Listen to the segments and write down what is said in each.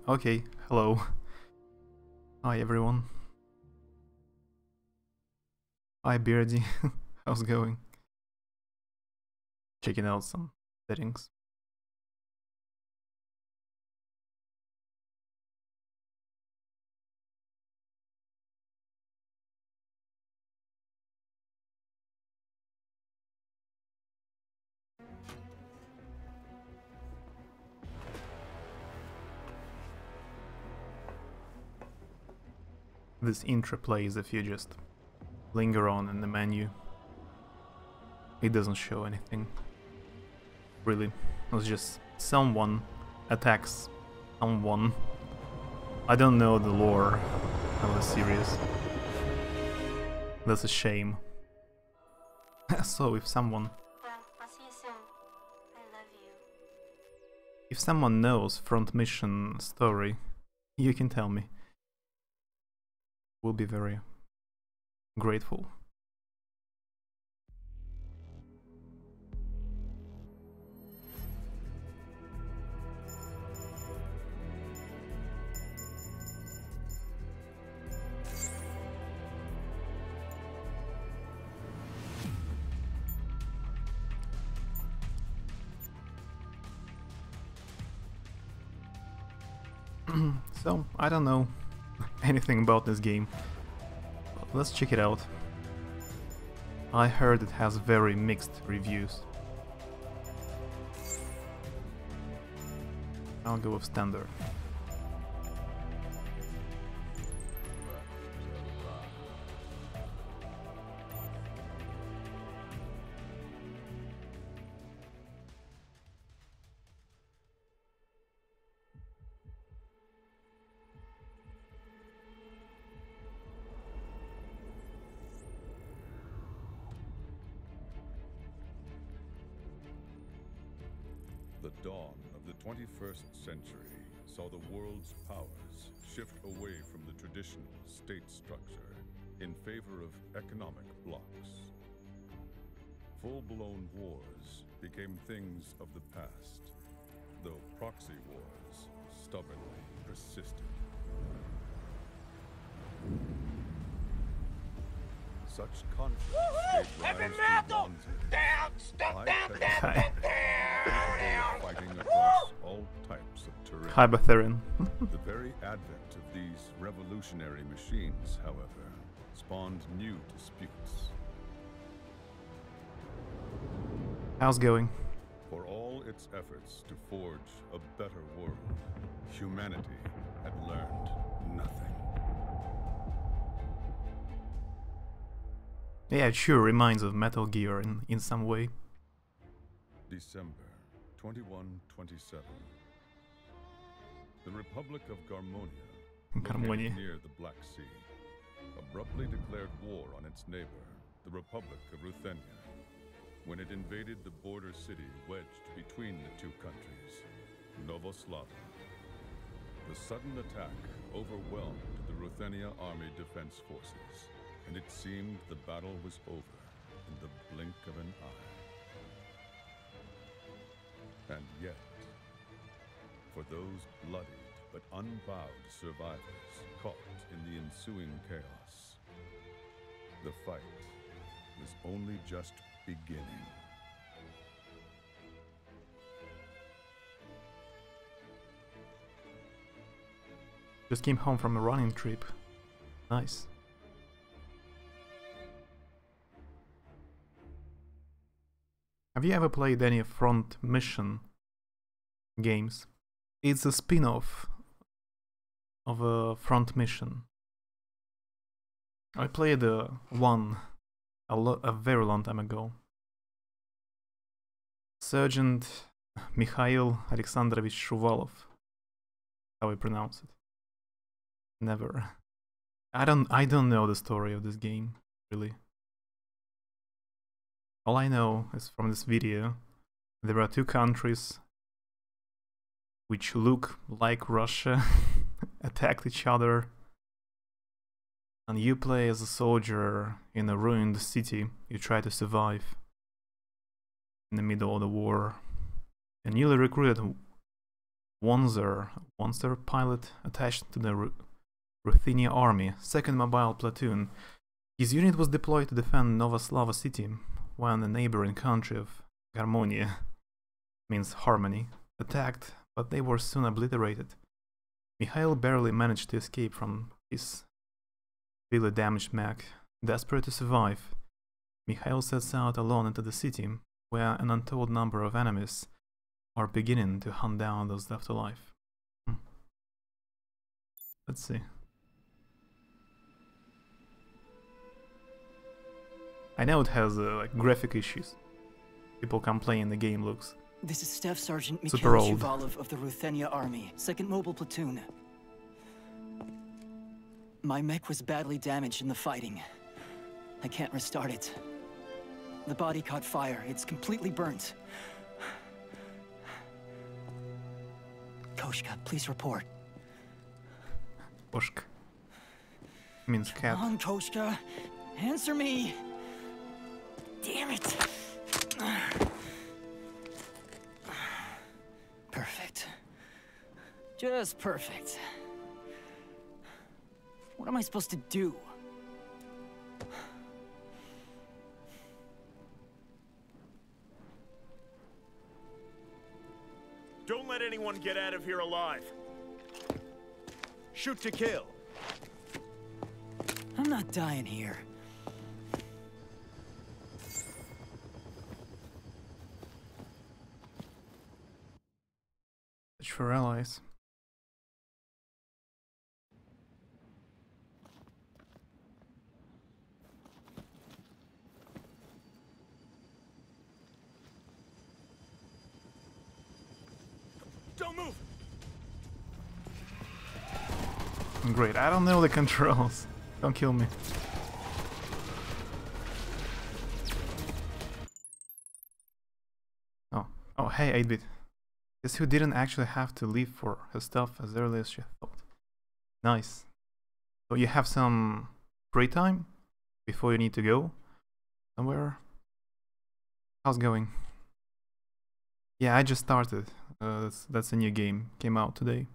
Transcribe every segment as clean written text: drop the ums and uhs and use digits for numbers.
Okay, hello. Hi everyone. Hi Beardy. How's it going? Checking out some settings. This intro plays if you just linger on in the menu. It doesn't show anything. Really. It's just someone attacks someone. I don't know the lore of the series. That's a shame. So if someone... I'll see you soon. I love you. If someone knows front mission story, you can tell me. Will be very grateful. So, I don't know anything about this game. Let's check it out. I heard it has very mixed reviews. I'll go with standard. The dawn of the 21st century saw the world's powers shift away from the traditional state structure in favor of economic blocs. Full-blown wars became things of the past, though proxy wars stubbornly persisted. Such conflicts gave rise to high-tech fighting across all types of terrain. Hybertherian. The very advent of these revolutionary machines, however, spawned new disputes. How's going? For all its efforts to forge a better world, humanity had learned nothing. Yeah, it sure reminds of Metal Gear in some way. December 2127. The Republic of Garmonia, located near the Black Sea, abruptly declared war on its neighbor, the Republic of Ruthenia, when it invaded the border city wedged between the two countries, Novoslava. The sudden attack overwhelmed the Ruthenia Army Defense Forces, and it seemed the battle was over in the blink of an eye. And yet, for those bloodied but unbowed survivors caught in the ensuing chaos, the fight was only just beginning. Just came home from a running trip. Nice. Have you ever played any Front Mission games? It's a spin-off of a Front Mission. I played one a very long time ago. Sergeant Mikhail Alexandrovich Shuvalov. How I pronounce it. Never. I don't know the story of this game, really. All I know is from this video, there are two countries which look like Russia, attacked each other, and you play as a soldier in a ruined city. You try to survive in the middle of the war. A newly recruited Wanzer pilot attached to the Ruthenia army, 2nd Mobile Platoon. His unit was deployed to defend Novoslava city when the neighboring country of Garmonia, means harmony, attacked, but they were soon obliterated. Mikhail barely managed to escape from his severely damaged mech. Desperate to survive, Mikhail sets out alone into the city, where an untold number of enemies are beginning to hunt down those left alive. Let's see. I know it has like graphic issues. People complain the game looks This is Staff Sergeant super Mikhail old. Shuvalov of the Ruthenia Army, 2nd Mobile Platoon. My mech was badly damaged in the fighting. I can't restart it. The body caught fire. It's completely burnt. Koshka, please report. Koshka means cat. Come on, Koshka. Answer me! Damn it! Perfect. Just perfect. What am I supposed to do? Don't let anyone get out of here alive. Shoot to kill. I'm not dying here. Search for allies. Don't move. Great, I don't know the controls. Don't kill me. Oh, hey, 8-bit. Guess who didn't actually have to leave for her stuff as early as she thought. Nice. So you have some free time before you need to go somewhere? How's it going? Yeah, I just started. That's a new game. Came out today.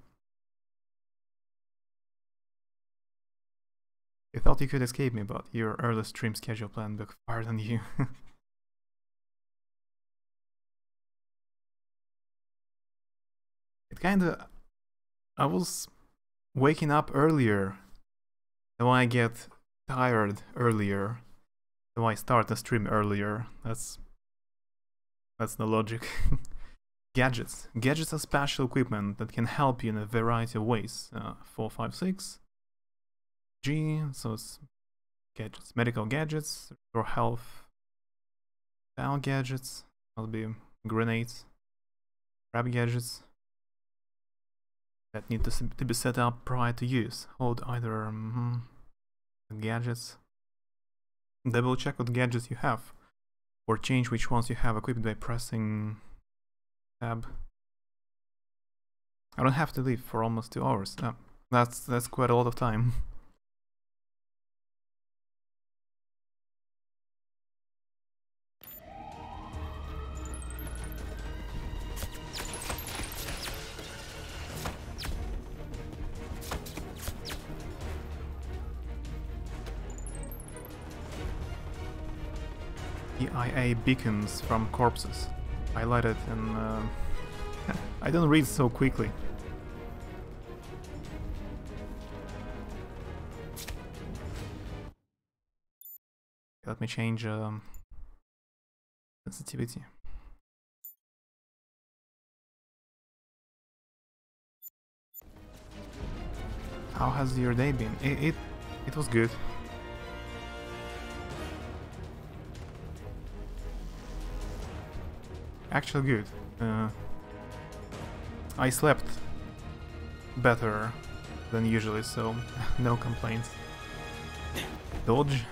You thought you could escape me, but your early stream schedule plan backfired on you. It kinda... I was waking up earlier, so I get tired earlier, so I start the stream earlier. That's the logic. Gadgets. Gadgets are special equipment that can help you in a variety of ways. 4, 5, 6. G, so it's gadgets. Medical gadgets, or health. Style gadgets, that'll be grenades. Grab gadgets that need to be set up prior to use. Hold either gadgets. Double check what gadgets you have, or change which ones you have equipped by pressing tab. I don't have to leave for almost 2 hours. That's quite a lot of time. EIA beacons from corpses. Highlighted and I don't read so quickly. Let me change sensitivity. How has your day been? It was good. Actually good. I slept better than usually, so no complaints. Dodge.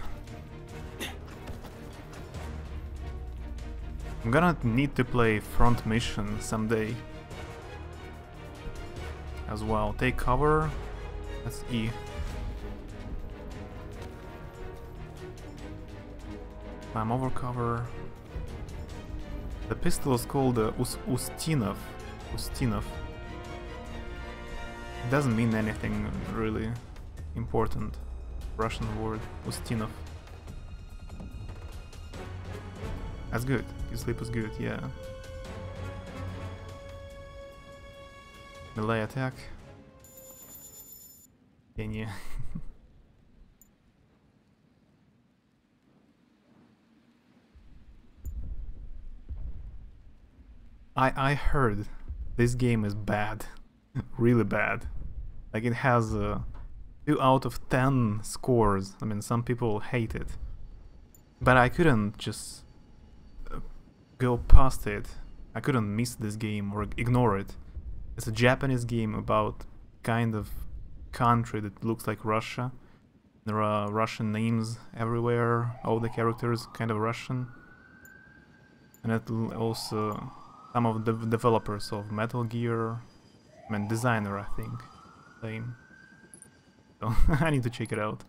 I'm gonna need to play front mission someday as well. Take cover. That's E. Climb over cover. The pistol is called Ustinov. It doesn't mean anything really important. Russian word, Ustinov. That's good. You sleep is good, yeah. Melee attack. Kenya. I heard this game is bad. Really bad. Like it has 2 out of 10 scores. I mean, some people hate it. But I couldn't just go past it. I couldn't miss this game or ignore it. It's a Japanese game about kind of country that looks like Russia. There are Russian names everywhere. All the characters kind of Russian. And it also some of the developers of Metal Gear, I mean designer I think, same. So I need to check it out.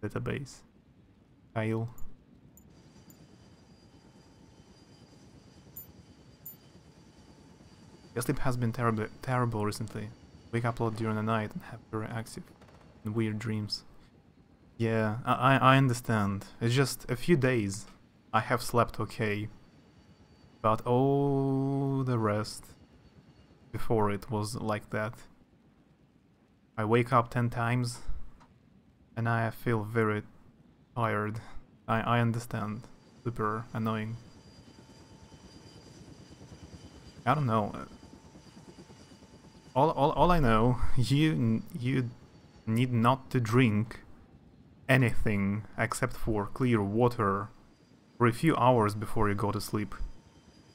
Database. Kyle. Your sleep has been terrible recently. Wake up a lot during the night and have very active and weird dreams. Yeah, I understand. It's just a few days I have slept okay. But all the rest before it was like that. I wake up 10 times and I feel very tired. I understand. Super annoying. I don't know. All I know, you need not to drink anything except for clear water for a few hours before you go to sleep.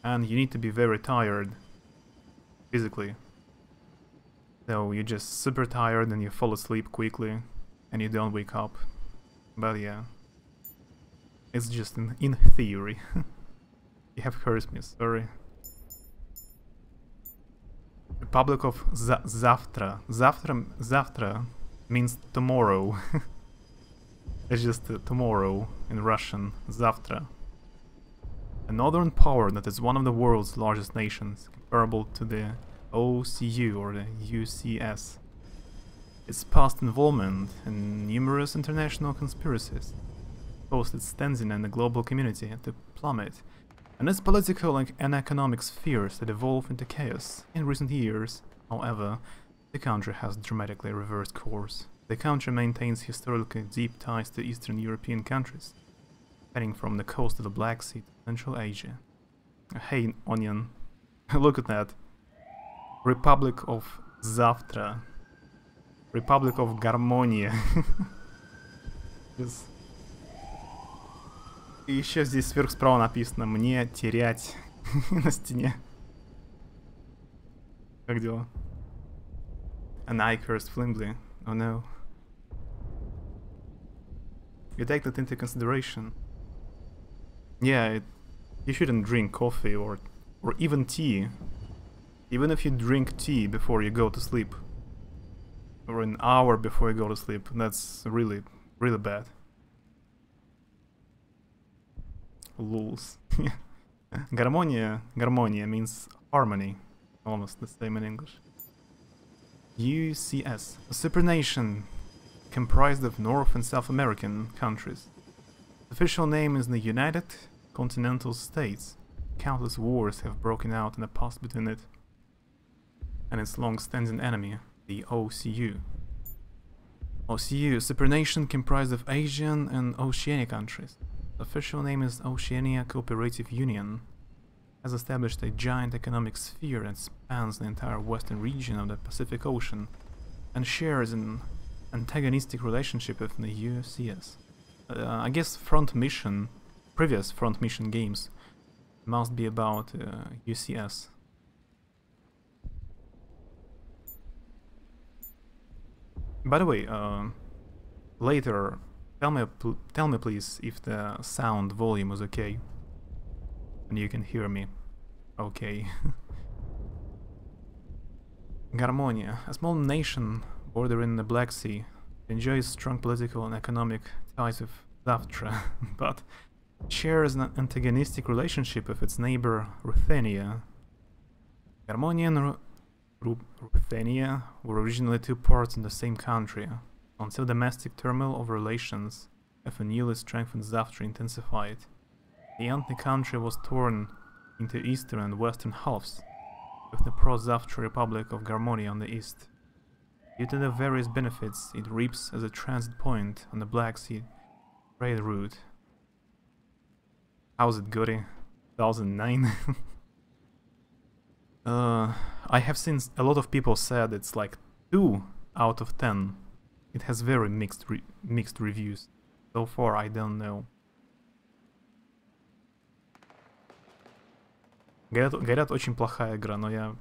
And you need to be very tired physically. So you're just super tired and you fall asleep quickly and you don't wake up. But yeah, it's just in theory. You have cursed me, sorry. Republic of Zavtra. Zavtra means tomorrow. It's just tomorrow in Russian. Zavtra. A northern power that is one of the world's largest nations, comparable to the OCU or the UCS. Its past involvement in numerous international conspiracies caused its standing in the global community to plummet, and its political and economic spheres that evolve into chaos. In recent years, however, the country has dramatically reversed course. The country maintains historically deep ties to Eastern European countries, heading from the coast of the Black Sea to Central Asia. Hey, Onion, look at that. Republic of Zavtra. Republic of Гармония. И еще здесь сверху справа написано «Мне терять» на стене. Как дела? An eye cursed flimsy. Oh no. You take that into consideration. Yeah, you shouldn't drink coffee or even tea. Even if you drink tea before you go to sleep. Or an hour before you go to sleep. That's really, really bad. Lulz. Гармония means harmony. Almost the same in English. UCS. A supernation comprised of North and South American countries. The official name is the United Continental States. Countless wars have broken out in the past between it and its long-standing enemy, the OCU. OCU, a supernation comprised of Asian and Oceania countries. The official name is Oceania Cooperative Union. Has established a giant economic sphere that spans the entire western region of the Pacific Ocean and shares an antagonistic relationship with the UCS. I guess previous front mission games must be about UCS. By the way, later, tell me please if the sound volume is okay. And you can hear me. Okay. Гармония, a small nation bordering the Black Sea, enjoys strong political and economic ties with Zavtra, but shares an antagonistic relationship with its neighbor Ruthenia. Garmonia and Ruthenia were originally two parts in the same country, until domestic turmoil of relations of a newly strengthened Zaftra intensified. The anti-country was torn into eastern and western halves, with the pro-Zaftra Republic of Garmonia on the east. Due to the various benefits it reaps as a transit point on the Black Sea trade route. How's it, Goody? 2009? I have seen a lot of people said it's like 2 out of 10. It has very mixed reviews. So far, I don't know. Говорят, очень плохая игра, но я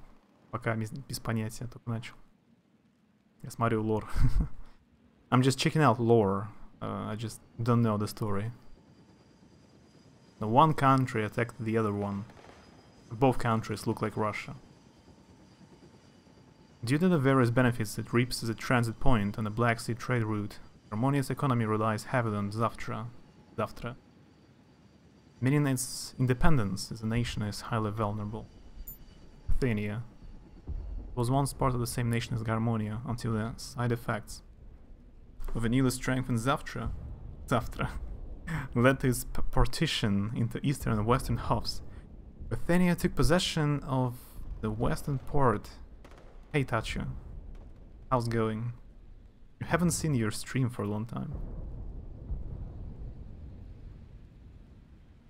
пока без понятия только начал. Я смотрю лор. I'm just checking out lore. I just don't know the story. The one country attacked the other one. Both countries look like Russia. Due to the various benefits it reaps as a transit point on the Black Sea trade route, Garmonia's economy relies heavily on Zaftra, meaning its independence as a nation is highly vulnerable. Ruthenia was once part of the same nation as Garmonia until the side effects of a newly strengthened Zaftra led to its partition into eastern and western halves. Ruthenia took possession of the western part. Hey Tachu, how's it going? You haven't seen your stream for a long time.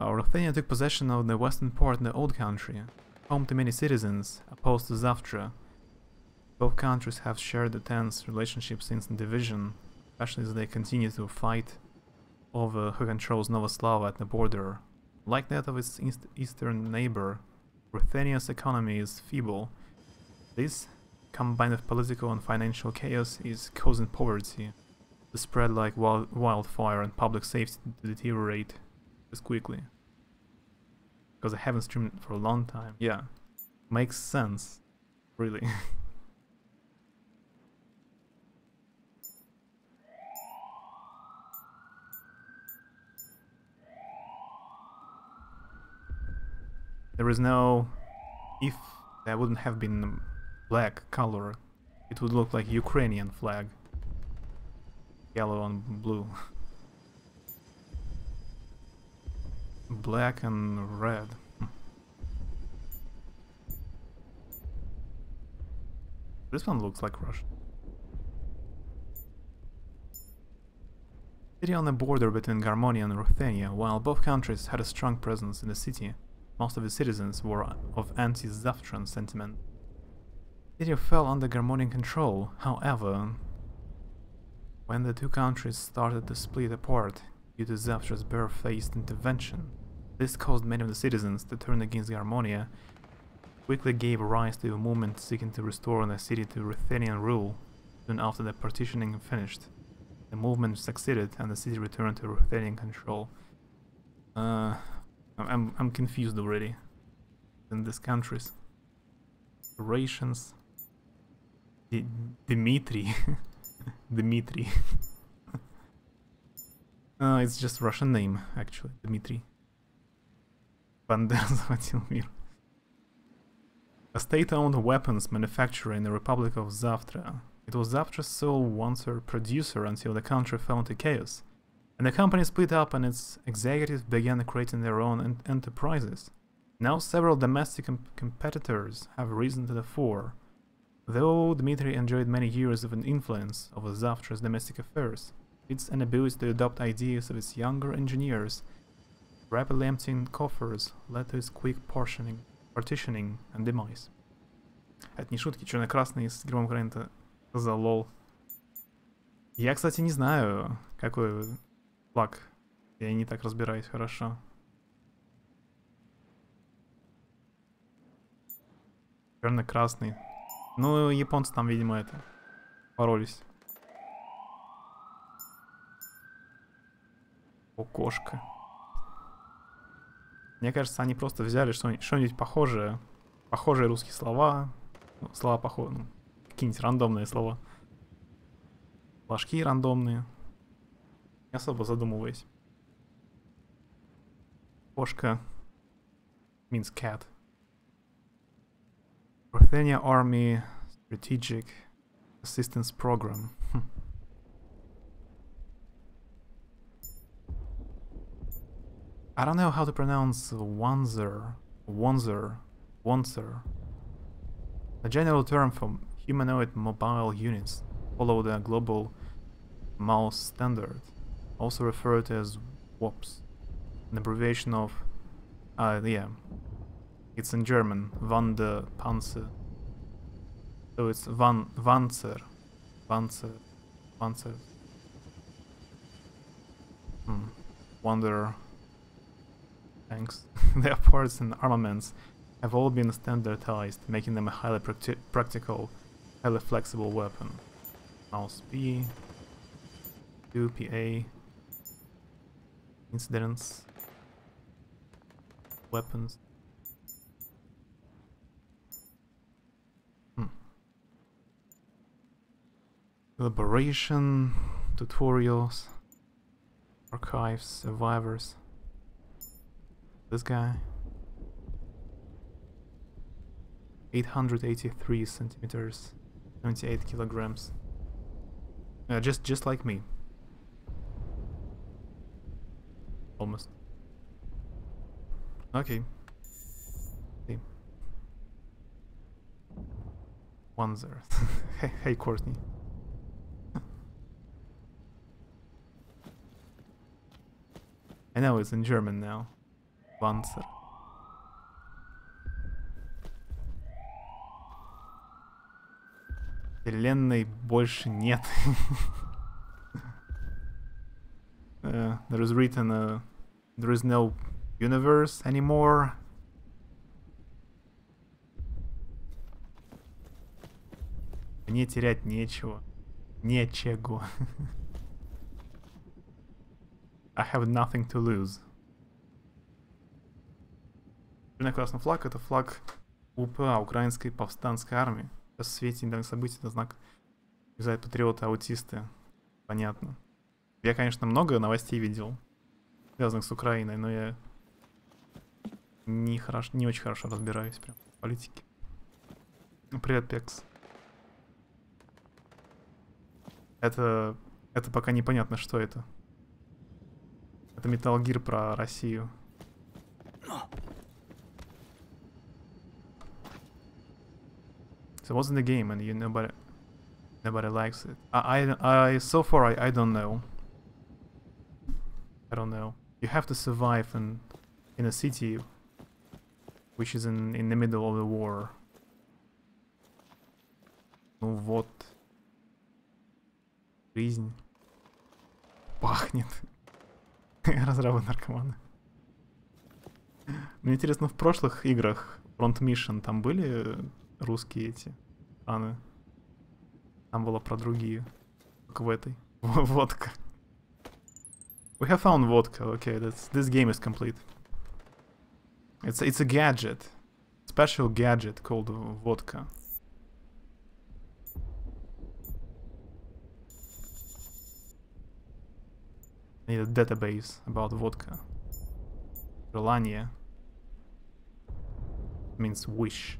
Ruthenia took possession of the western part in the Old Country, home to many citizens opposed to Zaftra. Both countries have shared a tense relationship since the division, especially as they continue to fight over who controls Novoslava at the border. Like that of its eastern neighbor, Ruthenia's economy is feeble. This, combined with political and financial chaos, is causing poverty to spread like wildfire and public safety to deteriorate as quickly. Because I haven't streamed for a long time. Yeah, makes sense, really. There is no... If that wouldn't have been black color, it would look like Ukrainian flag. Yellow and blue. Black and red. This one looks like Russia. City on the border between Garmonia and Ruthenia. While both countries had a strong presence in the city, most of the citizens were of anti-Zaftran sentiment. The city fell under Garmonian control. However, when the two countries started to split apart due to Zaftra's barefaced intervention, this caused many of the citizens to turn against Garmonia, quickly gave rise to a movement seeking to restore the city to Ruthenian rule. Soon after the partitioning finished, the movement succeeded and the city returned to Ruthenian control. I'm confused already. In these countries. Rations. Dmitry. Dmitry. It's just Russian name, actually. Dmitry. Бандера захватил мир. A state-owned weapons manufacturer in the Republic of Zaftra. It was Zaftra's sole one-third producer until the country fell into chaos, and the company split up and its executives began creating their own enterprises. Now several domestic competitors have risen to the fore. Though Dmitry enjoyed many years of an influence over Zaftra's domestic affairs, its inability to adopt ideas of its younger engineers, rapidly emptying coffers, led to its quick partitioning and demise. Это не шутки, черно-красный с гербом Украины за лол. Я, кстати, не знаю, какой флаг. Я не так разбираюсь хорошо. Черно-красный. Ну, японцы там, видимо, это боролись. О, кошка. Мне кажется, они просто взяли что-нибудь похожее. Похожие русские слова. Ну, слова похожие. Ну, какие-нибудь рандомные слова. Флажки рандомные. Не особо задумываясь. Кошка means cat. Ruthenia Army Strategic Assistance Program. I don't know how to pronounce Wanzer. A general term for humanoid mobile units follow the global mouse standard, also referred to as WOPs, an abbreviation of yeah, it's in German, Van der Panzer. So it's Wanzer. Wonder tanks. Their parts and armaments have all been standardized, making them a highly practical, highly flexible weapon. Mouse P, 2 PA, incidents, weapons. Elaboration, tutorials, archives, survivors. This guy. 883 centimeters, 78 kilograms. Just like me. Almost. Okay. See. Wanzer. Hey, Courtney. I know it's in German now. Wanzer. Вселенной больше нет. There is written there is no universe anymore. Мне терять нечего. Нечего. I have nothing to lose. Классный флаг — это флаг УПА, Украинской повстанской армии. В свете недавних событий это знак юзают патриоты-аутисты. Понятно. Я, конечно, много новостей видел, связанных с Украиной, но я не очень хорошо разбираюсь прям в политике. Привет, Пекс. Это пока непонятно, что это. Это Metal Gear про Россию. So what's in the game, and nobody likes it. I so far I don't know. I don't know. You have to survive in a city which is in the middle of the war. Ну вот. Жизнь. Пахнет. Разрабы наркоманы. Мне интересно, в прошлых играх Front Mission там были русские эти страны? Там было про другие. Как в этой. Водка. We have found vodka. Okay, this game is complete. It's a gadget. Special gadget called vodka. I need a database about vodka. Желание means wish.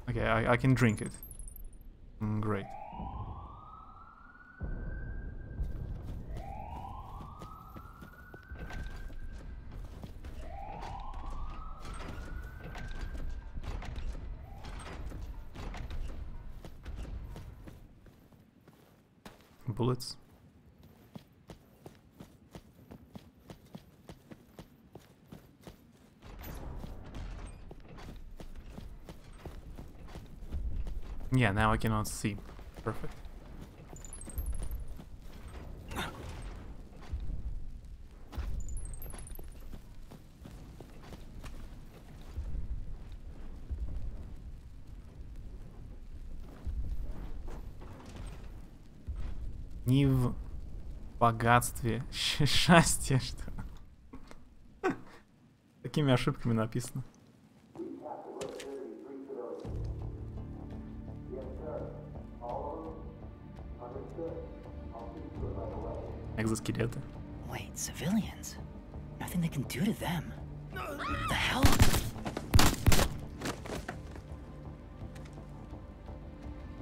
Okay, I can drink it. Great. Bullets. Yeah, now I cannot see. Perfect. Не в богатстве, счастье, что такими ошибками написано. Экзоскелеты. Wait, civilians? Nothing they can do to them. The hell?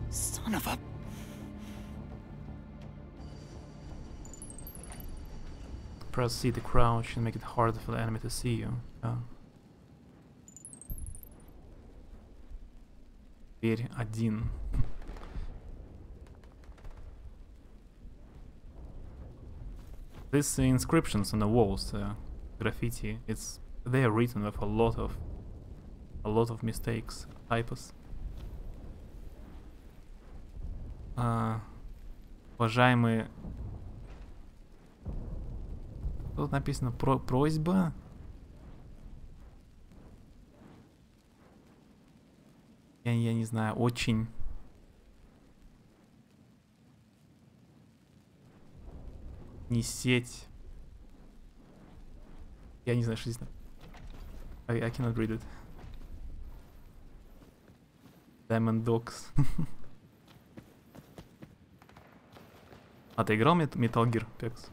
Son of a... Press C to crouch and make it harder for the enemy to see you. Дверь 1. These inscriptions on the walls, graffiti, they are written with a lot of mistakes, typos. Уважаемые, тут написано просьба. Я не знаю, очень. Не сеть. Я не знаю, что здесь. I cannot read it. Diamond Dogs. А ты играл Metal Gear, Пекс?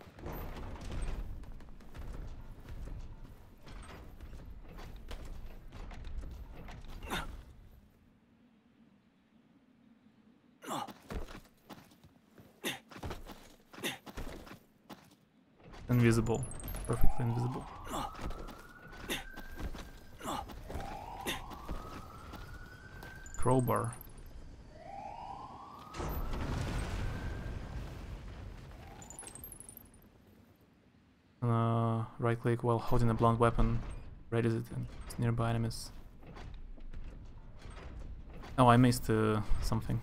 Invisible. Perfectly invisible. Crowbar. Right click while holding a blunt weapon. Raises it and nearby enemies. Oh, I missed something.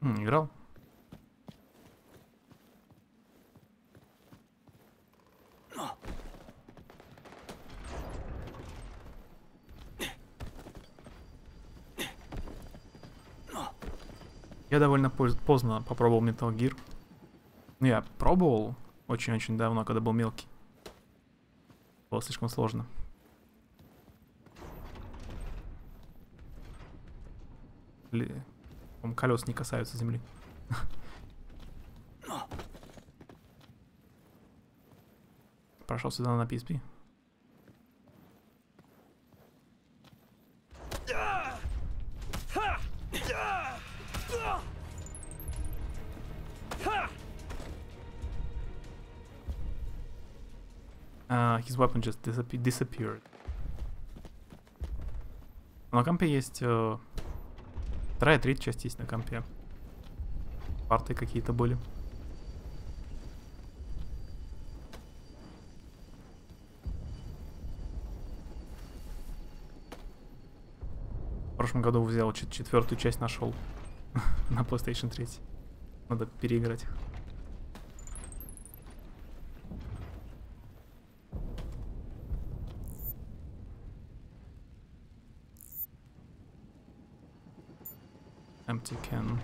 Играл? Я довольно поздно попробовал Metal Gear. Ну, я пробовал очень-очень давно, когда был мелкий. Было слишком сложно. Колес не касаются земли. Прошел сюда на PSP. His weapon just disappeared. На компе есть... Вторая, третья часть есть на компе. Парты какие-то были. В прошлом году взял четвертую часть, нашел на PlayStation 3. Надо переиграть их. Empty can.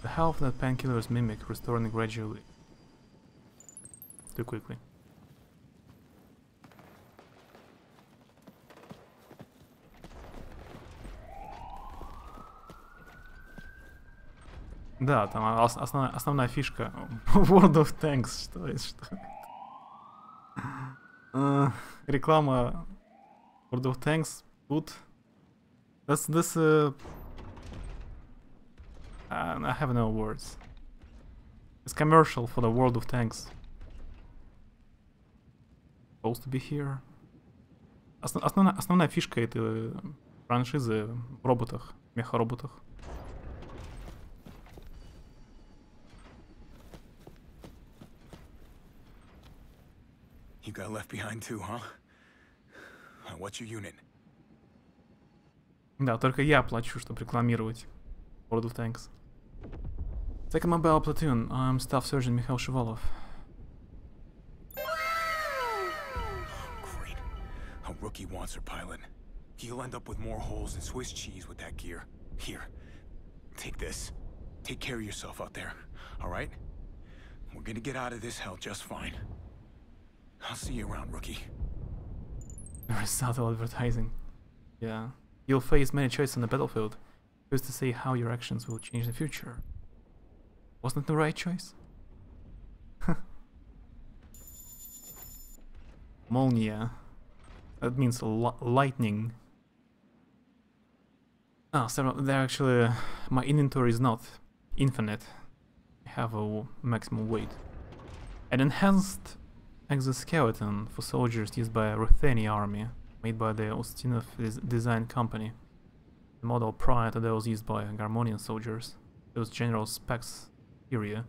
The health that painkillers mimic, restoring gradually. Too quickly. Да, там основная фишка World of Tanks, что это? Реклама World of Tanks тут. That's I have no words. It's commercial for the World of Tanks. Supposed to be here. Основная фишка этой франшизы в роботах, меха-роботах. You got left behind too, huh? What's your unit? Да, только я плачу, чтобы рекламировать World of Tanks. Second Mobile Platoon. I'm Staff Sergeant Mikhail Shivalov. Great. A rookie wants her pilot. He'll end up with more holes than Swiss cheese with that gear. Here, take this. Take care of yourself out there, all right? We're gonna get out of this hell just fine. I'll see you around, rookie. Very subtle advertising. Yeah. You'll face many choices on the battlefield. Who's to say how your actions will change the future? Wasn't it the right choice? Molnia. That means lightning. Ah, so they're actually... my inventory is not infinite. I have a maximum weight. An enhanced exoskeleton for soldiers used by a Rutheni army, made by the Ustinov design company. The model prior to those used by Garmonian soldiers. Those general specs superior.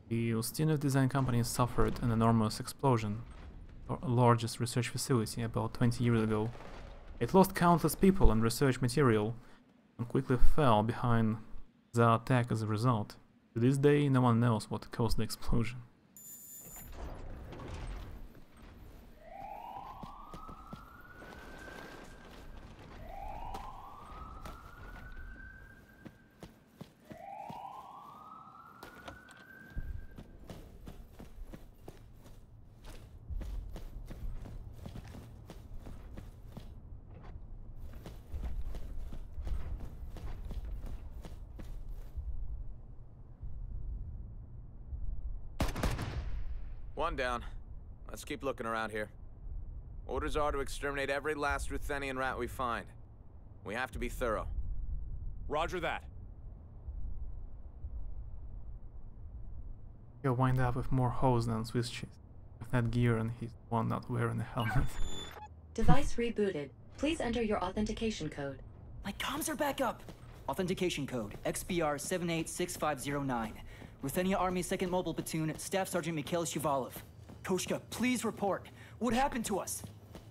The Ustinov design company suffered an enormous explosion, the largest research facility about 20 years ago. It lost countless people and research material, and quickly fell behind the attack as a result. To this day, no one knows what caused the explosion. One down. Let's keep looking around here. Orders are to exterminate every last Ruthenian rat we find. We have to be thorough. Roger that. He'll wind up with more holes than Swiss cheese. With that gear and he's the one not wearing a helmet. Device rebooted. Please enter your authentication code. My comms are back up. Authentication code XBR 786509. Ruthenia Army 2nd Mobile Platoon, Staff Sergeant Mikhail Shuvalov. Koshka, please report. What happened to us?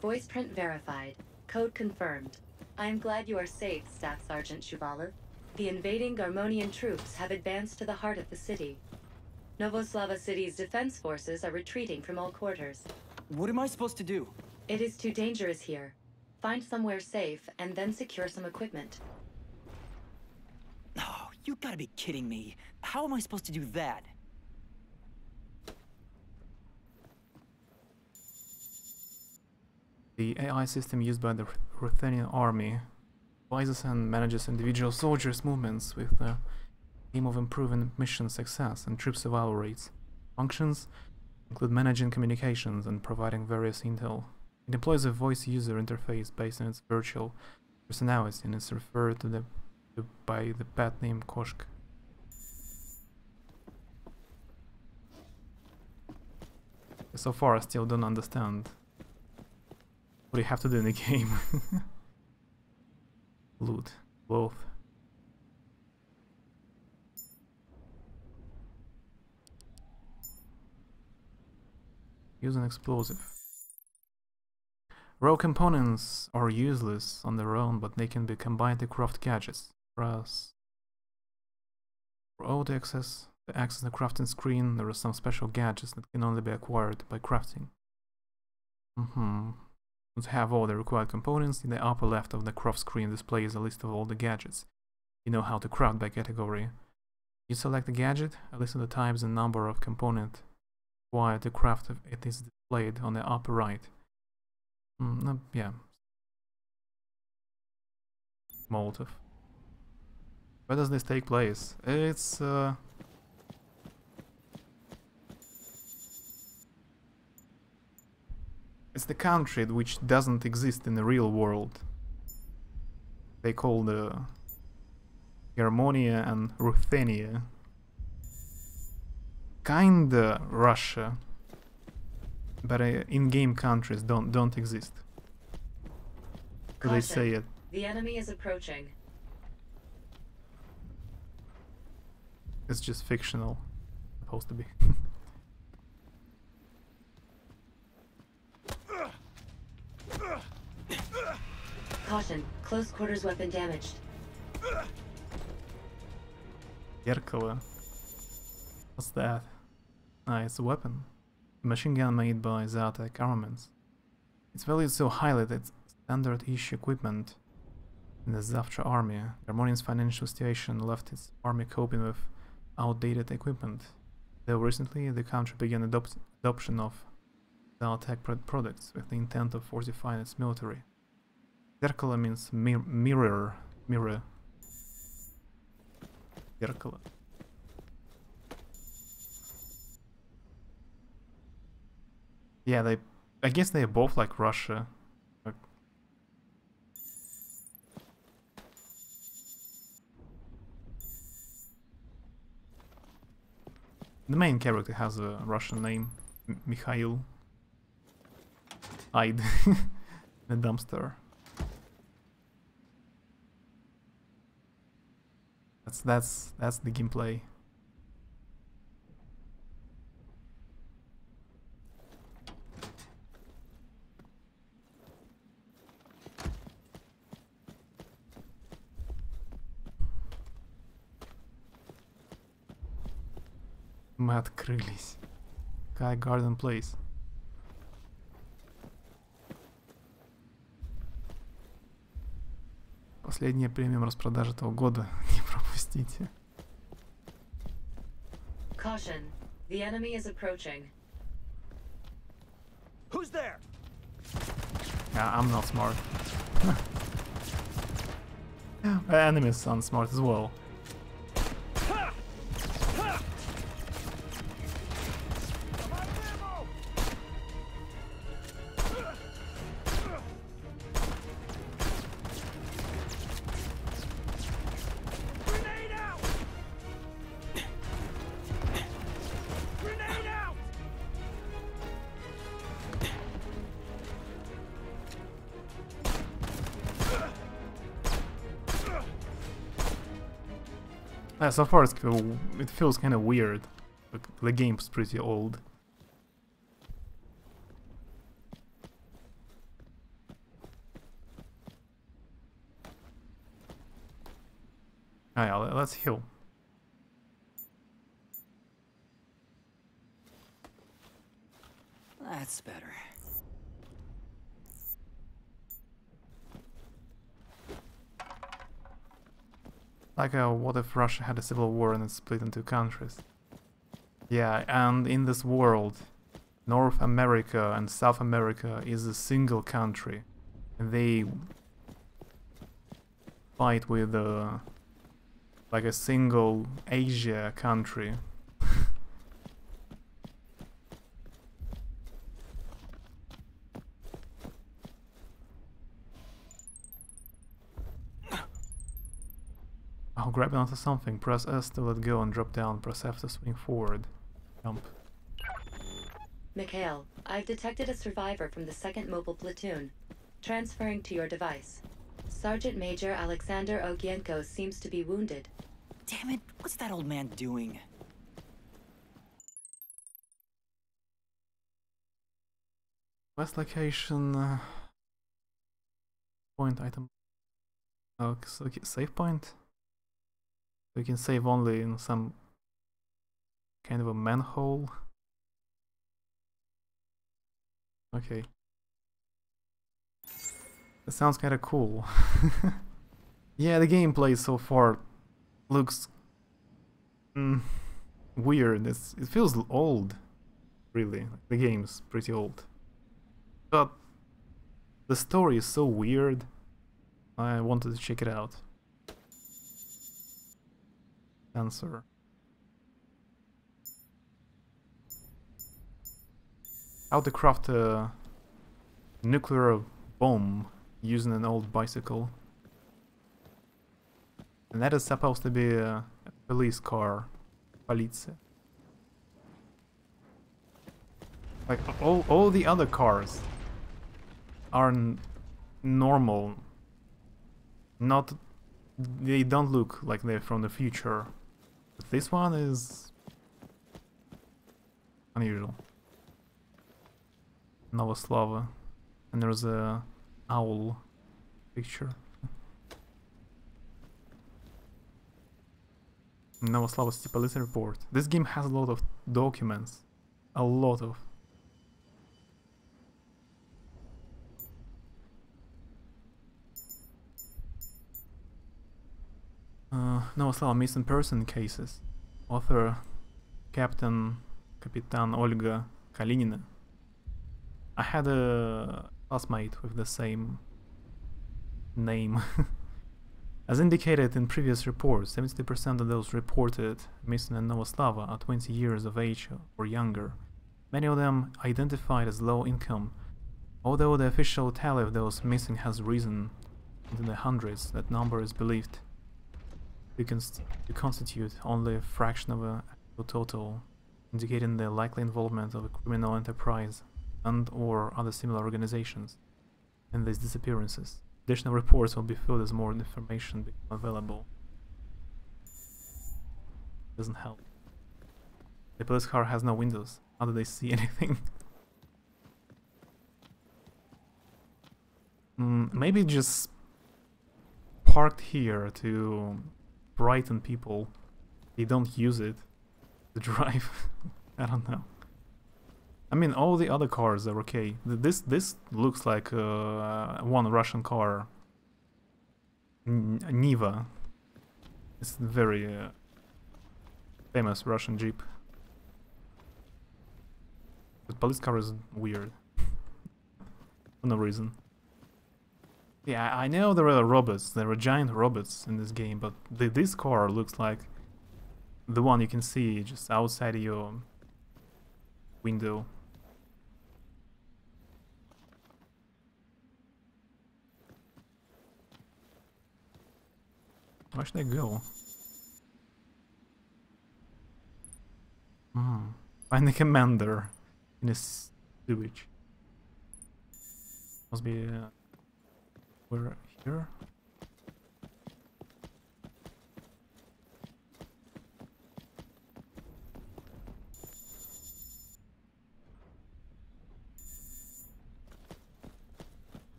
Voice print verified. Code confirmed. I am glad you are safe, Staff Sergeant Shuvalov. The invading Garmonian troops have advanced to the heart of the city. Novoslava City's defense forces are retreating from all quarters. What am I supposed to do? It is too dangerous here. Find somewhere safe and then secure some equipment. Oh, you gotta be kidding me. How am I supposed to do that? The AI system used by the Ruthenian army advises and manages individual soldiers' movements with the aim of improving mission success and troop survival rates. Functions include managing communications and providing various intel. It employs a voice user interface based on its virtual personality and is referred to by the pet name Koshk. So far I still don't understand what you have to do in the game. Loot. Both. Use an explosive. Raw components are useless on their own, but they can be combined to craft gadgets. Press for auto access. To access the crafting screen, there are some special gadgets that can only be acquired by crafting. To have all the required components, in the upper left of the craft screen displays a list of all the gadgets. You know how to craft by category. You select the gadget, a list of the types and number of components required to craft it is displayed on the upper right. Yeah. Molotov. Where does this take place? It's the country which doesn't exist in the real world. They call the Germania and Ruthenia. Kinda Russia, but in-game countries don't exist. So they say it. The enemy is approaching. It's just fictional, supposed to be. Caution, close quarters weapon damaged. Zerkalo. What's that? Ah, it's a weapon. A machine gun made by Zatec Armaments. It's valued so highly that it's standard issue equipment in the Zavtra army. Garmonian's financial situation left its army coping with outdated equipment. Though recently the country began adoption of Zatec products with the intent of fortifying its military. Zerkalo means mirror. Zerkalo. Yeah, they I guess they are both like Russia. Like, the main character has a Russian name, Mikhail. Hide the dumpster. That's the gameplay. Мы открылись. Sky Garden Place. Последняя премиум распродажа этого года. Не пропустите. Caution. The enemy is approaching. Who's there? Yeah, I'm not smart. The enemies sound smart as well. So far it feels kind of weird. The game's pretty old. Oh yeah, let's heal. That's better. Like, what if Russia had a civil war and it split into countries? Yeah, and in this world, North America and South America is a single country. And they fight with like a single Asia country. Oh, grabbing onto something. Press S to let go and drop down. Press F to swing forward. Jump. Mikhail, I've detected a survivor from the 2nd Mobile Platoon. Transferring to your device. Sergeant Major Alexander Ogienko seems to be wounded. Damn it, what's that old man doing? Quest location. Point item. Oh, so save point? So you can save only in some kind of a manhole. Okay. That sounds kind of cool. Yeah, the gameplay so far looks weird. It feels old, really. The game's pretty old. But the story is so weird. I wanted to check it out. Answer. How to craft a nuclear bomb using an old bicycle. And that is supposed to be a police car. Полиция. Like all the other cars are normal. Not, they don't look like they're from the future. But this one is unusual. Novoslava. And there's a owl picture. Novoslava City Police Report. This game has a lot of documents. A lot of. Novoslava missing person cases. Author Kapitan Olga Kalinina. I had a classmate with the same name. As indicated in previous reports, 70% of those reported missing in Novoslava are 20 years of age or younger. Many of them identified as low income Although the official tally of those missing has risen into the hundreds, that number is believed to constitute only a fraction of a total, indicating the likely involvement of a criminal enterprise and/or other similar organizations in these disappearances. Additional reports will be filled as more information becomes available. Doesn't help. The police car has no windows. How do they see anything? Maybe just parked here to frighten people. They don't use it to drive. I don't know. I mean, all the other cars are okay. This looks like one Russian car. Niva. It's a very famous Russian Jeep. The police car is weird. For no reason. Yeah, I know there are robots. There are giant robots in this game, but this car looks like the one you can see just outside your window. Where should I go? Find the commander in his sewage. Must be we're here.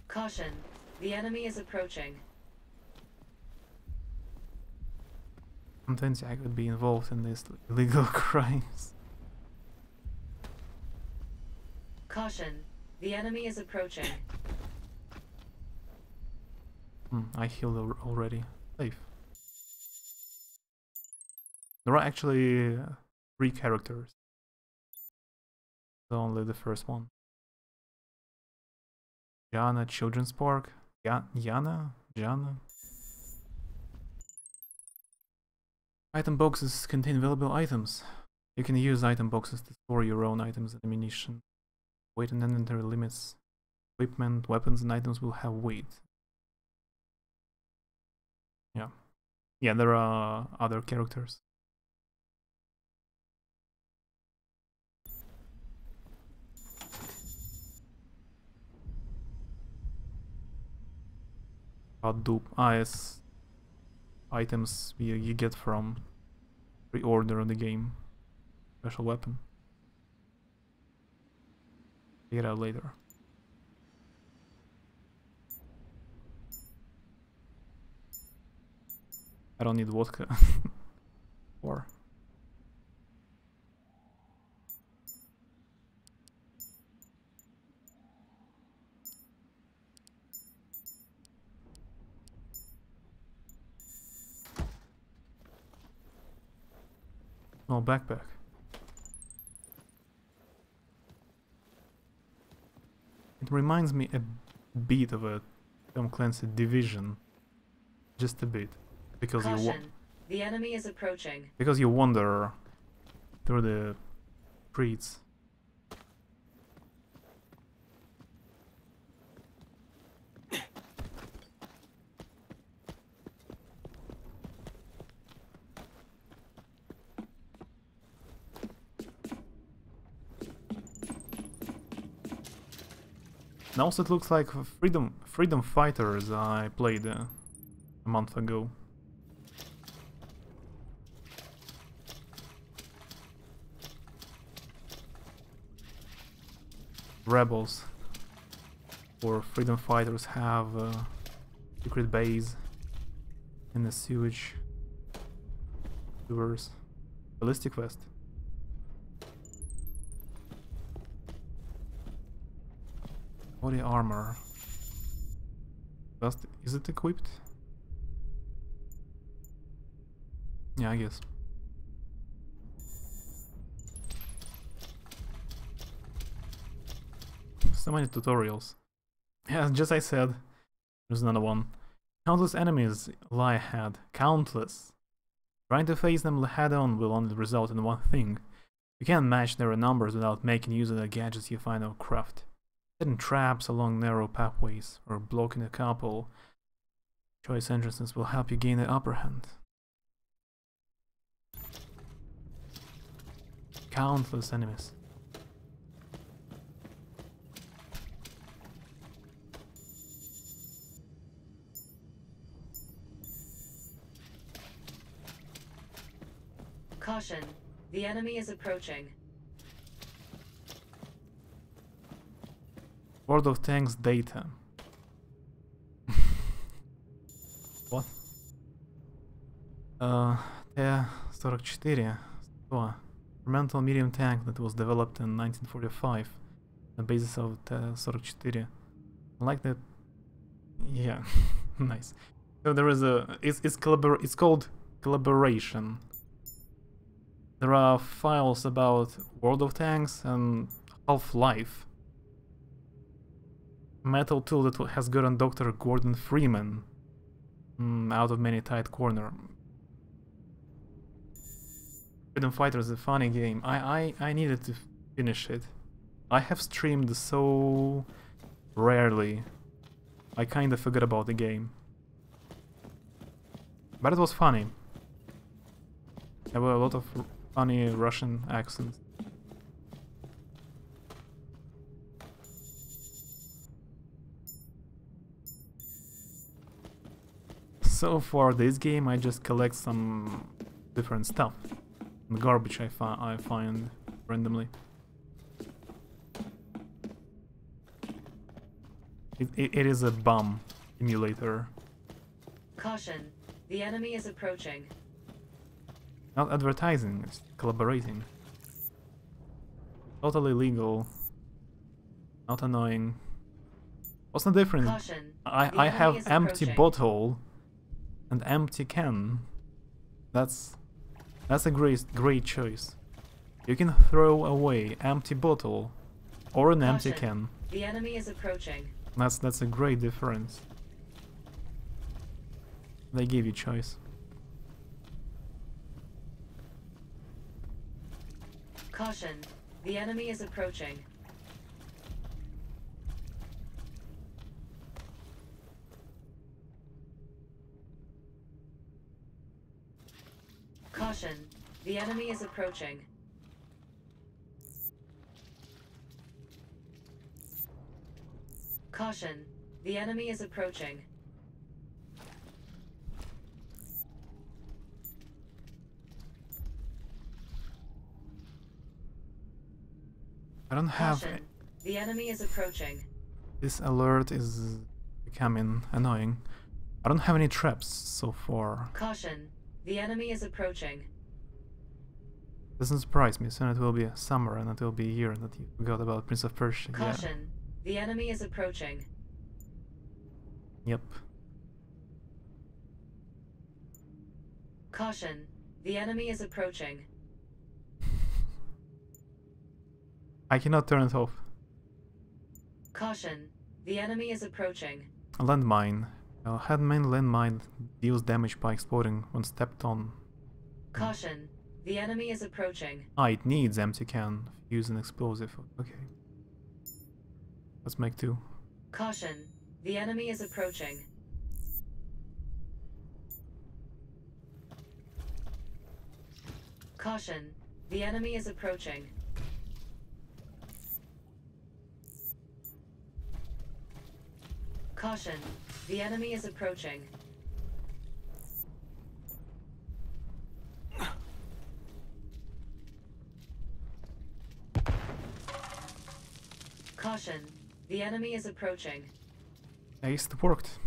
Caution, the enemy is approaching. Sometimes I could be involved in these illegal crimes. Caution, the enemy is approaching. I healed already. Safe. There are actually 3 characters. So only the first one. Jana Children's Park. Jana? Item boxes contain valuable items. You can use item boxes to store your own items and ammunition. Weight and inventory limits. Equipment, weapons, and items will have weight. Yeah, there are other characters. Yes. Items you get from pre-order of the game. Special weapon. Get out later. I don't need vodka. Or no backpack. It reminds me a bit of a Tom Clancy Division. Just a bit. Because Caution, the enemy is approaching. Because you wander through the streets. And also it looks like Freedom Fighters I played a month ago. Rebels or freedom fighters have a secret base in the sewers. Ballistic vest. Body armor. Is it equipped? Yeah, I guess. So many tutorials. Yeah, just I said, there's another one. Countless enemies lie ahead. Countless. Trying to face them head-on will only result in one thing. You can't match their numbers without making use of the gadgets you find or craft. Setting traps along narrow pathways or blocking a couple choice entrances will help you gain the upper hand. Countless enemies. Caution, the enemy is approaching. World of Tanks data. What? T-44. Experimental medium tank that was developed in 1945. The basis of T-44. I like that. Yeah, nice. So there is a. It's called collaboration. There are files about World of Tanks and Half-Life. Metal tool that has gotten Dr. Gordon Freeman out of many tight corner. Freedom Fighter is a funny game. I needed to finish it. I have streamed so rarely. I kinda forgot about the game. But it was funny. There were a lot of funny Russian accents. So for this game I just collect some different stuff. The garbage I find randomly. It is a bomb emulator. Caution, the enemy is approaching. Not advertising, it's collaborating. Totally legal. Not annoying. What's the difference? Caution, I have empty bottle and empty can. That's a great choice. You can throw away empty bottle or an empty can. The enemy is approaching. That's a great difference. They give you choice. Caution, the enemy is approaching. Caution, the enemy is approaching. Caution, the enemy is approaching. I don't have... Caution, the enemy is approaching. This alert is becoming annoying. I don't have any traps so far. Caution, the enemy is approaching. Doesn't surprise me, soon it will be summer and it will be a year that you forgot about Prince of Persia. Caution, the enemy is approaching. Yep. Caution, the enemy is approaching. I cannot turn it off. Caution, the enemy is approaching. A landmine. A handmade landmine deals damage by exploding when stepped on. Caution, the enemy is approaching. Ah, it needs empty can. Use an explosive. Okay. Let's make two. Caution, the enemy is approaching. Caution, the enemy is approaching. Caution, the enemy is approaching. Caution, the enemy is approaching. Ace, it worked.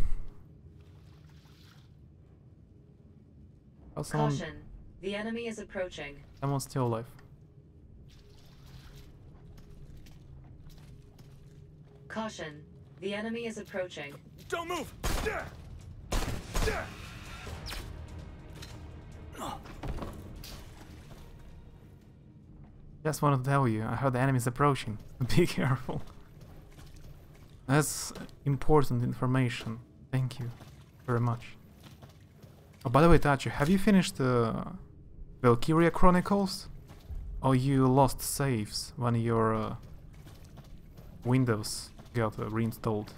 Oh, Caution, the enemy is approaching. Someone's still alive. Caution, the enemy is approaching. Don't move! Just wanted to tell you, I heard the enemies approaching. Be careful. That's important information. Thank you very much. Oh, by the way, Tachi, have you finished Valkyria Chronicles? Or you lost saves when your Windows got reinstalled.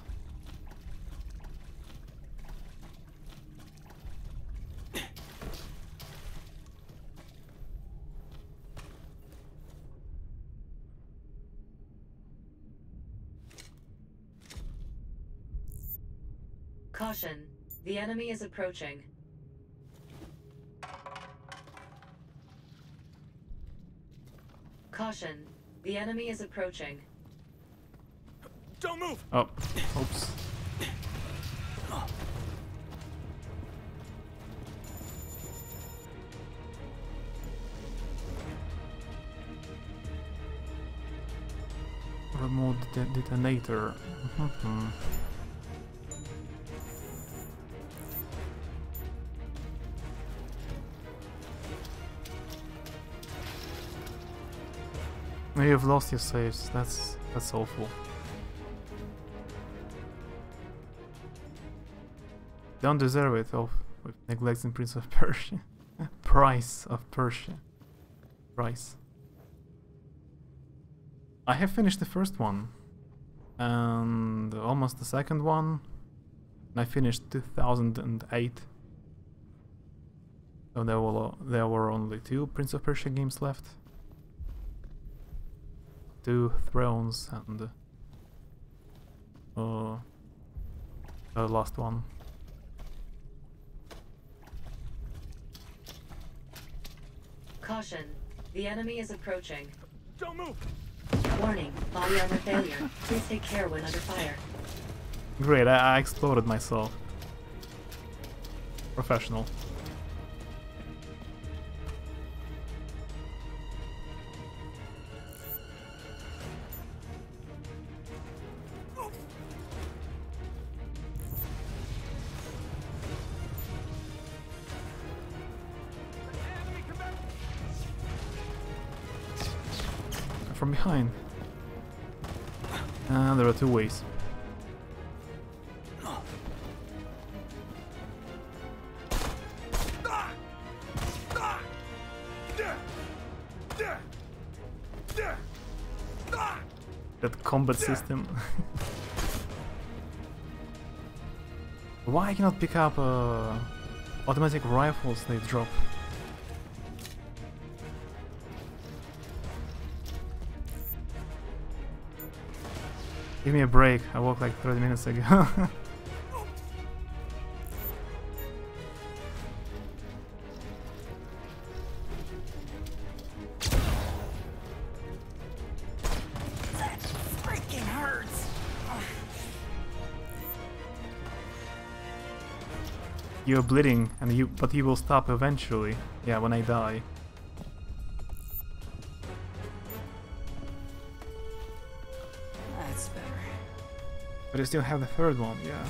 Caution. The enemy is approaching. Caution. The enemy is approaching. Don't move! Oh, oops. Remote detonator. You've lost your saves. That's awful. Don't deserve it with neglecting Prince of Persia. Price of Persia. Price. I have finished the first one and almost the second one. And I finished 2008. So there were only 2 Prince of Persia games left. 2 Thrones and the last one. Caution. The enemy is approaching. Don't move! Warning. Body armor failure. Please take care when under fire. Great, I exploded myself. Professional. From behind. There are 2 ways. That combat system. Why I cannot pick up automatic rifles they drop? Give me a break, I walked like 30 minutes ago. That freaking hurts. You're bleeding, but you will stop eventually. Yeah, when I die. That's better. But I still have the third one, yeah.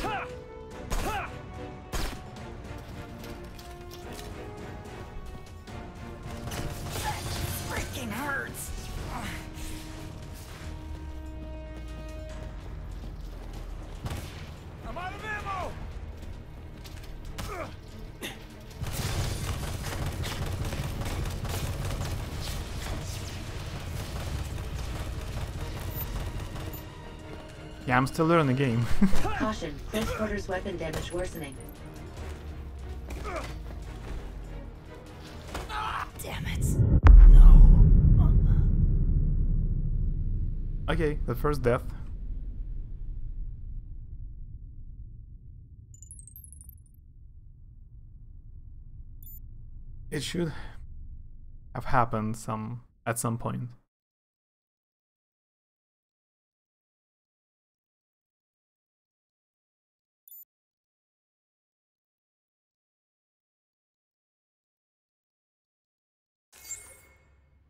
That freaking hurts. I'm out of ammo! Yeah, I'm still learning the game. Caution. Close quarters weapon damage worsening. Damn it. No. Okay, the first death. It should have happened at some point.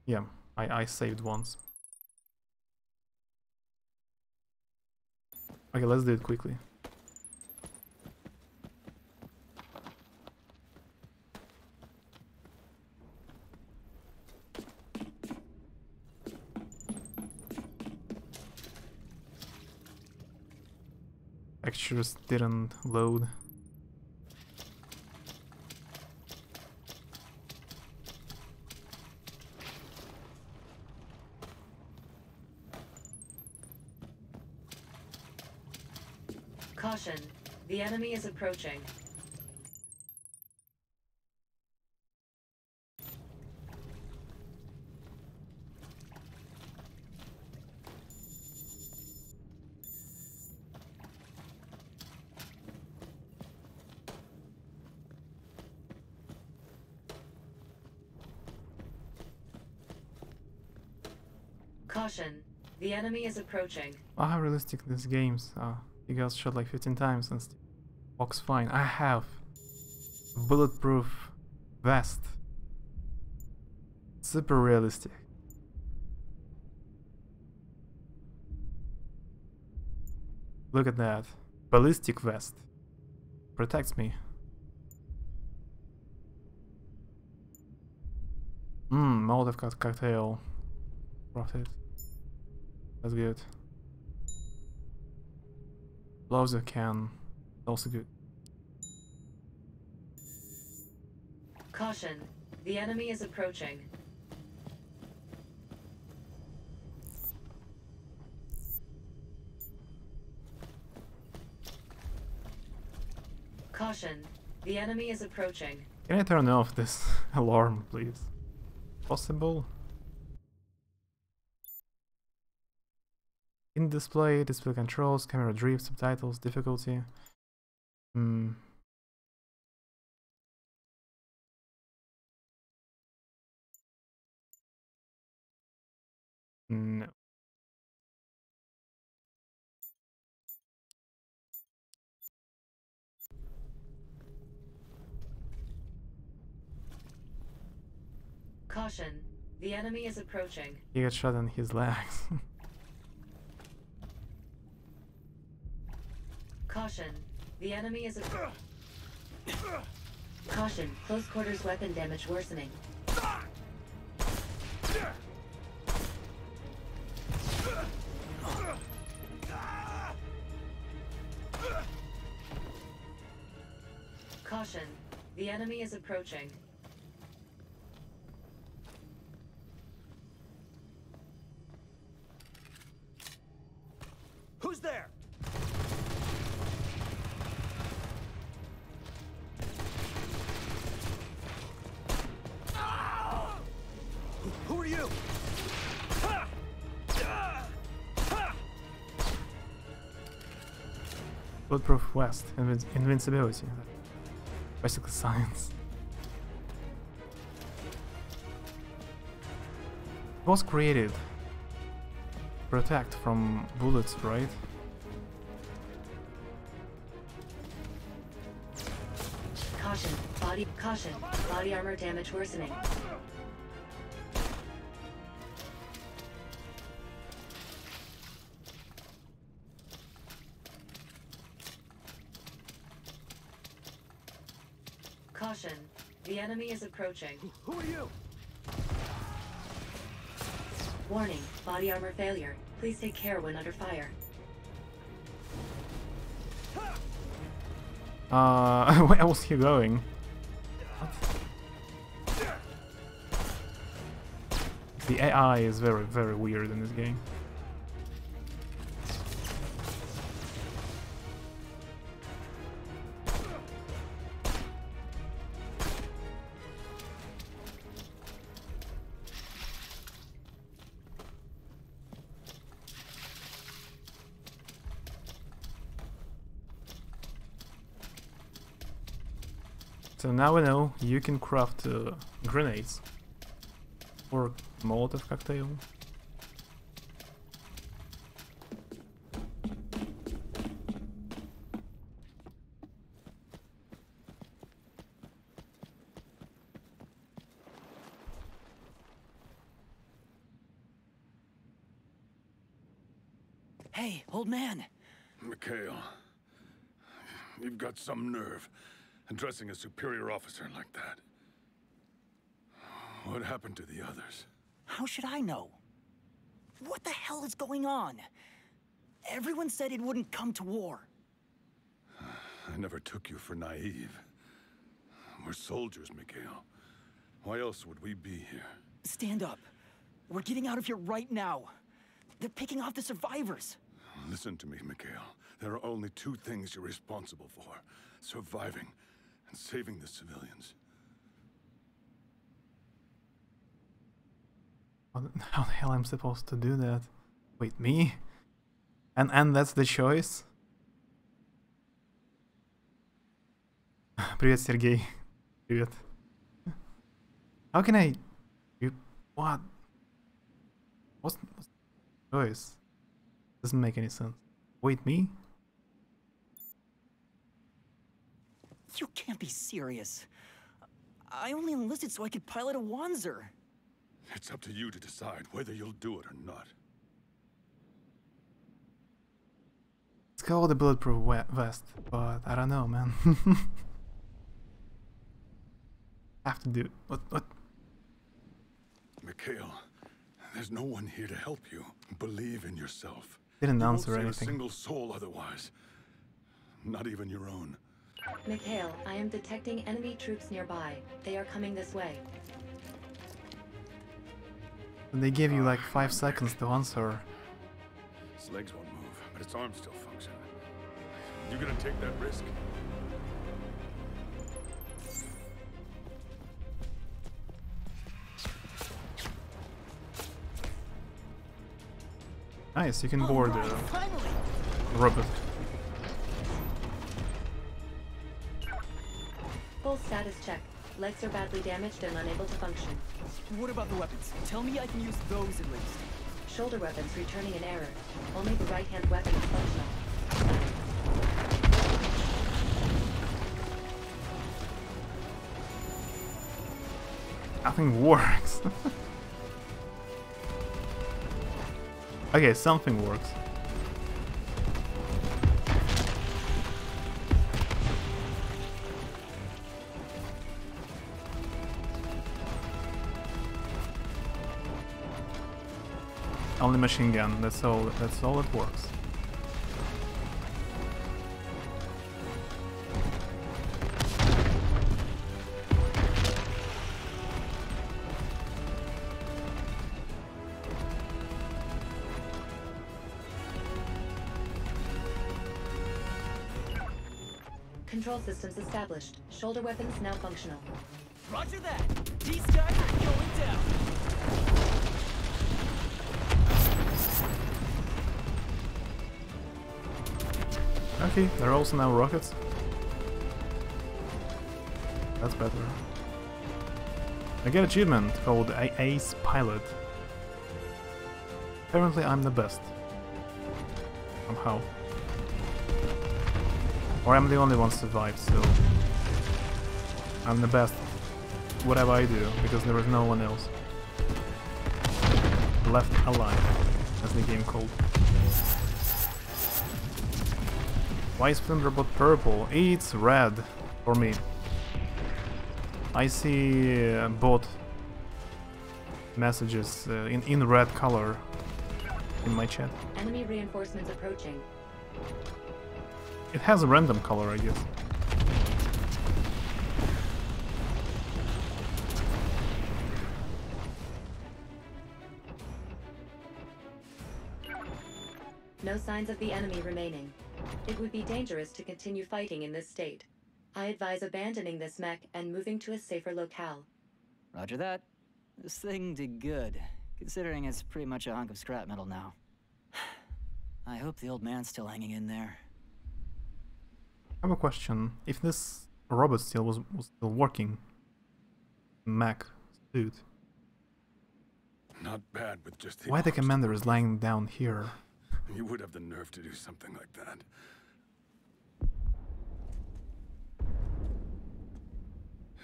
Yeah, I saved once. Okay, let's do it quickly. Textures didn't load. The enemy is approaching. Caution. The enemy is approaching. Oh, how realistic these games are. You guys shot like 15 times and still walks fine. I have a bulletproof vest. Super realistic. Look at that. Ballistic vest. Protects me. Molotov cocktail. Profit. That's good. Blows a can. Also good. Caution. The enemy is approaching. Caution. The enemy is approaching. Can I turn off this alarm, please? Possible? In display controls, camera drift, subtitles, difficulty. No. Caution. The enemy is approaching. He got shot in his legs. Caution. The enemy is approaching. Caution. Close quarters weapon damage worsening. Caution. The enemy is approaching. Who's there? Who are you? Bulletproof vest. Invincibility. Basically science. It was created to protect from bullets, right? Caution. Body armor damage worsening. Caution. The enemy is approaching. Who are you? Warning. Body armor failure. Please take care when under fire. Where was he going? What? The AI is very, very weird in this game. So now we know you can craft grenades or Molotov cocktail. Hey, old man. Mikhail, you've got some nerve. Addressing a superior officer like that. What happened to the others? How should I know? What the hell is going on? Everyone said it wouldn't come to war. I never took you for naive. We're soldiers, Mikhail. Why else would we be here? Stand up. We're getting out of here right now. They're picking off the survivors. Listen to me, Mikhail. There are only two things you're responsible for: surviving and saving the civilians. How the hell I'm supposed to do that? Wait, me? And that's the choice? Привет, Сергей. Привет. How can I... What? What's the choice? Doesn't make any sense. Wait, me? You can't be serious. I only enlisted so I could pilot a Wanzer. It's up to you to decide whether you'll do it or not. It's called a bulletproof vest, but I don't know, man. Have to do it. What? Mikhail, there's no one here to help you. Believe in yourself. Didn't You won't answer save anything. a single soul otherwise. Not even your own. Mikhail, I am detecting enemy troops nearby. They are coming this way. And they gave you like 5 seconds to answer. Its legs won't move, but its arms still function. You gonna take that risk? Nice, you can board Alright, the finally! robot. Full status check. Legs are badly damaged and unable to function. What about the weapons? Tell me I can use those at least. Shoulder weapons returning an error. Only the right-hand weapon is functional. Nothing works. Okay, something works. Only machine gun, that's all it works. Control systems established. Shoulder weapons now functional. Roger that! These guys are going down! Okay, there are also now rockets. That's better. I get an achievement called Ace Pilot. Apparently I'm the best. Somehow. Or I'm the only one survived, so... I'm the best. Whatever I do, because there is no one else left alive, as the game called. Why is Flint Robot purple? It's red for me. I see bot messages in red color in my chat. Enemy reinforcements approaching. It has a random color, I guess. No signs of the enemy remaining. It would be dangerous to continue fighting in this state. I advise abandoning this mech and moving to a safer locale. Roger that. This thing did good, considering it's pretty much a hunk of scrap metal now. I hope the old man's still hanging in there. I have a question. If this robot still was still working, mech suit, Not bad with just the why the arms. commander is lying down here? You would have the nerve to do something like that.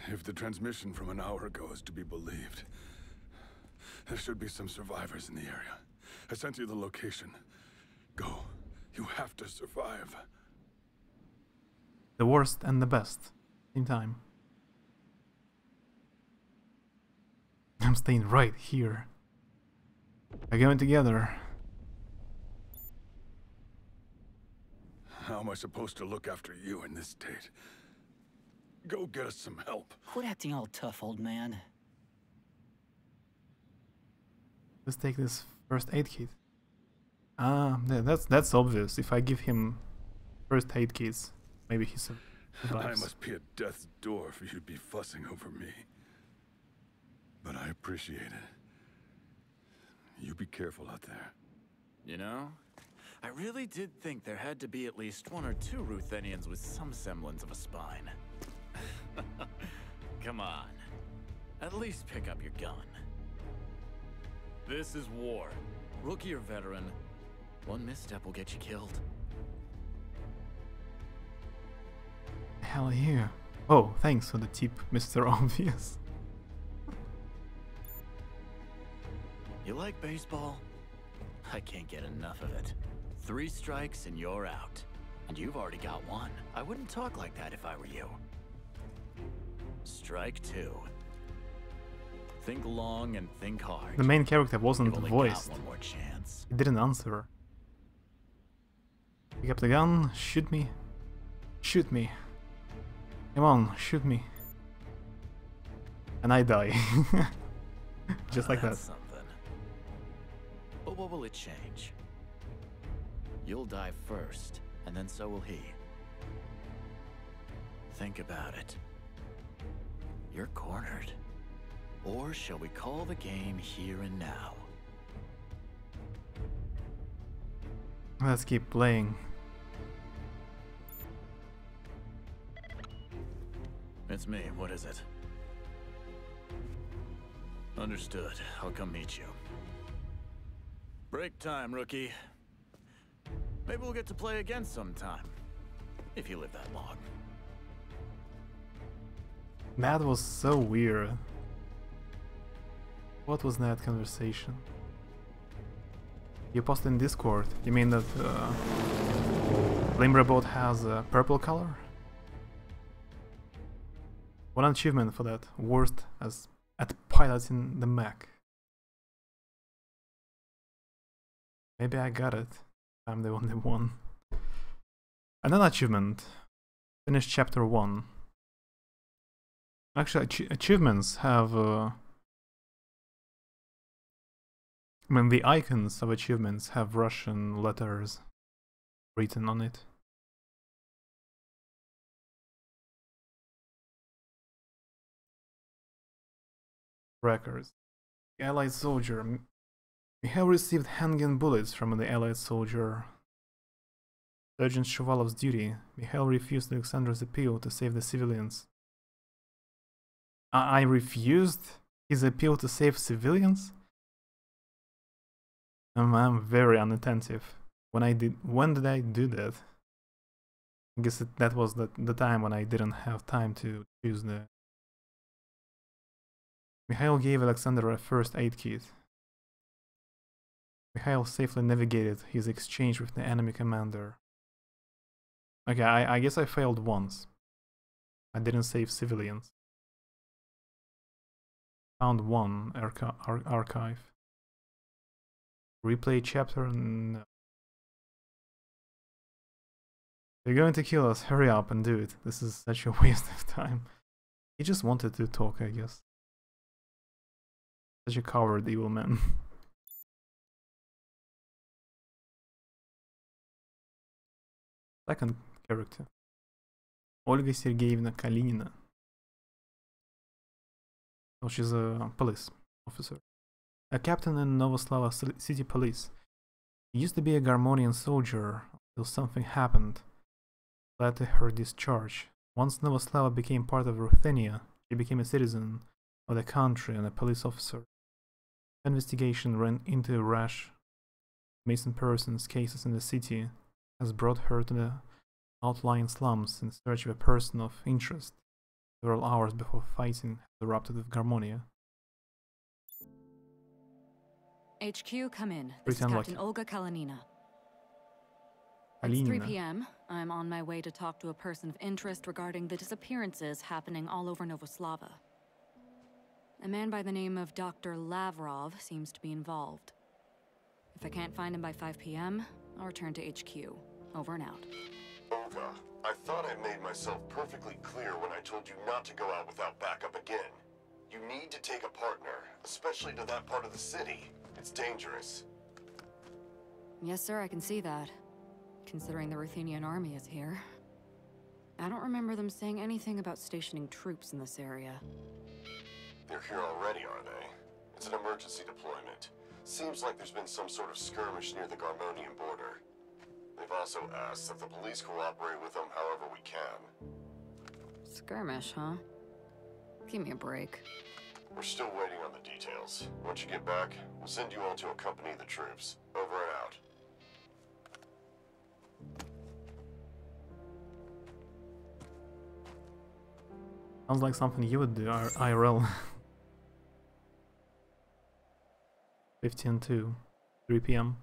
If the transmission from an hour ago is to be believed, there should be some survivors in the area. I sent you the location. Go. You have to survive. The worst and the best, same time. I'm staying right here. We're going together. How am I supposed to look after you in this state? Go get us some help. Quit acting all tough, old man. Let's take this first aid kit. Ah, that's obvious. If I give him First aid kits. Maybe he survives. I must be at death's door for you to be fussing over me. But I appreciate it. You be careful out there. You know, I really did think there had to be at least 1 or 2 Ruthenians with some semblance of a spine. Come on. At least pick up your gun. This is war. Rookie or veteran, one misstep will get you killed. Hell yeah. Oh, thanks for the tip, Mr. Obvious. You like baseball? I can't get enough of it. 3 strikes and you're out. And you've already got 1. I wouldn't talk like that if I were you. Strike 2. Think long and think hard. The main character wasn't You've only voiced. got 1 more chance. He didn't answer. Pick up the gun, shoot me. Shoot me. Come on, shoot me. And I die. Just like that. That's something. But what will it change? You'll die first, and then so will he. Think about it. You're cornered. Or shall we call the game here and now? Let's keep playing. It's me. What is it? Understood. I'll come meet you. Break time, rookie. Maybe we'll get to play again sometime. If you live that long. That was so weird. What was that conversation? You posted in Discord. You mean that Limberbot has a purple color? 1 achievement for that. Worst at piloting the mech. Maybe I got it. I'm the only one. Another achievement. Finish chapter 1. Actually, achievements have... I mean, the icons of achievements have Russian letters written on it. Records. The Allied soldier. Mikhail received handgun bullets from the Allied soldier. Sergeant Shuvalov's duty. Mikhail refused Alexander's appeal to save the civilians. I refused his appeal to save civilians? I'm very unattentive. When did I do that? I guess that was the time when I didn't have time to choose the... Mikhail gave Alexander a first aid kit. Mikhail safely navigated his exchange with the enemy commander. Okay, I guess I failed once. I didn't save civilians. Found 1 archive. Replay chapter. No. You're going to kill us. Hurry up and do it. This is such a waste of time. He just wanted to talk, I guess. Such a coward evil man. Second character. Olga Sergeyevna Kalinina. Oh, she's a police officer. A captain in Novoslava City Police. He used to be a Garmonian soldier until something happened that led to her discharge. Once Novoslava became part of Ruthenia, she became a citizen of the country and a police officer. Investigation ran into rash missing persons cases in the city has brought her to the outlying slums in search of a person of interest. Several hours before fighting erupted with Garmonia. HQ, come in. This is Captain Olga Kalinina. It's 3 p.m. I'm on my way to talk to a person of interest regarding the disappearances happening all over Novoslava. A man by the name of Dr. Lavrov seems to be involved. If I can't find him by 5 p.m., I'll return to HQ. Over and out. Olga, I thought I made myself perfectly clear when I told you not to go out without backup again. You need to take a partner, especially to that part of the city. It's dangerous. Yes, sir, I can see that. considering the Ruthenian army is here. I don't remember them saying anything about stationing troops in this area. They're here already, are they? It's an emergency deployment. Seems like there's been some sort of skirmish near the Garmonian border. They've also asked that the police cooperate with them however we can. Skirmish, huh? Give me a break. We're still waiting on the details. Once you get back, we'll send you all to accompany the troops. Over and out. Sounds like something you would do, IRL. 15 to 3 p.m.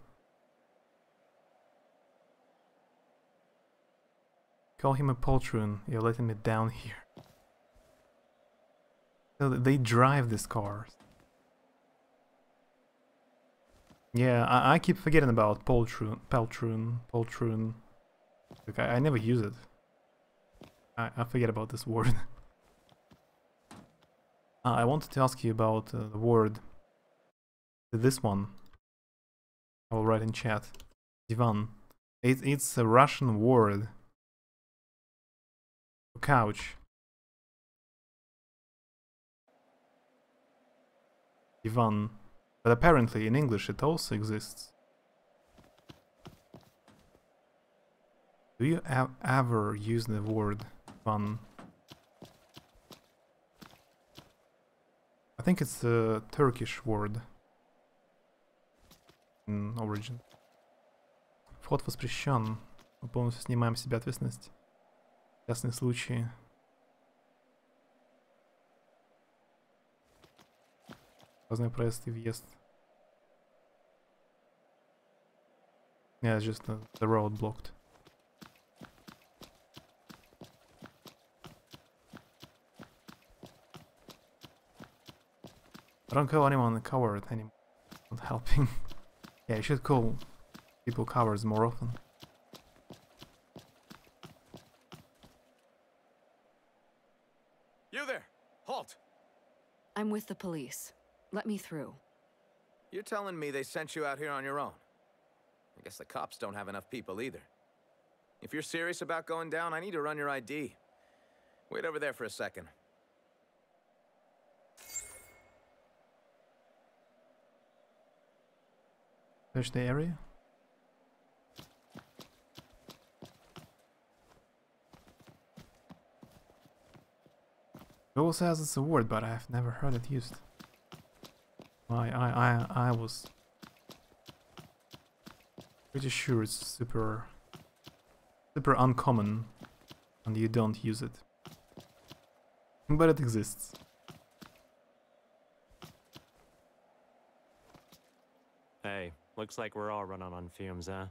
Call him a poltroon. You're letting me down here. So they drive these cars. Yeah, I keep forgetting about poltroon. Like, I never use it. I forget about this word. I wanted to ask you about the word. This one. I will write in chat. Divan. It's a Russian word. Couch. Divan. But apparently in English it also exists. Do you ever use the word divan? I think it's a Turkish word in origin. Вход воспрещен. Мы полностью снимаем с себя ответственность. Частные случаи. Разный проезд и въезд. Yeah, it's just the road blocked. I don't call anyone a coward anymore. Not helping. Yeah, you should call people cowards more often. You there! Halt! I'm with the police. Let me through. You're telling me they sent you out here on your own? I guess the cops don't have enough people either. If you're serious about going down, I need to run your ID. Wait over there for a second. Search the area. Google says it's a word, but I've never heard it used. I was pretty sure it's super uncommon and you don't use it. But it exists. Hey, looks like we're all running on fumes, huh?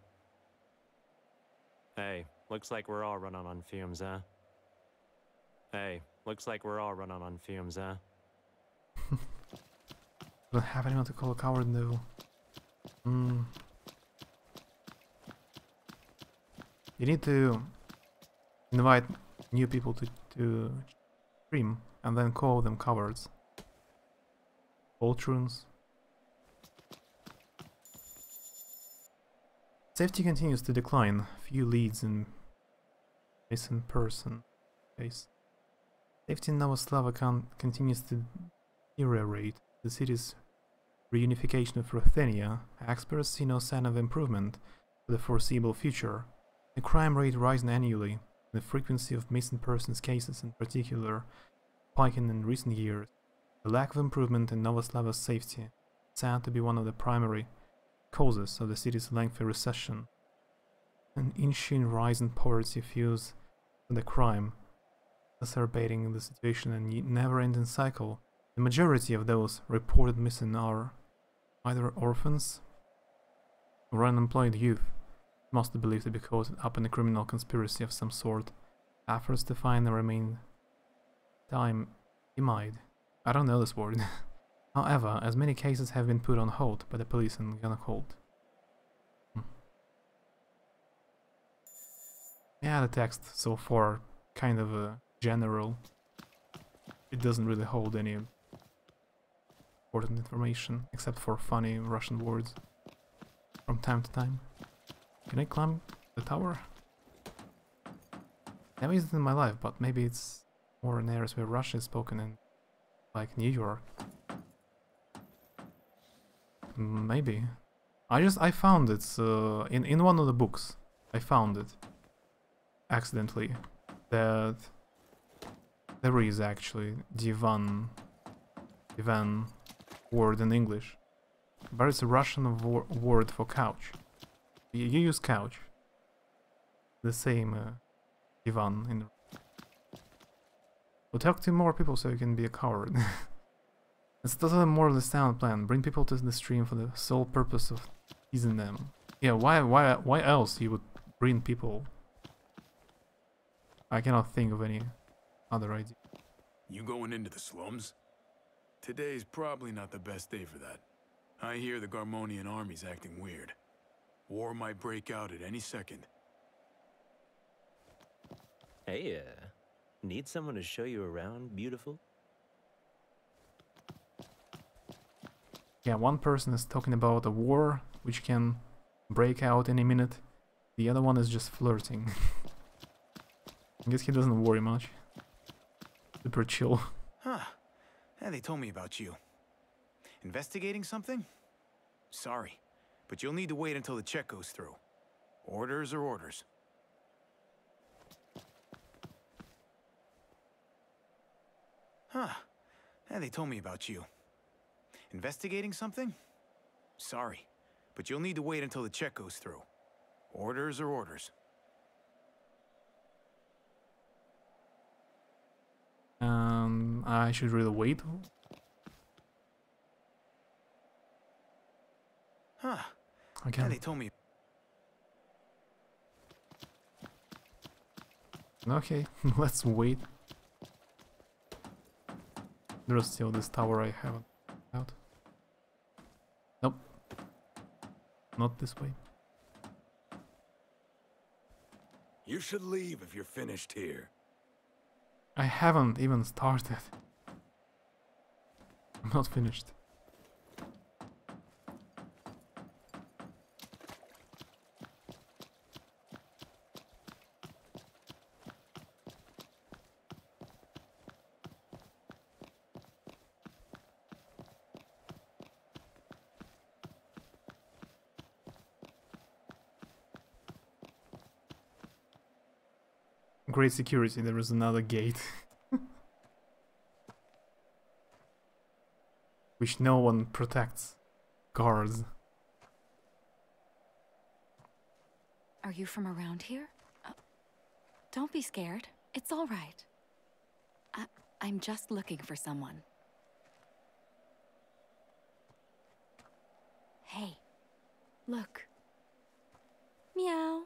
Hey, looks like we're all running on fumes, huh? Hey, looks like we're all running on fumes, huh? Don't have anyone to call a coward, no. You need to invite new people to stream and then call them cowards. Poltroons. Safety continues to decline. Few leads in missing person case. Safety in Novoslava continues to deteriorate. The city's reunification of Ruthenia, experts see no sign of improvement for the foreseeable future. The crime rate rising annually, the frequency of missing persons cases in particular spiking in recent years. The lack of improvement in Novoslava's safety is said to be one of the primary causes of the city's lengthy recession. An ensuing rise in poverty fuels the crime, exacerbating the situation in a never-ending cycle. The majority of those reported missing are either orphans or unemployed youth, mostly believed to be caught up in a criminal conspiracy of some sort. Efforts to find the remain timid. I don't know this word. However, as many cases have been put on hold by the police and gonna hold. Yeah, the text so far kind of general. It doesn't really hold any important information except for funny Russian words from time to time. Can I climb The tower? Never used it in my life, but maybe it's more in areas where Russian is spoken in, like New York. Maybe. I found it in one of the books. I found it accidentally that there is actually divan word in English, but it's a Russian word for couch. You use couch. The same divan in. We'll talk to more people so you can be a coward. It's totally more of the sound plan. Bring people to the stream for the sole purpose of teasing them. Yeah, why else you would bring people? I cannot think of any other idea. You going into the slums? Today's probably not the best day for that. I hear the Garmonian army's acting weird. War might break out at any second. Hey, need someone to show you around, beautiful? Yeah, one person is talking about a war which can break out any minute. The other one is just flirting. I guess he doesn't worry much. Super chill. Huh. Yeah, they told me about you. Investigating something? Sorry, but you'll need to wait until the check goes through. Orders are orders. Huh. Yeah, they told me about you. Investigating something? Sorry, but you'll need to wait until the check goes through. Orders are orders. I should really wait. Huh. Okay. Yeah, they told me. Okay, let's wait. There's still this tower I haven't out. Nope. Not this way. You should leave if you're finished here. I haven't even started. I'm not finished. Great security, there is another gate. Which no one protects. Guards. Are you from around here? Don't be scared. It's all right. I'm just looking for someone. Hey, look. Meow.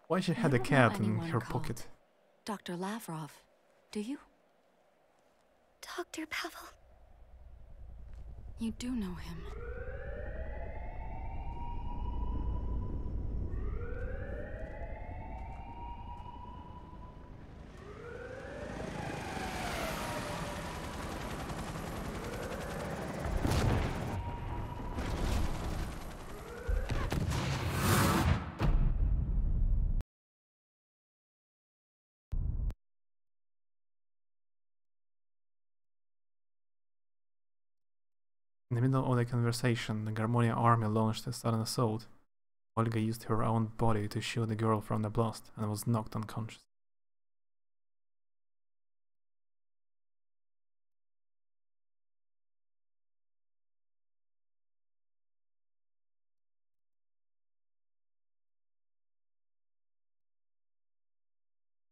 Why she had a cat in her pocket? Dr. Lavrov, do you? Dr. Pavel. You do know him. In the middle of the conversation, the Garmonia army launched a sudden assault. Olga used her own body to shield the girl from the blast and was knocked unconscious.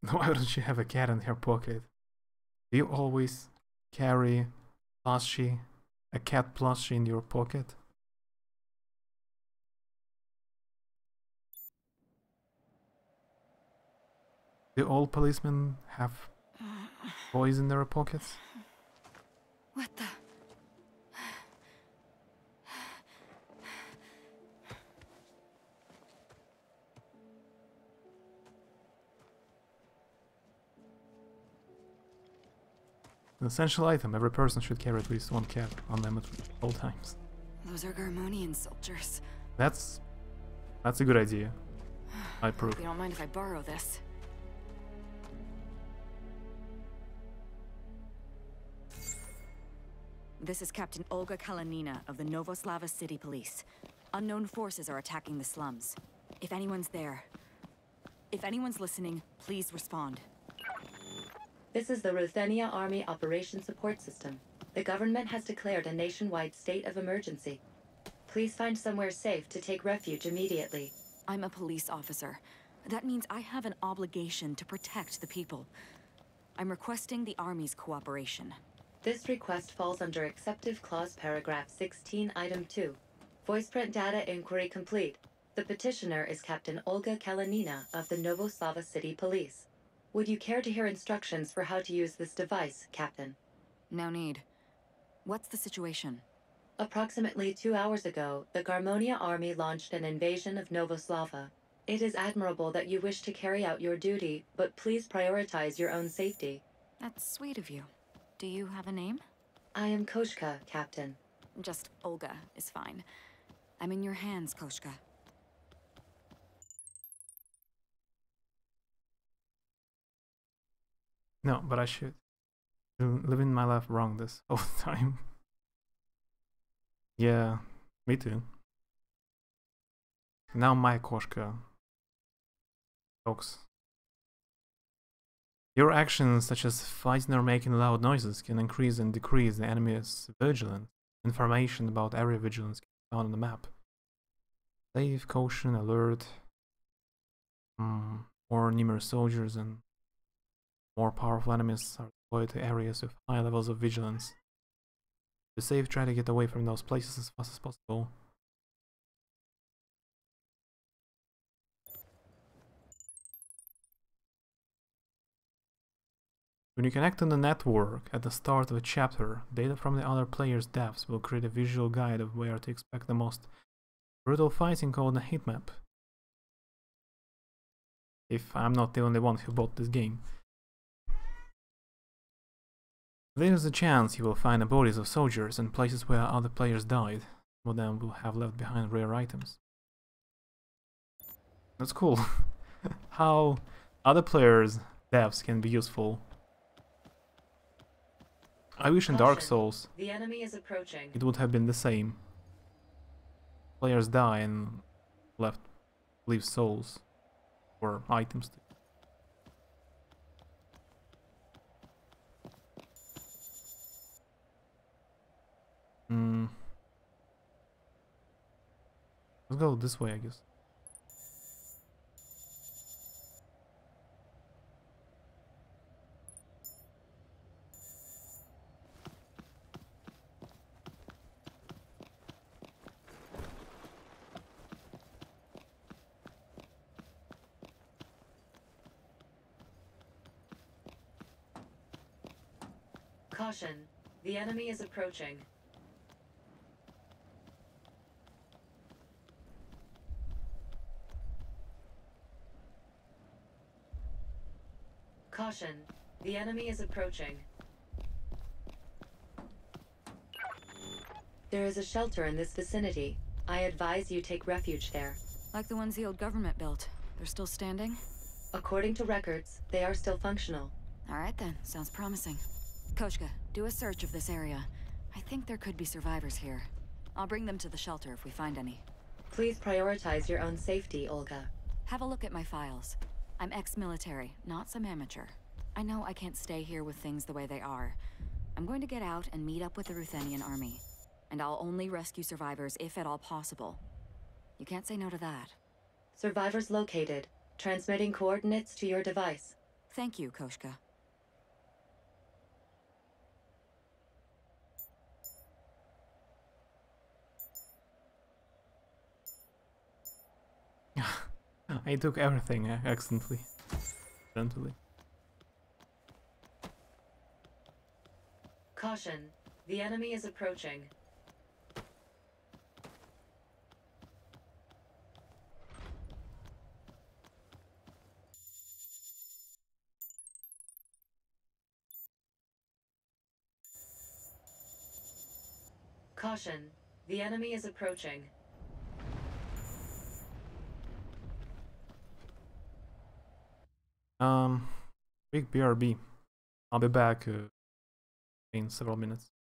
Why would she have a cat in her pocket? Do you always carry plushie, a cat plushie in your pocket? Do all policemen have toys in their pockets? What the? An essential item. Every person should carry at least one cat on them at all times. Those are Garmonian soldiers. That's a good idea. I approve. You don't mind if I borrow this? This is Captain Olga Kalanina of the Novoslava City Police. Unknown forces are attacking the slums. If anyone's there, if anyone's listening, please respond. This is the Ruthenia Army Operation Support System. The government has declared a nationwide state of emergency. Please find somewhere safe to take refuge immediately. I'm a police officer. That means I have an obligation to protect the people. I'm requesting the Army's cooperation. This request falls under Acceptive Clause Paragraph 16, Item 2. Voice print data inquiry complete. The petitioner is Captain Olga Kalanina of the Novoslava City Police. Would you care to hear instructions for how to use this device, Captain? No need. What's the situation? Approximately 2 hours ago, the Garmonia Army launched an invasion of Novoslava. It is admirable that you wish to carry out your duty, but please prioritize your own safety. That's sweet of you. Do you have a name? I am Koshka, Captain. Just Olga is fine. I'm in your hands, Koshka. No, but I should. Living my life wrong this whole time. Yeah, me too. Now my Koshka talks. Your actions, such as fighting or making loud noises, can increase and decrease the enemy's vigilance. Information about area vigilance can be found on the map. Safe, caution, alert. More numerous soldiers and more powerful enemies are deployed to areas with high levels of vigilance. To save, try to get away from those places as fast as possible. When you connect on the network at the start of a chapter, data from the other players' deaths will create a visual guide of where to expect the most brutal fighting called a heat map. If I'm not the only one who bought this game. There's a chance you will find the bodies of soldiers and places where other players died. Some of them will have left behind rare items. That's cool. How other players' deaths can be useful. I wish in Dark Souls the enemy is approaching. It would have been the same. Players die and leave souls or items. Let's go this way, I guess. Caution, the enemy is approaching. Caution, the enemy is approaching. There is a shelter in this vicinity. I advise you take refuge there. Like the ones the old government built. They're still standing? According to records, they are still functional. Alright then, sounds promising. Koshka, do a search of this area. I think there could be survivors here. I'll bring them to the shelter if we find any. Please prioritize your own safety, Olga. Have a look at my files. I'm ex-military, not some amateur. I know I can't stay here with things the way they are. I'm going to get out and meet up with the Ruthenian army. And I'll only rescue survivors if at all possible. You can't say no to that. Survivors located. Transmitting coordinates to your device. Thank you, Koshka. I took everything accidentally. Caution, the enemy is approaching. Caution, the enemy is approaching. Big BRB. I'll be back in several minutes.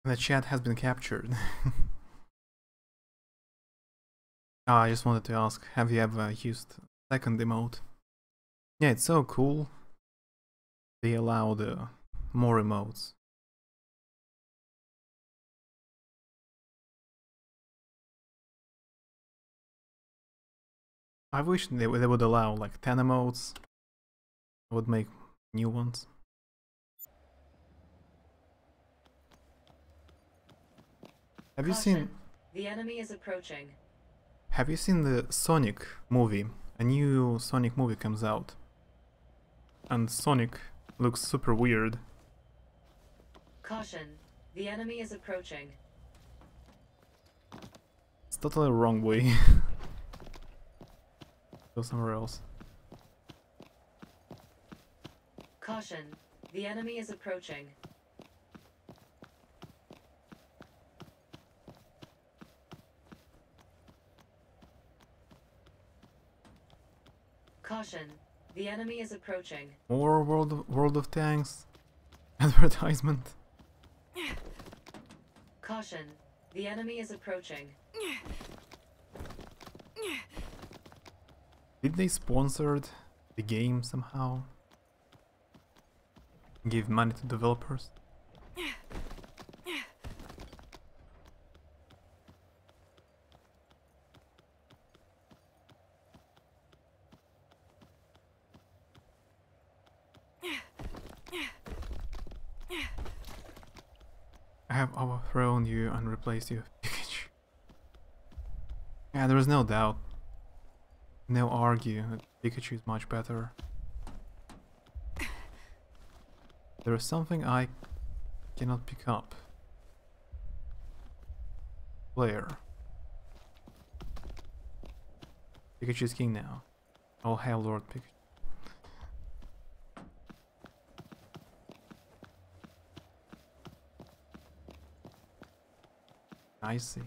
The chat has been captured. I just wanted to ask, have you ever used second emote? Yeah, it's so cool. They allow more emotes. I wish they would allow like 10 emotes. I would make new ones. Have you seen... The enemy is approaching. Have you seen the Sonic movie? A new Sonic movie comes out. And Sonic looks super weird. Caution. The enemy is approaching. It's totally wrong way. Go somewhere else. Caution. The enemy is approaching. Caution. The enemy is approaching. More World of Tanks advertisement. Caution. The enemy is approaching. Did they sponsor the game somehow? Give money to developers? I have overthrown you and replaced you, Pikachu. Yeah, there is no doubt. No argue that Pikachu is much better. There is something I cannot pick up. Player. Pikachu is king now. Oh, hail Lord Pikachu. I see.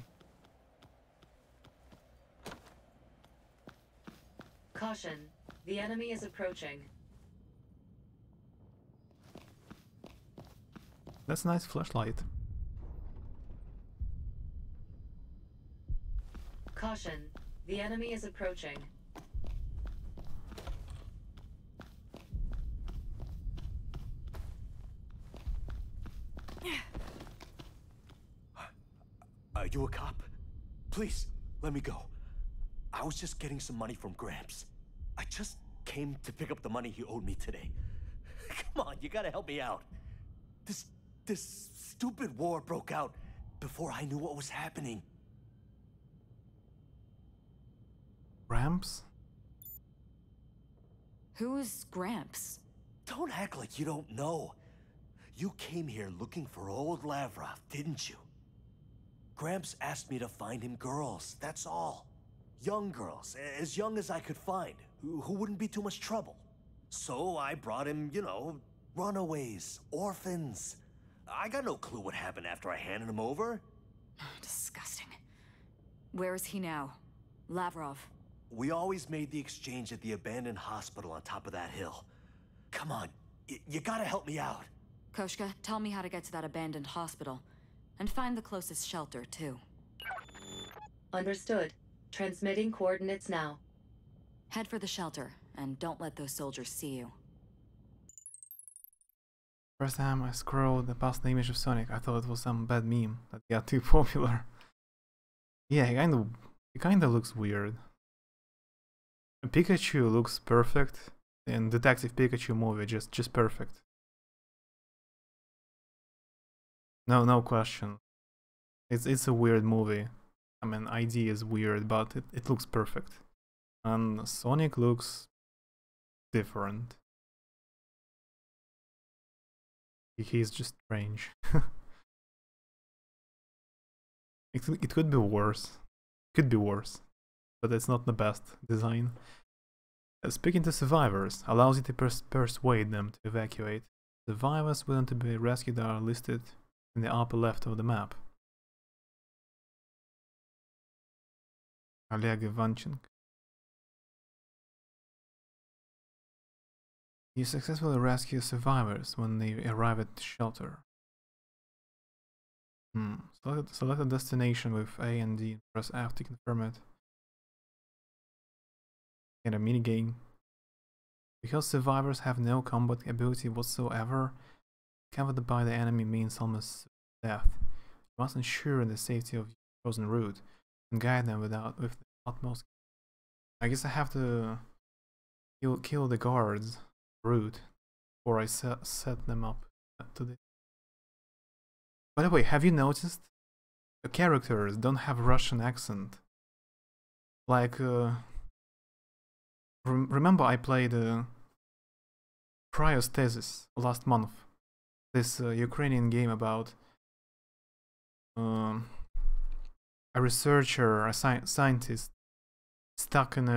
Caution. The enemy is approaching. That's a nice flashlight. Caution. The enemy is approaching. Are you a cop? Please, let me go. I was just getting some money from Gramps. I just came to pick up the money he owed me today. Come on, you gotta help me out. This stupid war broke out before I knew what was happening. Gramps? Who is Gramps? Don't act like you don't know. You came here looking for old Lavrov, didn't you? Gramps asked me to find him girls, that's all. Young girls, as young as I could find, who wouldn't be too much trouble. So I brought him, you know, runaways, orphans. I got no clue what happened after I handed him over. Disgusting. Where is he now? Lavrov. We always made the exchange at the abandoned hospital on top of that hill. Come on, you gotta help me out. Koshka, tell me how to get to that abandoned hospital. And find the closest shelter, too. Understood. Transmitting coordinates now. Head for the shelter, and don't let those soldiers see you. First time I scrolled past the image of Sonic, I thought it was some bad meme that got too popular. Yeah, he kinda looks weird. Pikachu looks perfect, and Detective Pikachu movie just perfect. No question. It's a weird movie. I mean, ID is weird, but it looks perfect. And Sonic looks different. He's just strange. It could be worse. Could be worse. But it's not the best design. Speaking to survivors allows you to persuade them to evacuate. Survivors willing to be rescued are listed in the upper left of the map. Oleg Ivanchenko. You successfully rescue survivors when they arrive at the shelter. Select a destination with A and D. Press F to confirm it. Get a minigame. Because survivors have no combat ability whatsoever, covered by the enemy means almost death. You must ensure the safety of your chosen route and guide them with the utmost. I guess I have to kill the guards route before I set them up to the. By the way, have you noticed the characters don't have Russian accent? Like, remember I played Cryostasis last month. This Ukrainian game about a researcher, a scientist stuck in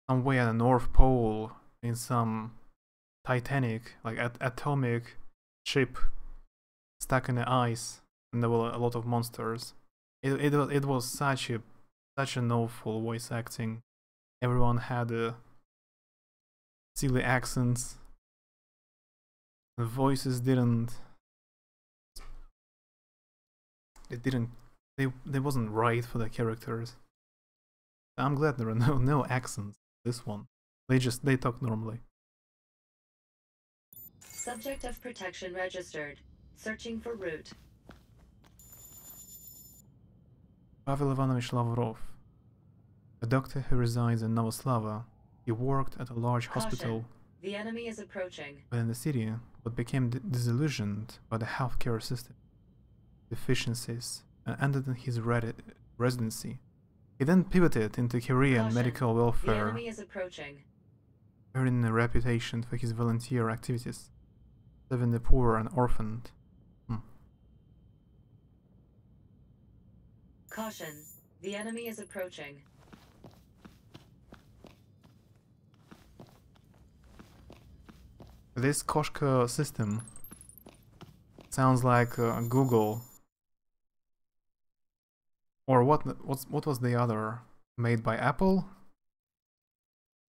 somewhere at the North Pole in some Titanic, like atomic ship stuck in the ice, and there were a lot of monsters. It was such an awful voice acting. Everyone had silly accents. The voices they wasn't right for the characters. I'm glad there are no accents. This one, they talk normally. Subject of protection registered. Searching for route. Pavel Ivanovich Lavrov, a doctor who resides in Novoslava. He worked at a large hospital. The enemy is approaching. Within the city, but became disillusioned by the healthcare system deficiencies and ended in his residency. He then pivoted into career in medical welfare, the enemy is approaching. earning a reputation for his volunteer activities, serving the poor and orphaned. Caution, the enemy is approaching. This Koshka system sounds like Google, or what was the other, made by Apple?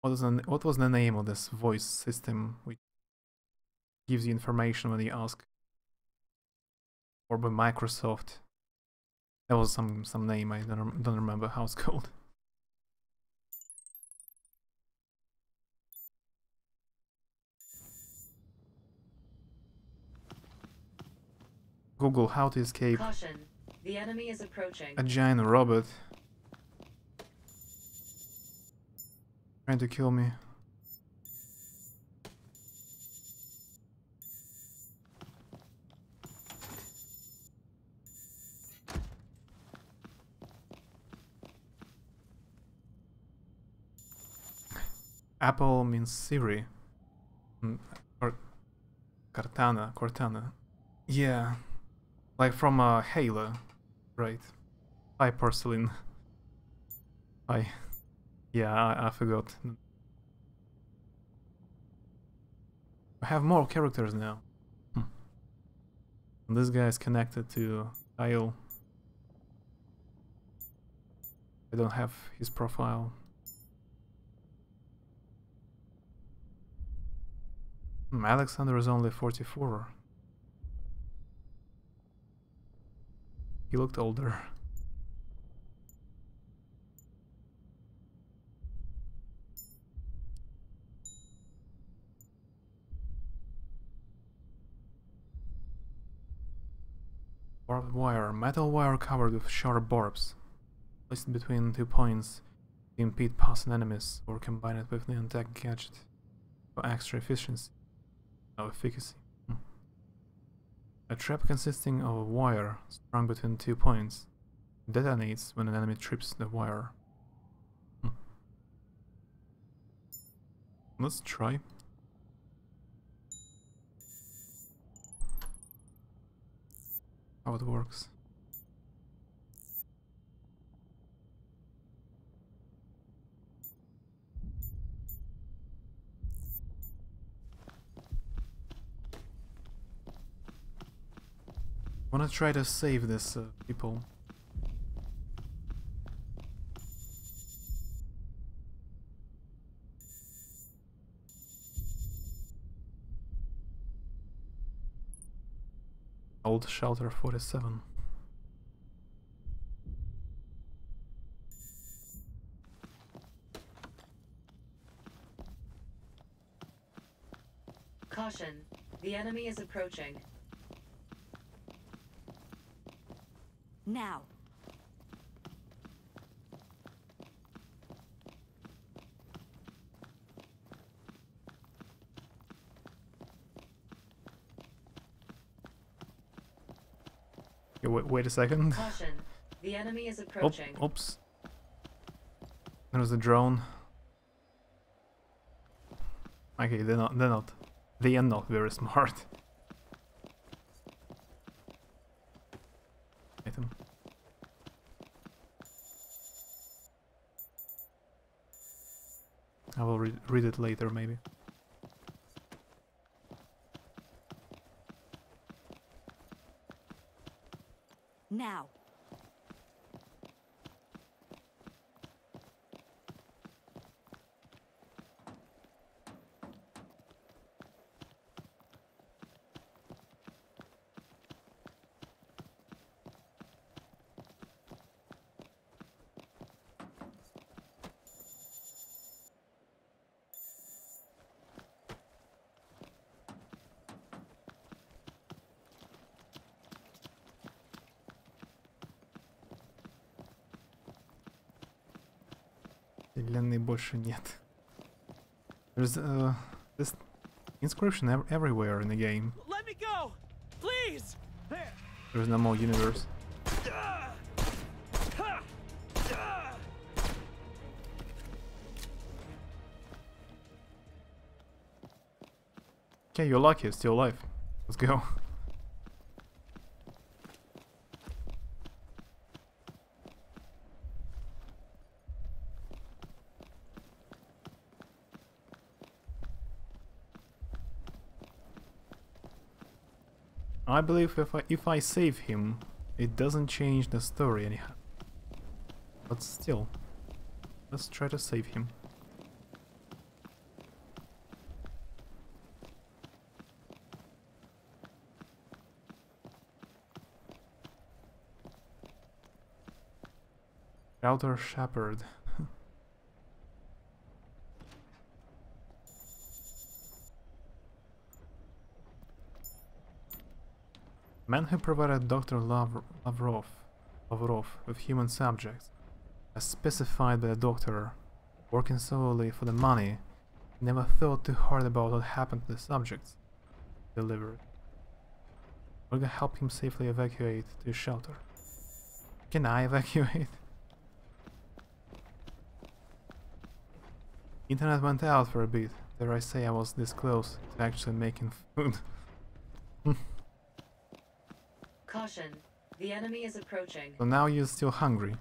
What was the name of this voice system which gives you information when you ask? Or by Microsoft? There was some name, I don't remember how it's called. Google how to escape. Caution, the enemy is approaching. A giant robot trying to kill me. Apple means Siri. Or Cortana. Yeah, like from Halo, right? Hi, Porcelain. Hi. Yeah, I forgot. I have more characters now. This guy is connected to Kyle. I don't have his profile. Alexander is only 44. He looked older. Barbed wire. Metal wire covered with sharp barbs. Placed between 2 points to impede passing enemies or combine it with the attack gadget for extra efficiency. Efficacy. A trap consisting of a wire strung between 2 points detonates when an enemy trips the wire. Let's try. How it works. I wanna try to save this, people. Old Shelter 47. Caution, the enemy is approaching. Now. Yeah, wait a second. Caution, the enemy is approaching. Oops. There's a drone. Okay, they are not very smart. Item. I will read it later, maybe. Now. Длины больше нет. There's this inscription everywhere in the game. Let me go, please. There's no more universe. Okay, you're lucky, still alive. Let's go. I believe if I save him, it doesn't change the story anyhow. But still, let's try to save him. Shelter Shepherd. Man who provided Dr. Lavrov with human subjects, as specified by the doctor, working solely for the money, never thought too hard about what happened to the subjects delivered. We're gonna help him safely evacuate to his shelter. Can I evacuate? Internet went out for a bit. Dare I say I was this close to actually making food? Caution. The enemy is approaching. So now you're still hungry.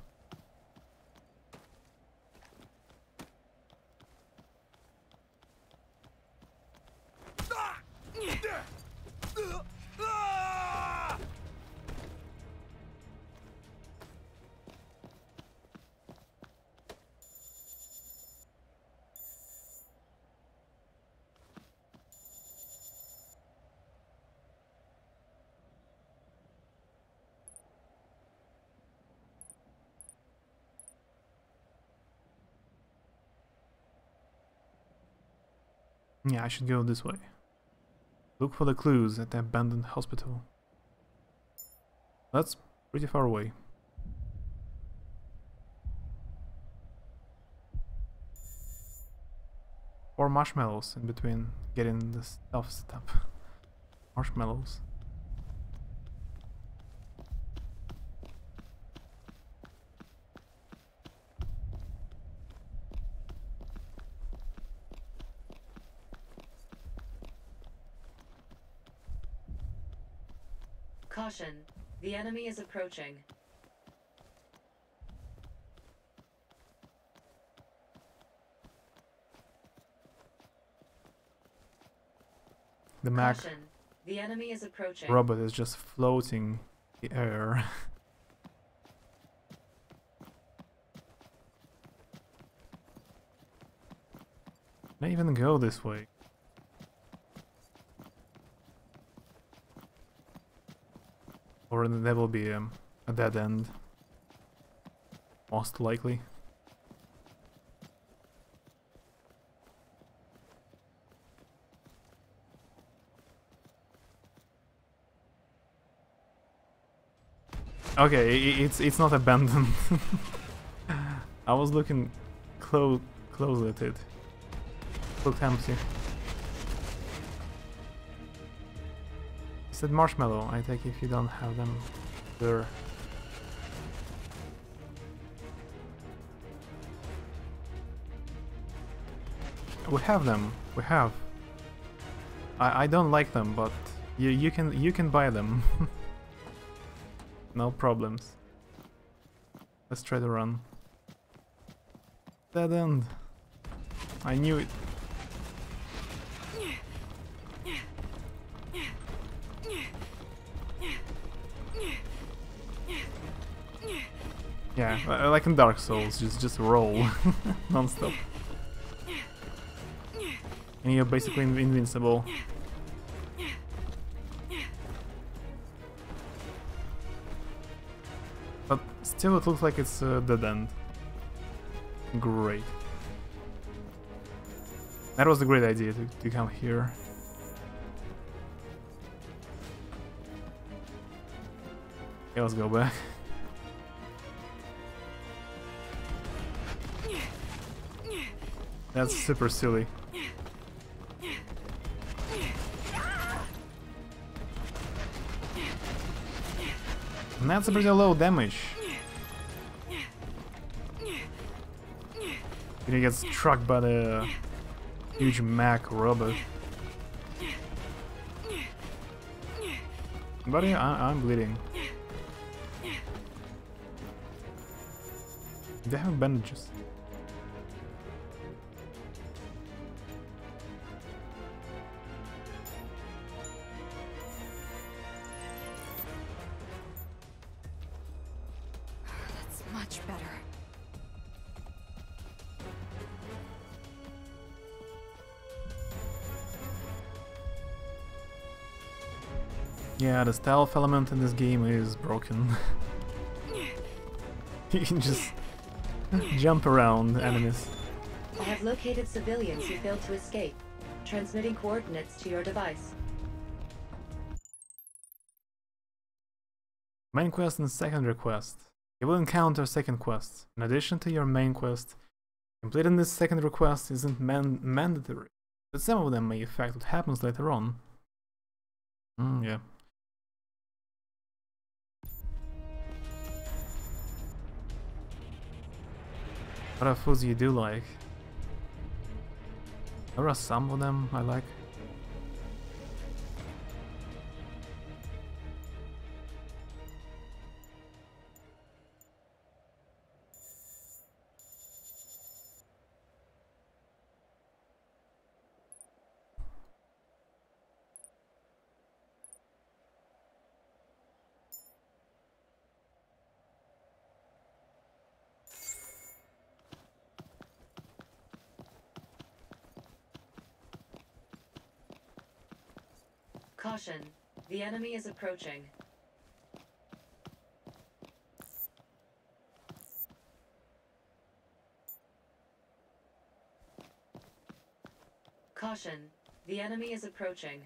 Yeah, I should go this way. Look for the clues at the abandoned hospital. That's pretty far away. Or marshmallows in between getting the stuff set up. Marshmallows. Caution. The enemy is approaching. The Mac Caution. The enemy is approaching. robot is just floating in the air. Can I even go this way? Or there will be a dead end. Most likely. Okay, it's not abandoned. I was looking close at it. Looked empty. Said marshmallow. I take if you don't have them there. We have them. We have. I don't like them, but you can buy them. No problems. Let's try to run. Dead end. I knew it. Yeah, like in Dark Souls, just roll non-stop. And you're basically invincible. But still it looks like it's a dead end. Great. That was a great idea to come here. Okay, let's go back. That's super silly. And that's a pretty low damage. He gets struck by the huge Mac robot. Buddy, I'm bleeding. They have bandages. That's much better. Yeah, the stealth element in this game is broken. You can just jump around enemies. I have located civilians who failed to escape. Transmitting coordinates to your device. Main quest and secondary quest. You will encounter second quests. In addition to your main quest, completing this secondary quest isn't mandatory, but some of them may affect what happens later on. Yeah. What are foods you do like? There are some of them I like. Caution, the enemy is approaching. Caution, the enemy is approaching.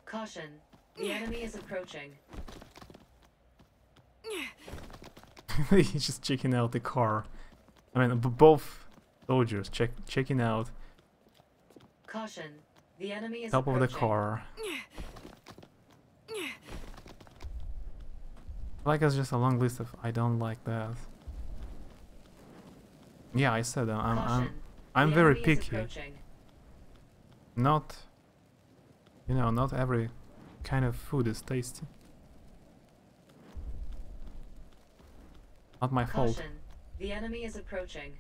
Caution, the enemy is approaching. He's just checking out the car. I mean, both soldiers checking out. Caution, the enemy is top approaching. of the car. Like it's just a long list of I don't like that. Yeah, I said I'm very picky. Not, you know, not every kind of food is tasty. Not my fault. Caution, the enemy is approaching.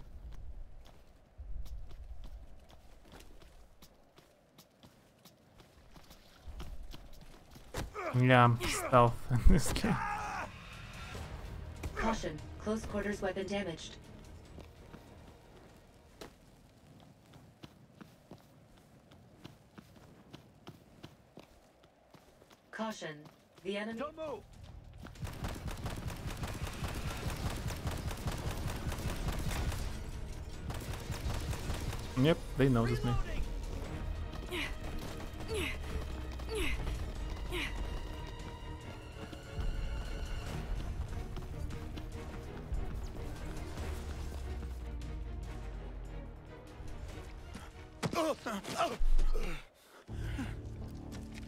Yeah, stealth in this game. Caution, close quarters weapon damaged. Caution, the enemy... Don't move! Yep, they noticed me.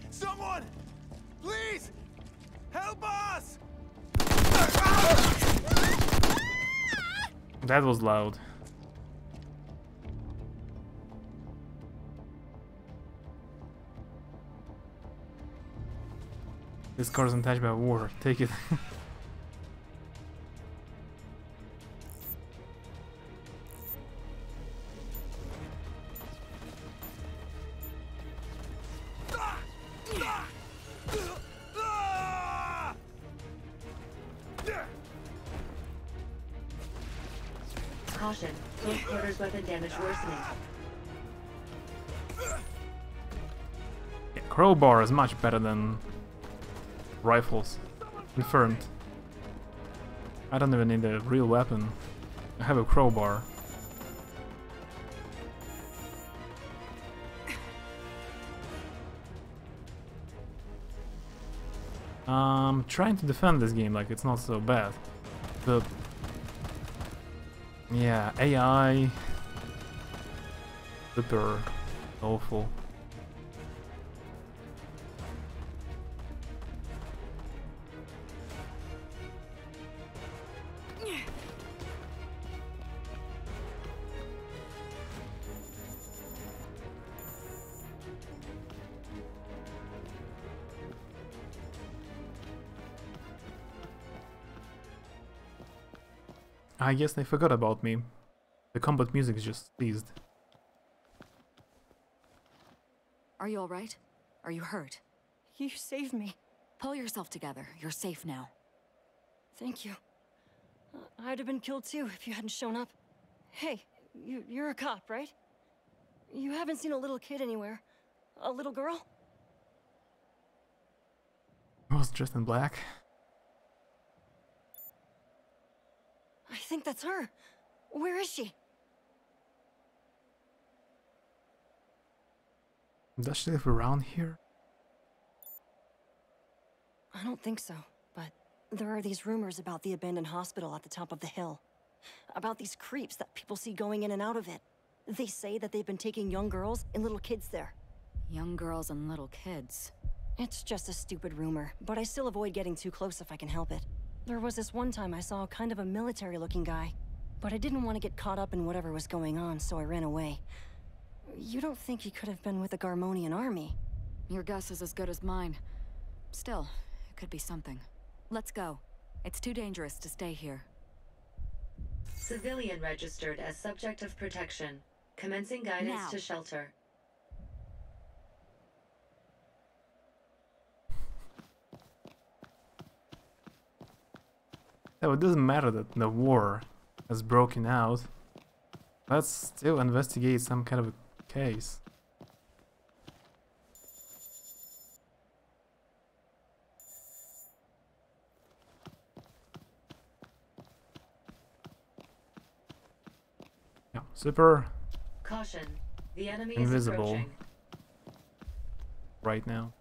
Someone! Please! Help us! That was loud. This car's untouched by water. Take it. Caution, close quarters weapon damage worsening. Yeah, crowbar is much better than rifles. Confirmed. I don't even need a real weapon. I have a crowbar. Trying to defend this game like it's not so bad. But yeah, AI super awful. I guess they forgot about me. The combat music is just pleased. Are you alright? Are you hurt? You saved me. Pull yourself together. You're safe now. Thank you. I'd have been killed too if you hadn't shown up. Hey, you're a cop, right? You haven't seen a little kid anywhere. A little girl? I was dressed in black. I think that's her. Where is she? Does she live around here? I don't think so, but there are these rumors about the abandoned hospital at the top of the hill. About these creeps that people see going in and out of it. They say that they've been taking young girls and little kids there. Young girls and little kids. It's just a stupid rumor, but I still avoid getting too close if I can help it. There was this one time I saw kind of a military-looking guy, but I didn't want to get caught up in whatever was going on, so I ran away. You don't think he could have been with the Garmonian army? Your guess is as good as mine. Still, it could be something. Let's go. It's too dangerous to stay here. Civilian registered as subject of protection. Commencing guidance Now. to shelter. So it doesn't matter that the war has broken out. Let's still investigate some kind of a case. Yeah, super Caution. The enemy invisible is approaching. right now.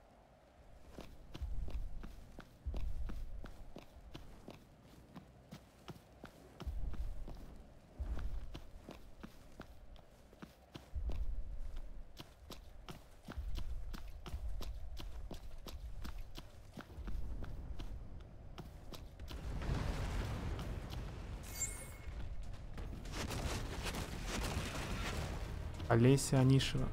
Олеся Анишева.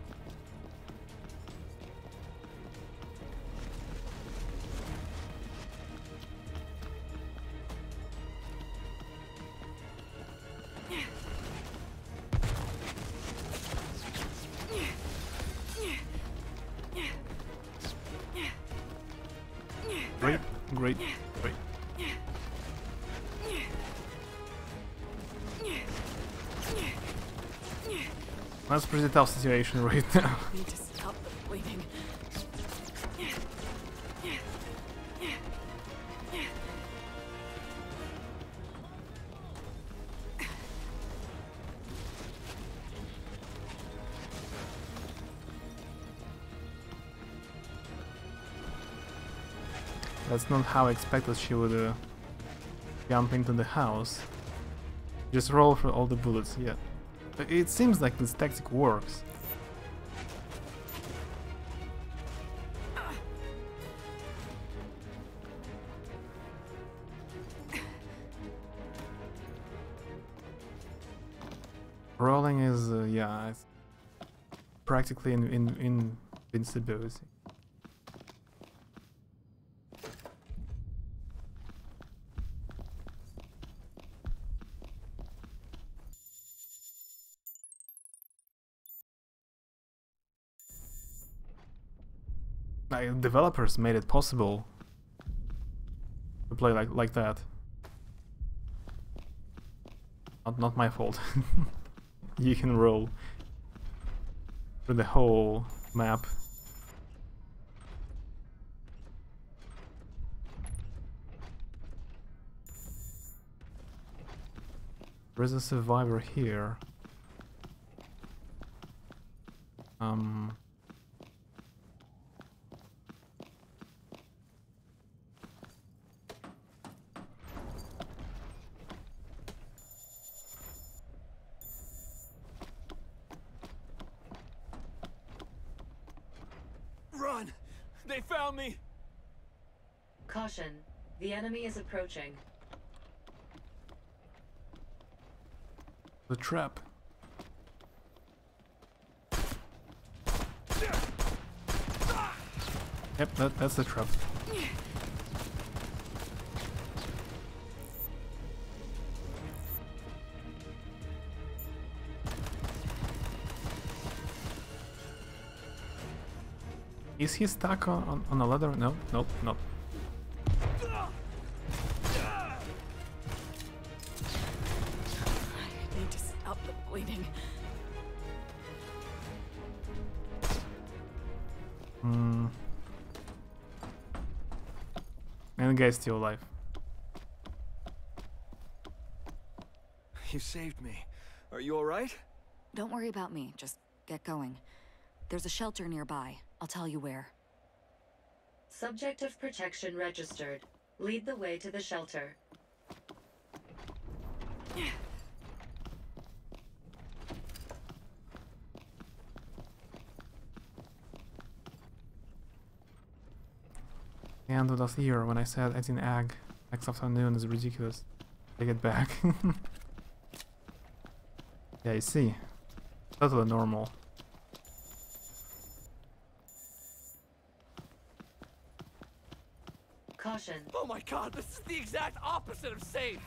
Great, great, great. That's a pretty tough situation right now. Need to stop the bleeding. That's not how I expected she would jump into the house. Just roll for all the bullets, yeah. It seems like this tactic works. Rolling is, yeah, it's practically invincibility. Like, developers made it possible to play like that. Not my fault. You can roll through the whole map. There's a survivor here. Run! They found me! Caution. The enemy is approaching. The trap. Yep, that's the trap. Is he stuck on a ladder? No, nope, not. I need to stop the bleeding. And the guy's still alive. You saved me. Are you alright? Don't worry about me, just get going. There's a shelter nearby. I'll tell you where. Subject of protection registered. Lead the way to the shelter. hand with us here when I said eating egg next afternoon is ridiculous. Take it back. Yeah, you see. Totally normal. Caution. Oh my god, this is the exact opposite of safe!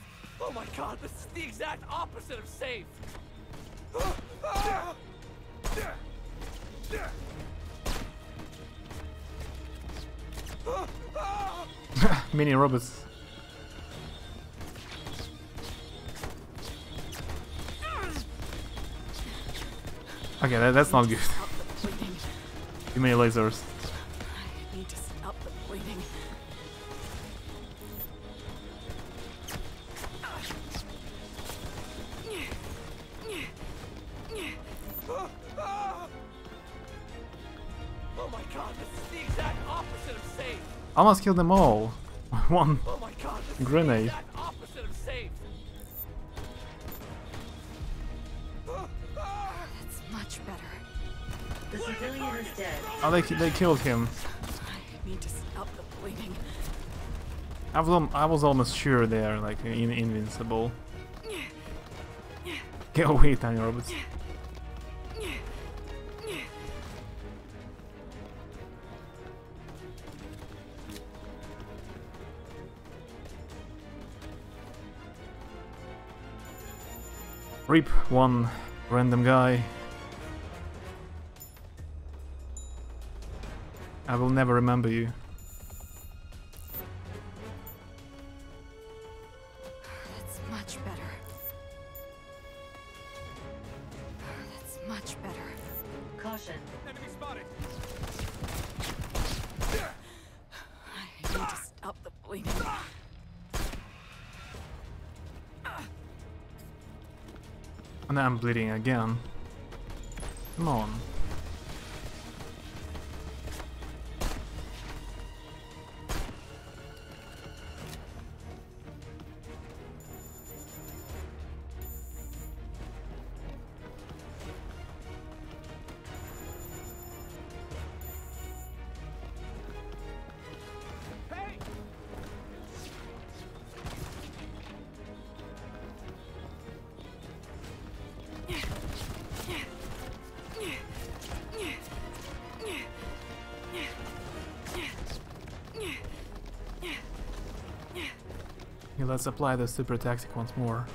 Oh my god, this is the exact opposite of safe! Mini robots. Okay, that's not good. Too many lasers. I need to stop the bleeding. Oh my god, this is the exact opposite of safe! Almost killed them all. One Oh my god, this is grenade. the exact opposite of safe! That's much better. The civilian is dead. Oh, they killed him. I need to stop the bleeding. I was almost sure they're like invincible. Get away, tiny robots. Rip one random guy. I will never remember you. That's much better. That's much better. Caution. Enemy spotted! I need to stop the bleeding. And I'm bleeding again. Come on. Okay, let's apply the super tactic once more.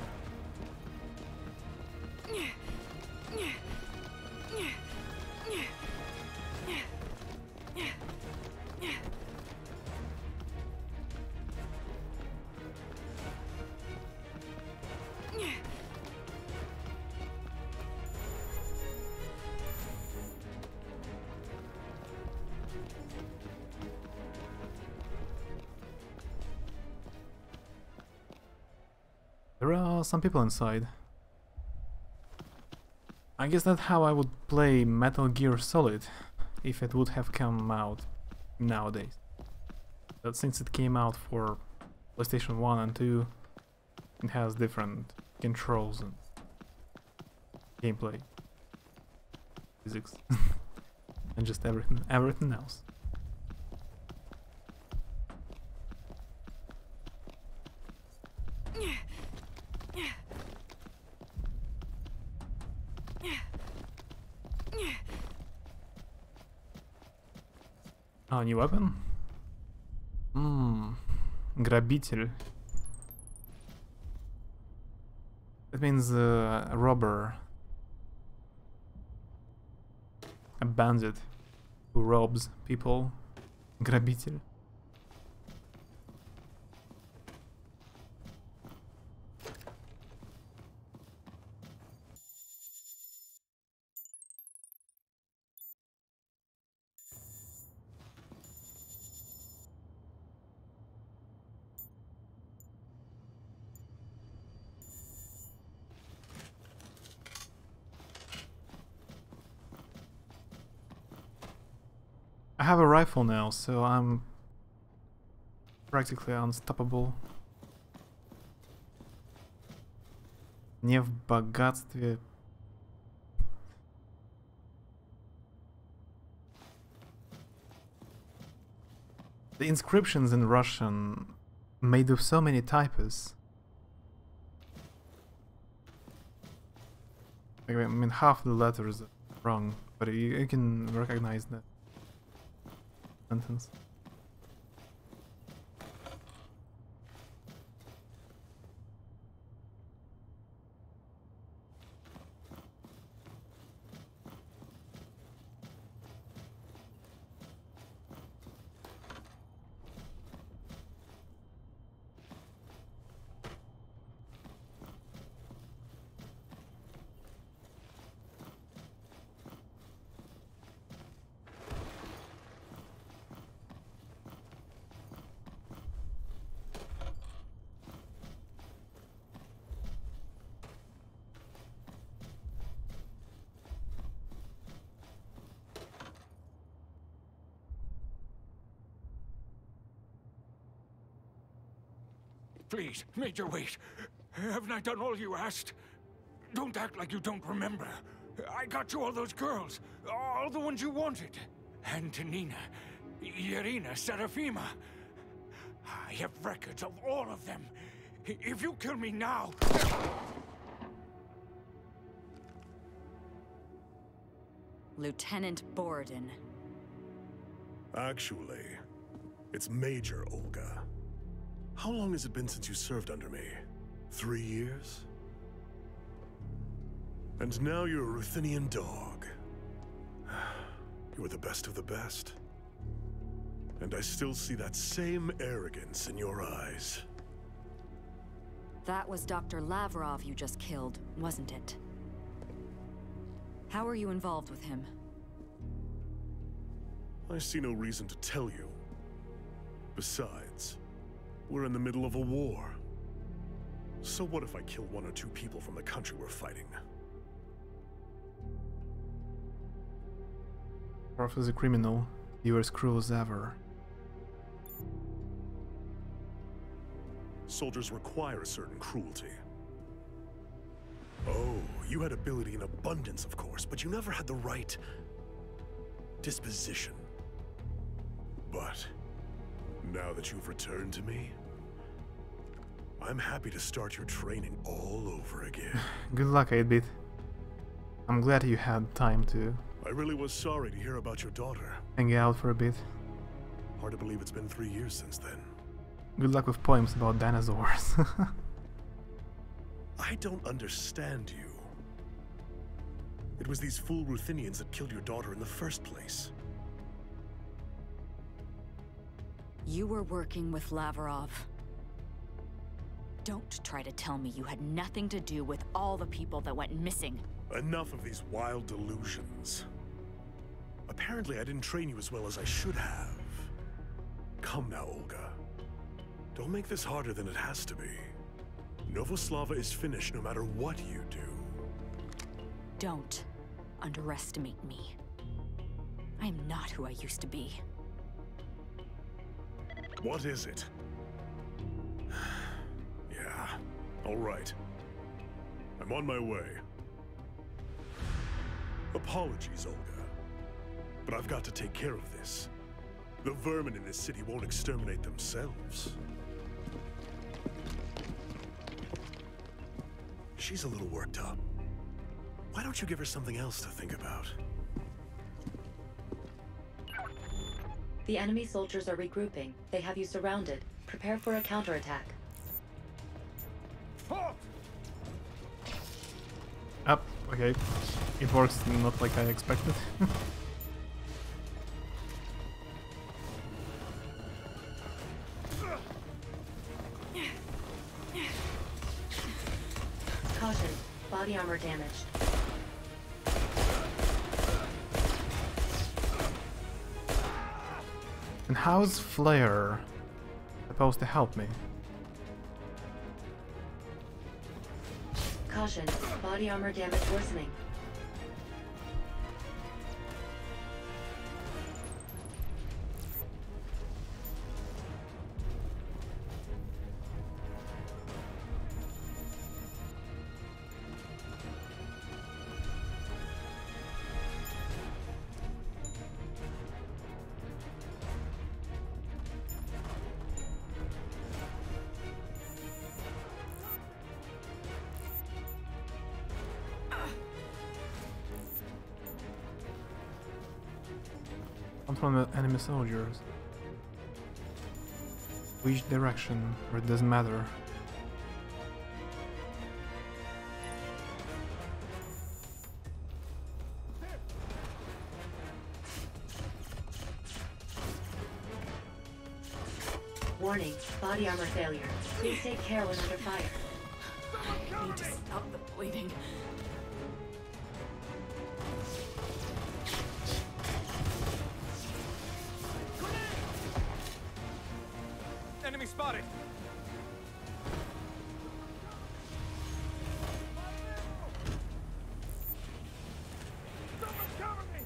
There are some people inside. I guess that's how I would play Metal Gear Solid if it would have come out nowadays. But since it came out for PlayStation 1 and 2, it has different controls and gameplay, physics, and just everything else. Oh, new weapon? Грабитель. That means a robber. A bandit who robs people. Грабитель. I have a rifle now, so I'm practically unstoppable. Не в богатстве. The inscriptions in Russian made with so many typos. I mean, half the letters are wrong, but you can recognize that sentence. Please, Major, wait. Haven't I done all you asked? Don't act like you don't remember. I got you all those girls. All the ones you wanted. Antonina, Irina, Serafima. I have records of all of them. If you kill me now... Lieutenant Borden. Actually, it's Major Olga. How long has it been since you served under me? 3 years? And now you're a Ruthenian dog. You were the best of the best. And I still see that same arrogance in your eyes. That was Dr. Lavrov you just killed, wasn't it? How are you involved with him? I see no reason to tell you. Besides, we're in the middle of a war. So what if I kill 1 or 2 people from the country we're fighting? Lavrov is a criminal. You were as cruel as ever. Soldiers require a certain cruelty. Oh, you had ability in abundance, of course, but you never had the right disposition. But now that you've returned to me, I'm happy to start your training all over again. Good luck, 8-bit. I'm glad you had time to... I really was sorry to hear about your daughter. Hang out for a bit. Hard to believe it's been 3 years since then. Good luck with poems about dinosaurs. I don't understand you. It was these fool Ruthenians that killed your daughter in the first place. You were working with Lavrov. Don't try to tell me you had nothing to do with all the people that went missing. Enough of these wild delusions. Apparently I didn't train you as well as I should have. Come now, Olga. Don't make this harder than it has to be. Novoslava is finished no matter what you do. Don't underestimate me. I'm not who I used to be. What is it? Yeah, all right. I'm on my way. Apologies, Olga. But I've got to take care of this. The vermin in this city won't exterminate themselves. She's a little worked up. Why don't you give her something else to think about? The enemy soldiers are regrouping. They have you surrounded. Prepare for a counterattack. Up, okay. It works not like I expected. Caution, body armor damaged. And how's Flare supposed to help me? Caution, body armor damage worsening. Come from the enemy soldiers. Which direction? Or it doesn't matter. Warning, body armor failure. Please take care when under fire. I need to stop the bleeding. Enemy spotted! Someone cover me!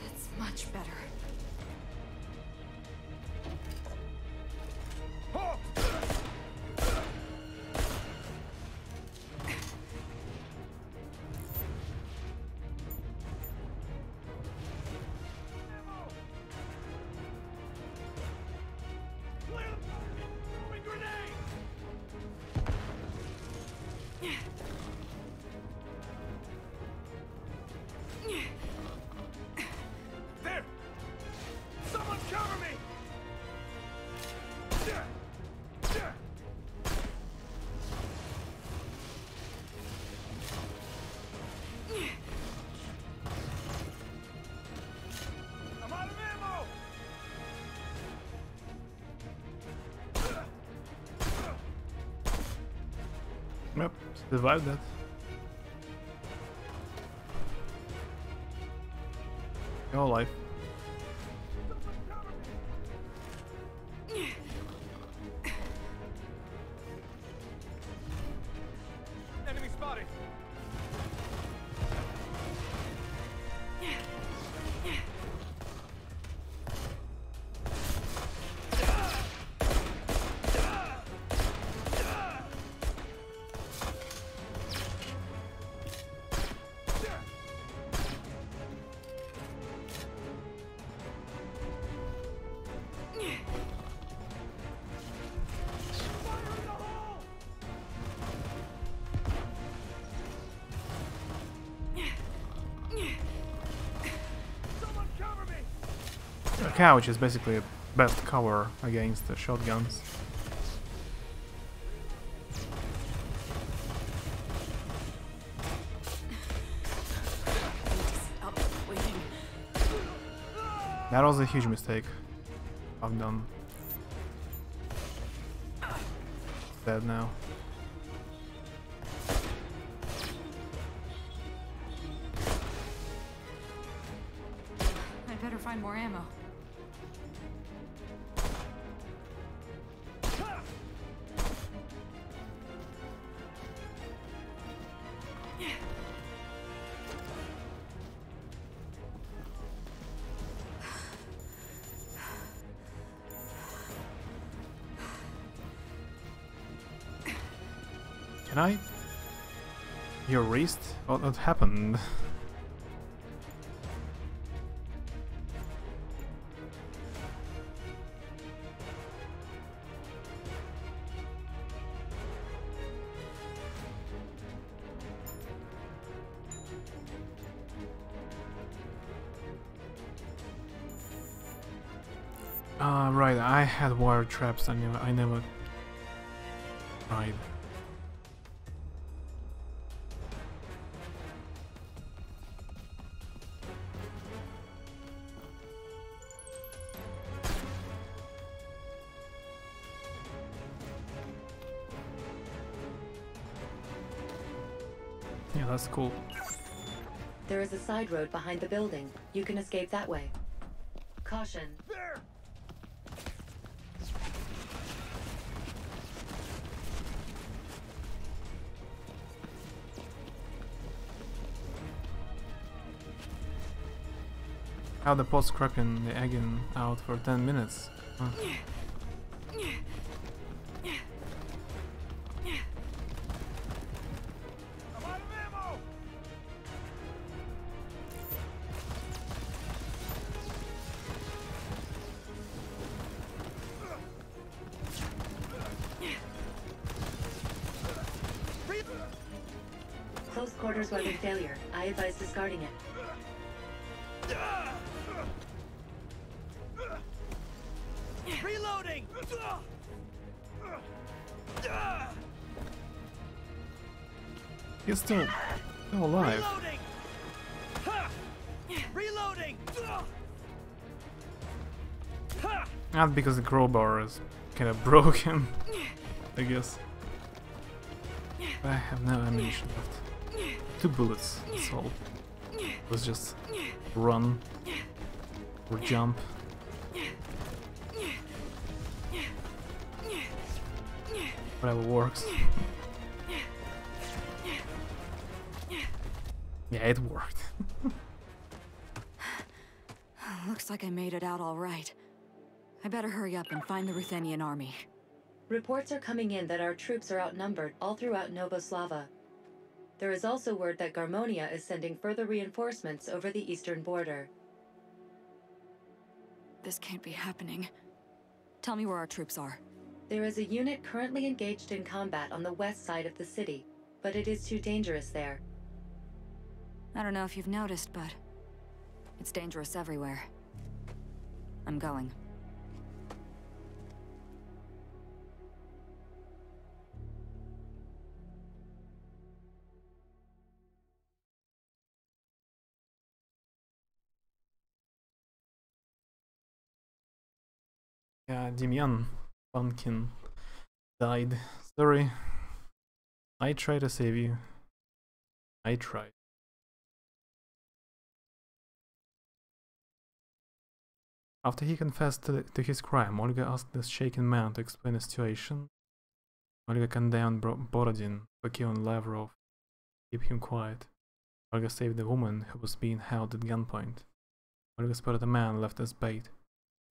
That's much better. There! Someone cover me! I'm out of ammo! Yep, survived that. Your life. Enemy spotted! A couch is basically a best cover against the shotguns. That was a huge mistake I've done. Dead now. I'd better find more ammo. Can I? Your wrist? What happened? Right, I had wire traps. I never tried. Yeah, that's cool. There is a side road behind the building. You can escape that way. Caution. There! How the post scrapping the egging out for 10 minutes. Huh. I'm out of ammo! Close quarters weapon failure. I advise discarding it. Reloading! He's still alive. Reloading! Not because the crowbar is kind of broken, I guess. I have no ammunition left. 2 bullets, that's all. Let's just run or jump. Whatever works. Yeah, it worked. Looks like I made it out all right. I better hurry up and find the Ruthenian army. Reports are coming in that our troops are outnumbered all throughout Novoslava. There is also word that Garmonia is sending further reinforcements over the eastern border. This can't be happening. Tell me where our troops are. There is a unit currently engaged in combat on the west side of the city, but it is too dangerous there. I don't know if you've noticed, but it's dangerous everywhere. I'm going. Yeah, Dimian Pumpkin died. Sorry. I tried to save you. I tried. After he confessed to his crime, Olga asked the shaken man to explain the situation. Olga condemned Borodin for killing Lavrov. Keep him quiet. Olga saved the woman who was being held at gunpoint. Olga spotted a man left as bait.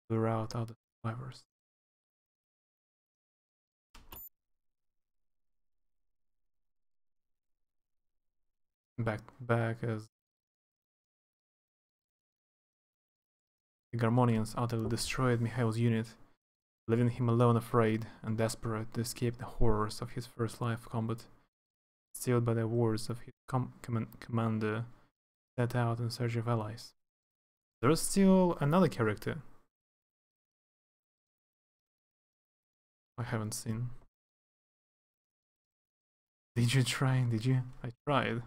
Lure out other survivors. Back as the Garmonians utterly destroyed Mikhail's unit, leaving him alone, afraid and desperate to escape the horrors of his first live combat. Sealed by the words of his commander, set out in search of allies. There is still another character I haven't seen. Did you try? Did you? I tried.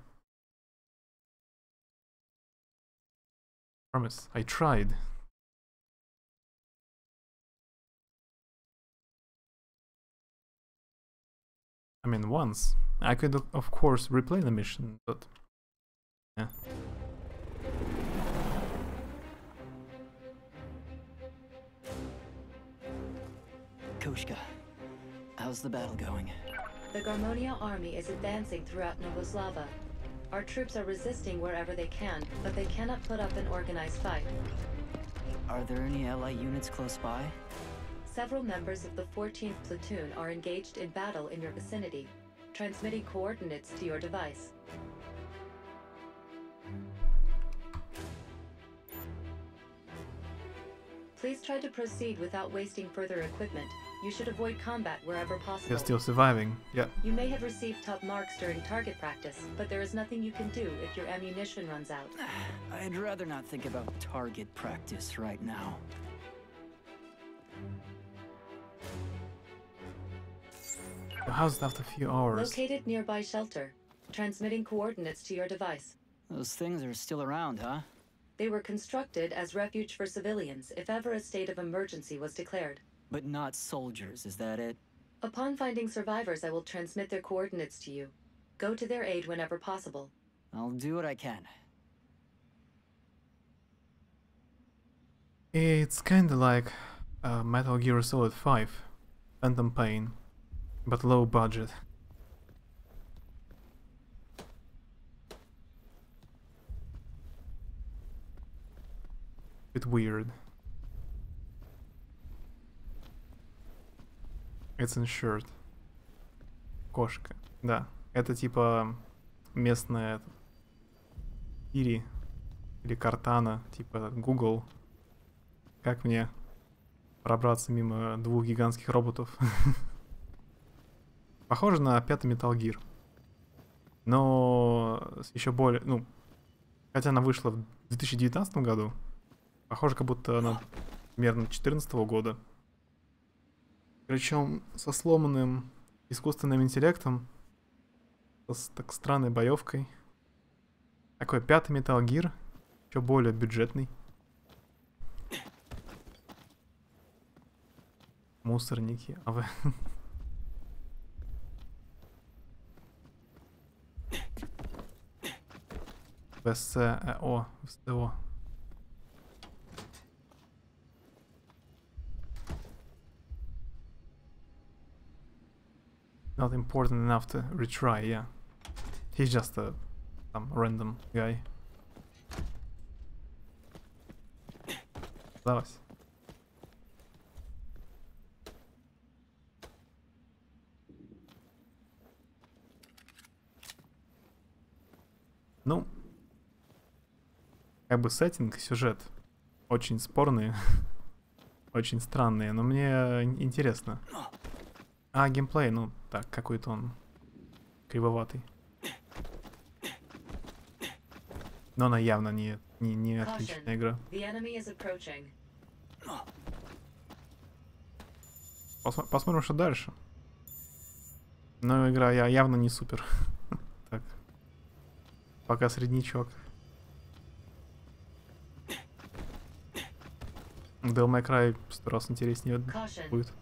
Promise, I tried. I mean, once. I could, of course, replay the mission, but... yeah. Koshka, how's the battle going? The Garmonia army is advancing throughout Novoslava. Our troops are resisting wherever they can, but they cannot put up an organized fight. Are there any ally units close by? Several members of the 14th platoon are engaged in battle in your vicinity, transmitting coordinates to your device. Please try to proceed without wasting further equipment. You should avoid combat wherever possible. You're still surviving, yeah. You may have received top marks during target practice, but there is nothing you can do if your ammunition runs out. I'd rather not think about target practice right now. How's after a few hours? Located nearby shelter, transmitting coordinates to your device. Those things are still around, huh? They were constructed as refuge for civilians if ever a state of emergency was declared. But not soldiers, is that it? Upon finding survivors, I will transmit their coordinates to you. Go to their aid whenever possible. I'll do what I can. It's kinda like Metal Gear Solid 5, Phantom Pain, but low budget. Bit weird. It's insured. Кошка. Да. Это типа местная Siri или Cortana, типа Google. Как мне пробраться мимо двух гигантских роботов? Похоже на 5-й Metal Gear. но с еще более... Ну, хотя она вышла в 2019 году, похоже, как будто она примерно 2014 года. Причем со сломанным искусственным интеллектом, с так странной боевкой. Такой 5-й Metal Gear, еще более бюджетный. Мусорники, а вы... ВСО, ВСО. Not important enough to retry, yeah. He's just some random guy. Давай. Ну, как бы сеттинг, сюжет очень спорные, очень странные, но мне интересно. А геймплей, ну так, какой-то он кривоватый. Но она явно не отличная игра. Посмотрим, что дальше. Но игра явно не супер. Так. Пока среднячок. Devil May Cry 100 раз интереснее будет.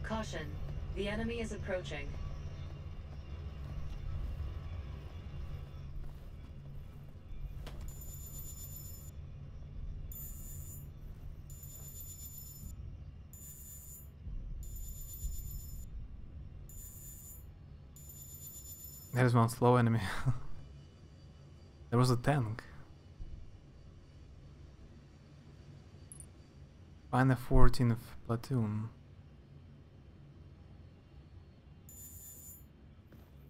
Caution, the enemy is approaching. There's one slow enemy. There was a tank. Find the 14th platoon.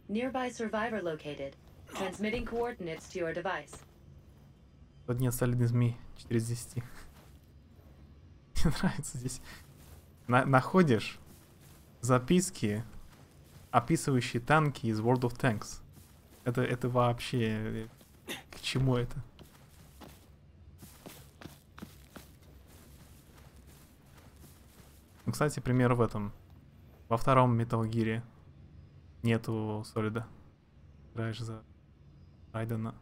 Nearby survivor located. Transmitting coordinates to your device. Тут нет солидных змей. 4 из 10. Мне нравится здесь. Находишь записки, описывающие танки из World of Tanks. Это вообще... К чему это? Ну, кстати, пример в этом. Во втором Metal Gear нету Солида. Играешь за Райден.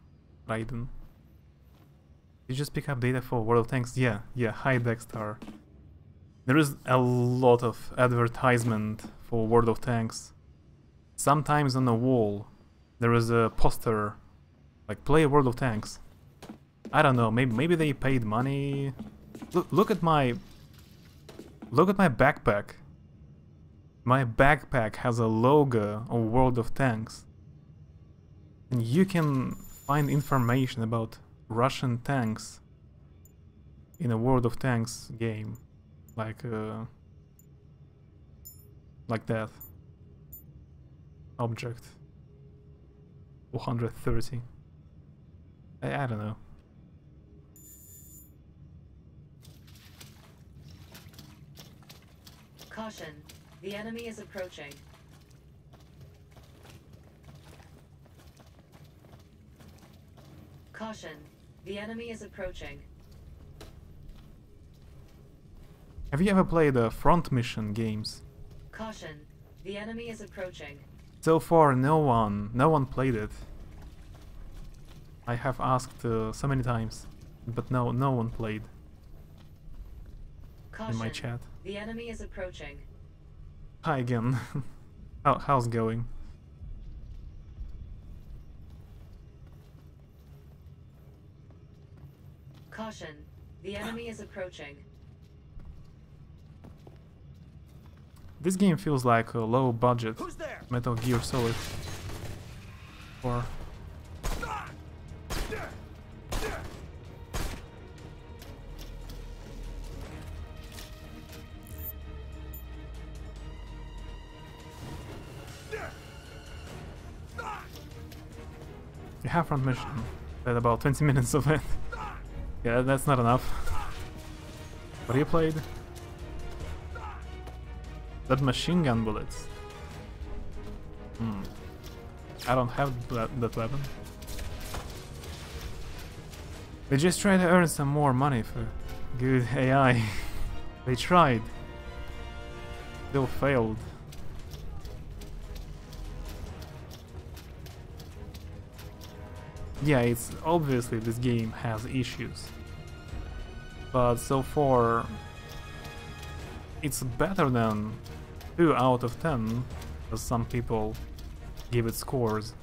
You just pick up data for World of Tanks? Yeah, hi Dexter. There is a lot of advertisement for World of Tanks. Sometimes on the wall there is a poster like play World of Tanks. I don't know, maybe they paid money. Look at my backpack. My backpack has a logo of World of Tanks. And you can find information about Russian tanks in a World of Tanks game. Like that. Object 430. I don't know. Caution, the enemy is approaching. Caution, the enemy is approaching. Have you ever played the front mission games? Caution, the enemy is approaching. So far, no one played it. I have asked so many times, but no one played. Caution, in my chat. The enemy is approaching. Hi again. How's it going? Caution, the enemy is approaching. This game feels like a low budget Metal Gear Solid 4. You have front mission, but about 20 minutes of it. Yeah, that's not enough. What you played? That machine gun bullets. I don't have that weapon. They just try to earn some more money for good AI. They tried. Still failed. Yeah, it's obviously this game has issues. But so far it's better than 2 out of 10, as some people give it scores.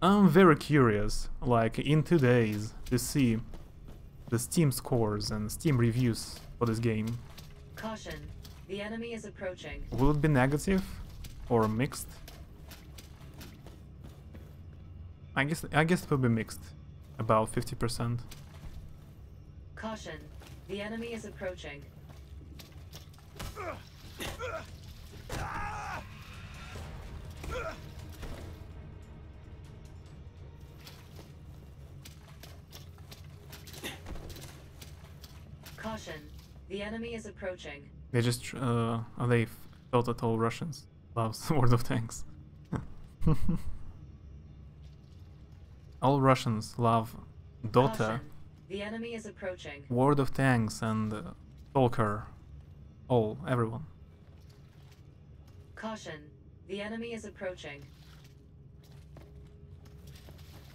I'm very curious, like in 2 days, to see the Steam scores and Steam reviews for this game. Caution, the enemy is approaching. Will it be negative or mixed? I guess it will be mixed, about 50%. Caution, the enemy is approaching. Caution, the enemy is approaching. They just they thought that all Russians love World of Tanks. All Russians love Dota. Caution, the enemy is approaching. World of Tanks and Stalker. Everyone. Caution, the enemy is approaching.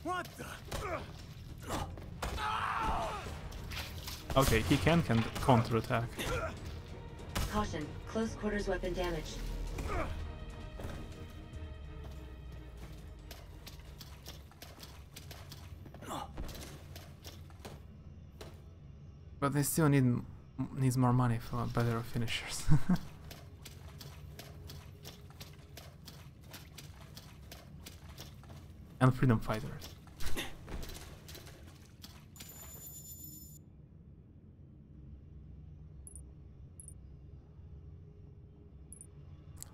What the? Okay, he can counterattack. Caution, close quarters weapon damage. But they still needs more money for better finishers. And freedom fighters.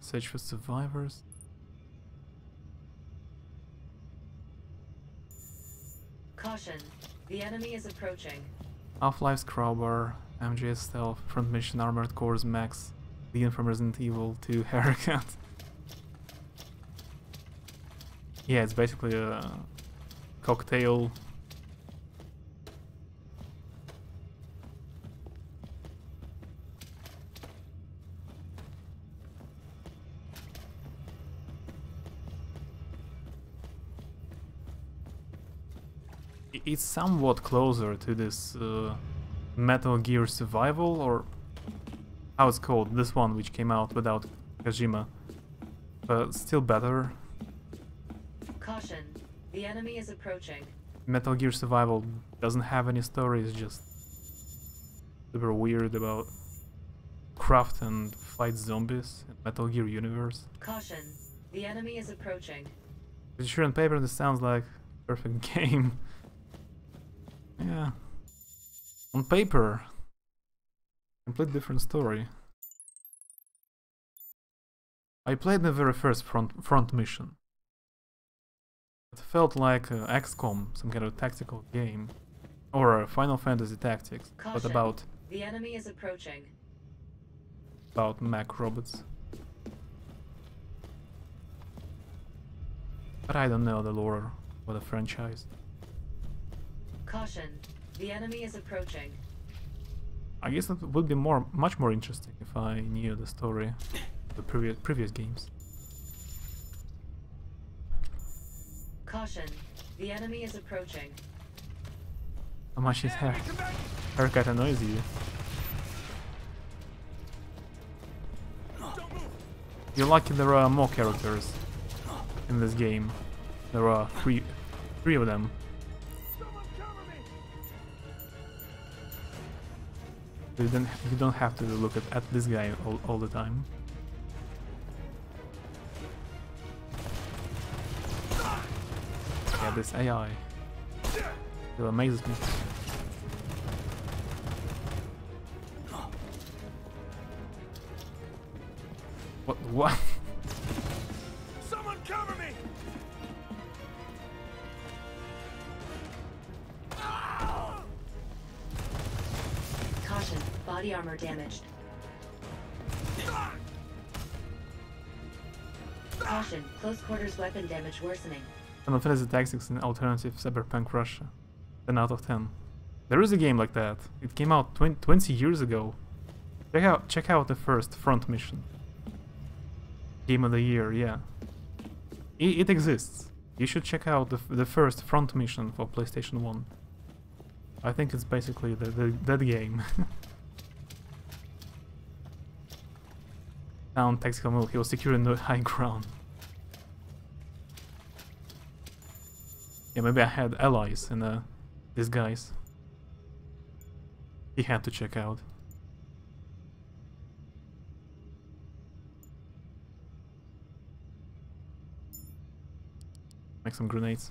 Search for survivors. Caution, the enemy is approaching. Half-Life's Crowbar, MGS Stealth, Front Mission Armored Cores Max, Leon from Resident Evil 2 Haircut. Yeah, it's basically a cocktail. It's somewhat closer to this Metal Gear Survival, or how it's called, this one which came out without Kojima, but still better. Caution, the enemy is approaching. Metal Gear Survival doesn't have any story, it's just super weird about craft and fight zombies in Metal Gear universe. Caution, the enemy is approaching. But sure, on paper this sounds like a perfect game. Yeah. On paper, complete different story. I played the very first front mission. It felt like XCOM, some kind of tactical game, or Final Fantasy Tactics, Caution, but about the enemy is approaching. About mech robots. But I don't know the lore for the franchise. Caution, the enemy is approaching. I guess it would be much more interesting if I knew the story of the previous games. Caution, the enemy is approaching. How much is haircut annoys you? You're lucky there are more characters in this game. There are three of them. You don't have to look at this guy all the time. Yeah, this AI still amazes me. What? Someone cover me! body armor damaged. Caution, close quarters weapon damage worsening. Final Fantasy Tactics in alternative Cyberpunk Russia. 10 out of 10. There is a game like that. It came out 20 years ago. Check out the first front mission. Game of the year, yeah. It exists. You should check out the first front mission for PlayStation 1. I think it's basically that game. Down tactical move. He was securing the high ground. Yeah, maybe I had allies in the disguise. He had to check out. Make some grenades.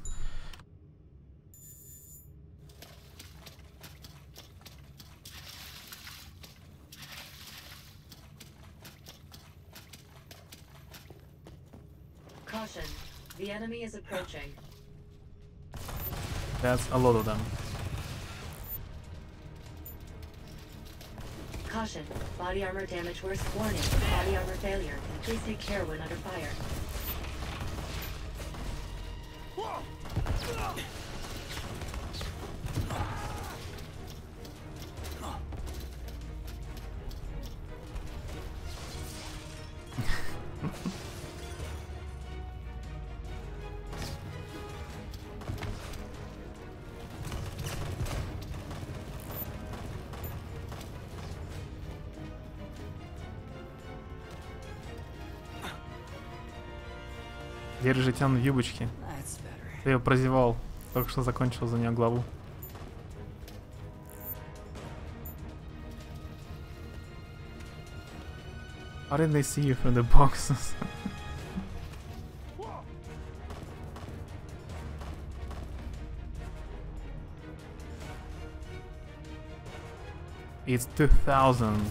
Caution, the enemy is approaching. That's a lot of them. Caution, body armor damage worse. Warning, body armor failure. Please take care when under fire. Держи тебя в юбочке. Ты ее прозевал. Только что закончил за нее главу. How did they see you from the boxes? It's 2000.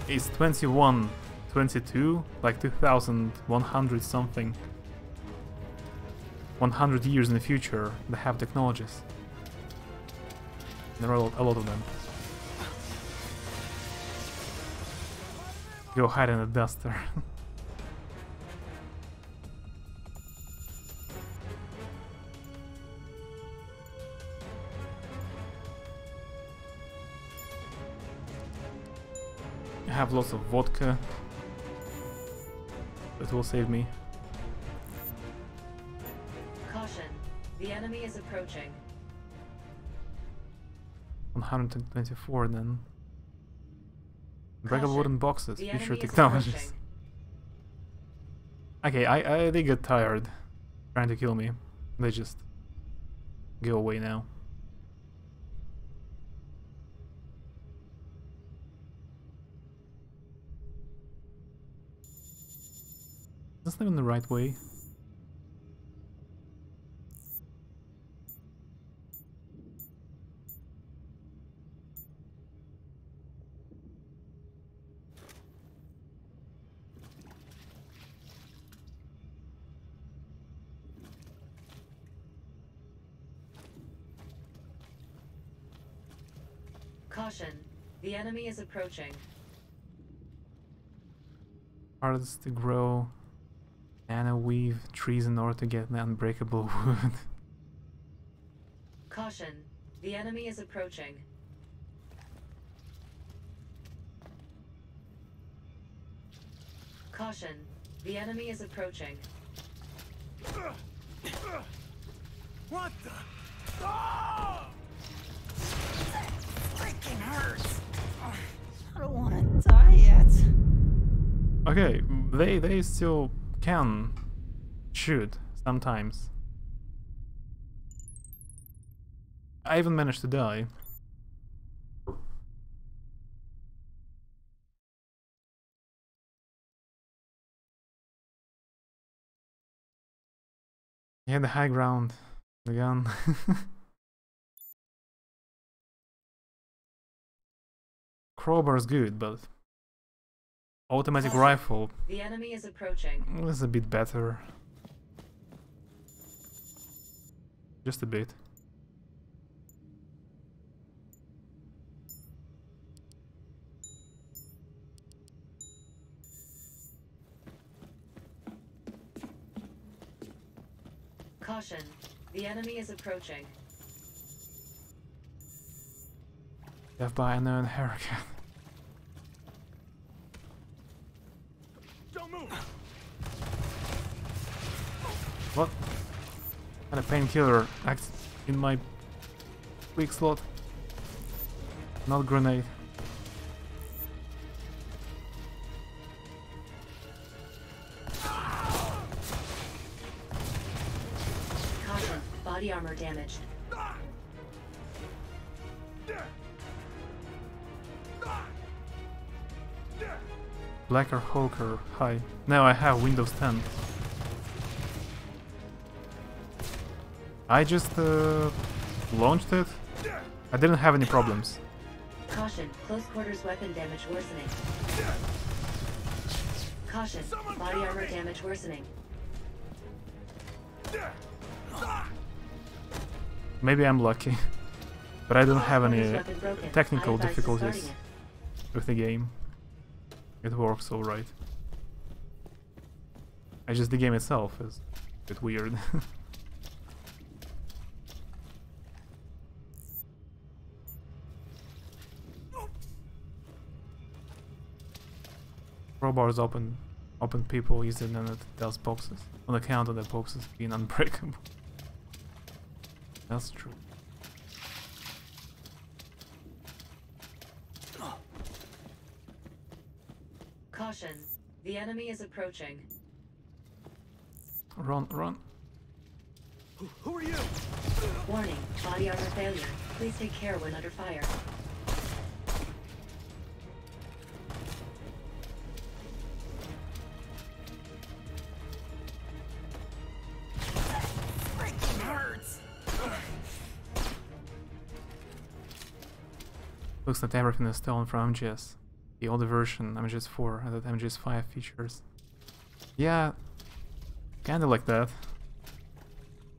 It's 21. 22, like 2100 something. 100 years in the future, they have technologies. There are a lot of them. Go hide in a duster. I have lots of vodka. It will save me. Caution, the enemy is approaching. 124 then. Breakable Caution, wooden boxes, the future enemy is technologies. Okay, they get tired trying to kill me. They just go away now. That's not even the right way. Caution, the enemy is approaching. Hardest to grow and weave trees in order to get an unbreakable wood. Caution, the enemy is approaching. Caution, the enemy is approaching. What the? Oh! That freaking hurts. I don't want to die yet. Okay, they still can shoot sometimes. I even managed to die. He had the high ground. The gun. Crowbar's good, but automatic rifle. The enemy is approaching. Is a bit better. Just a bit. Caution. The enemy is approaching. Death by unknown hurricane. Don't move. What kind of painkiller acts in my weak slot? Not grenade. Caution. Body armor damaged. Blacker Hawker, hi. Now I have Windows 10. I just launched it. I didn't have any problems. Caution. Close quarters weapon damage worsening. Caution. Body armor damage worsening. Maybe I'm lucky. But I don't have any technical difficulties with the game. It works alright. The game itself is a bit weird. Crowbars open people easier than it does boxes, on account of the boxes being unbreakable. That's true. Caution. The enemy is approaching. Run, run. Who are you? Warning. Body armor failure. Please take care when under fire. Freaking hurts. Looks like everything is stolen from MGS. The older version, MGS4, and that MGS5 features. Yeah, kinda like that.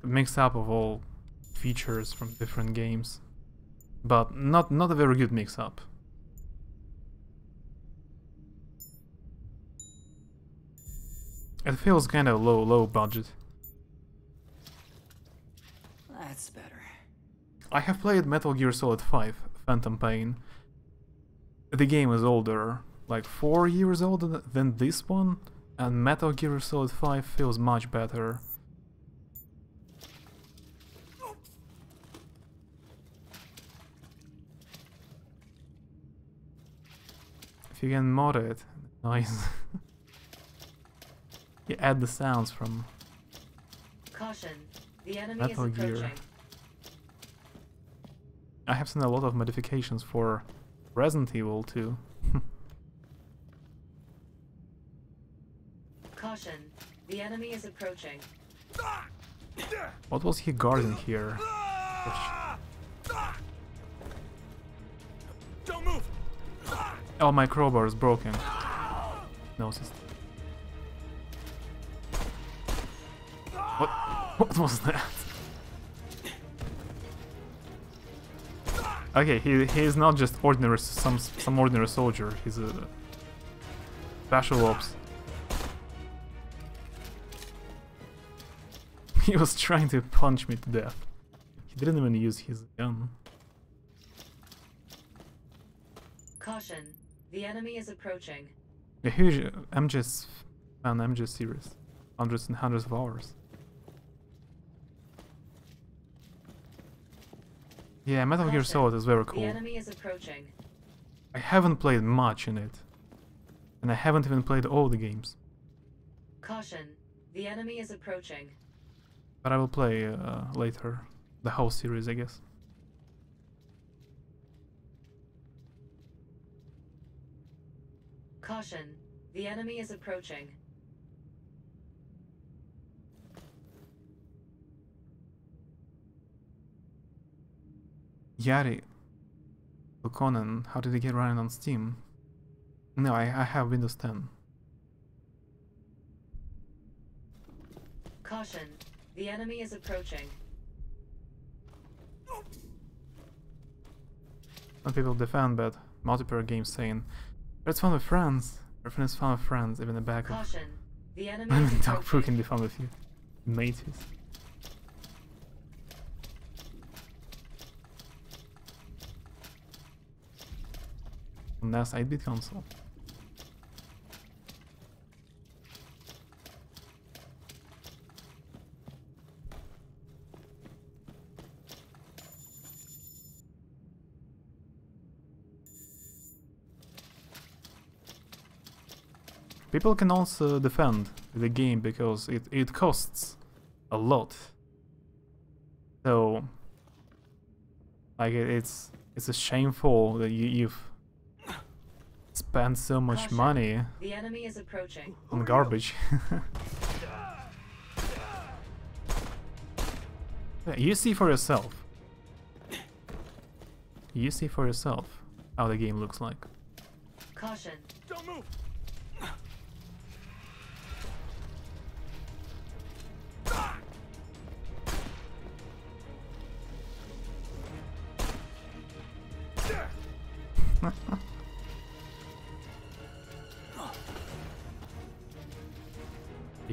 A mix up of all features from different games. But not a very good mix up. It feels kinda low budget. That's better. I have played Metal Gear Solid 5, Phantom Pain. The game is older, like 4 years older than this one, and Metal Gear Solid 5 feels much better. If you can mod it, nice. You add the sounds from Caution. The enemy Metal is approaching. Gear. I have seen a lot of modifications for Resident Evil too. Caution. The enemy is approaching. What was he guarding here? Don't move. Oh, my crowbar is broken. Noticed. What was that? Okay, he is not just ordinary some ordinary soldier. He's a special ops. He was trying to punch me to death. He didn't even use his gun. Caution. The enemy is approaching. A huge MGS fan, MGS series. Hundreds and hundreds of hours. Yeah, Metal Gear Solid is very cool. The enemy is approaching. I haven't played much in it. And I haven't even played all the games. Caution. The enemy is approaching. But I will play later. The whole series, I guess. Caution. The enemy is approaching. Yari. Conan, how did he get running on Steam? No, I have Windows 10. Caution. The enemy is approaching. Some people defend bad multiplayer games saying, but it's fun with friends. Everything is fun with friends, even the back of... Caution. The enemy is Dog Poo can be fun with you. Mateys. NES 8-bit console. People can also defend the game because it costs a lot. So, like, it's a shameful that you've spent so much money the enemy is approaching. on garbage. Yeah, you see for yourself. You see for yourself how the game looks like. Caution. Don't move.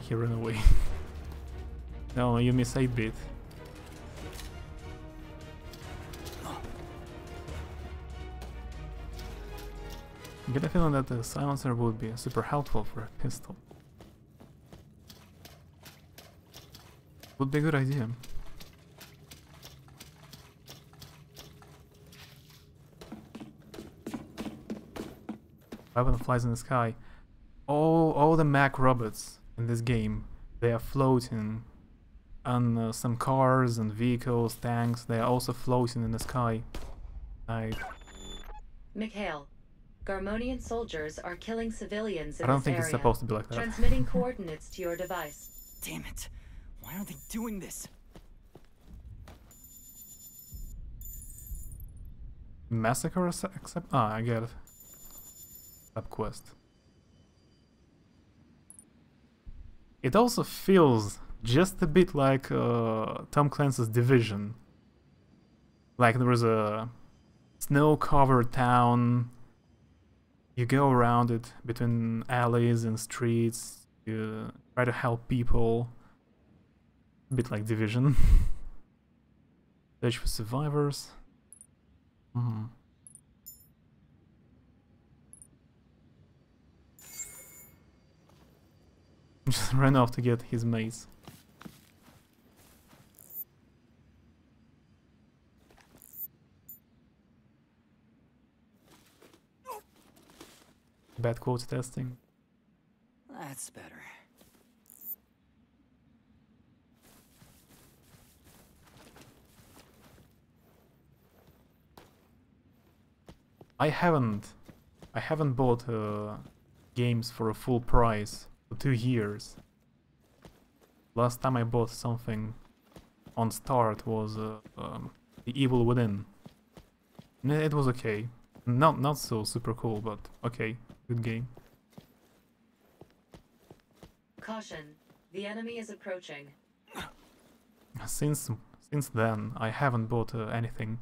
He ran away. No, you miss 8-bit. I get a feeling that the silencer would be super helpful for a pistol. Would be a good idea. Weapon flies in the sky. All the mech robots in this game, they are floating. And some cars and vehicles, tanks, they are also floating in the sky. Mikhail, Garmonian soldiers are killing civilians in I don't this think area. it's supposed to be like that. Transmitting coordinates to your device. Damn it. Why aren't they doing this? Massacre accept? Ah, I get it. Subquest. It also feels just a bit like Tom Clancy's Division. Like there is a snow-covered town. You go around it between alleys and streets. You try to help people. A bit like Division. Search for survivors. Just ran off to get his mace. Bad quote testing. That's better. I haven't bought games for a full price for 2 years. Last time I bought something on Start was The Evil Within. It was okay. Not so super cool, but okay, good game. Caution, the enemy is approaching. Since then, I haven't bought anything.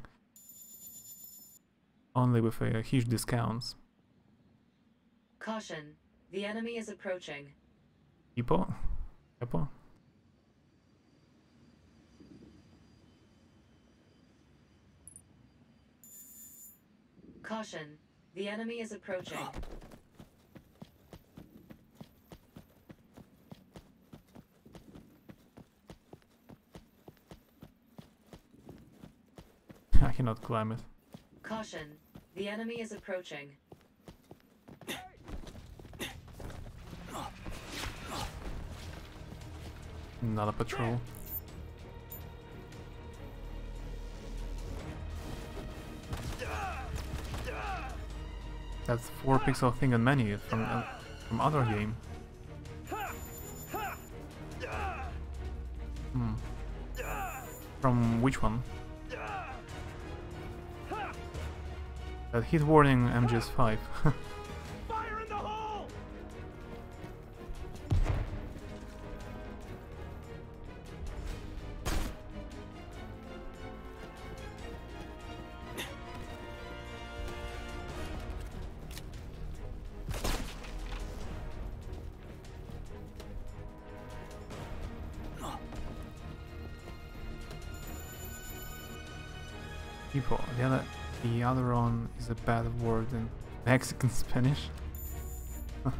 Only with huge discounts. Caution, the enemy is approaching. Hippo? Hippo? Caution, the enemy is approaching. I cannot climb it. Caution, the enemy is approaching. Not a patrol. That's 4-pixel thing on menu from other game. From which one? That hit warning MGS5. Fire in the hole! People, the other one is a bad word in Mexican Spanish? I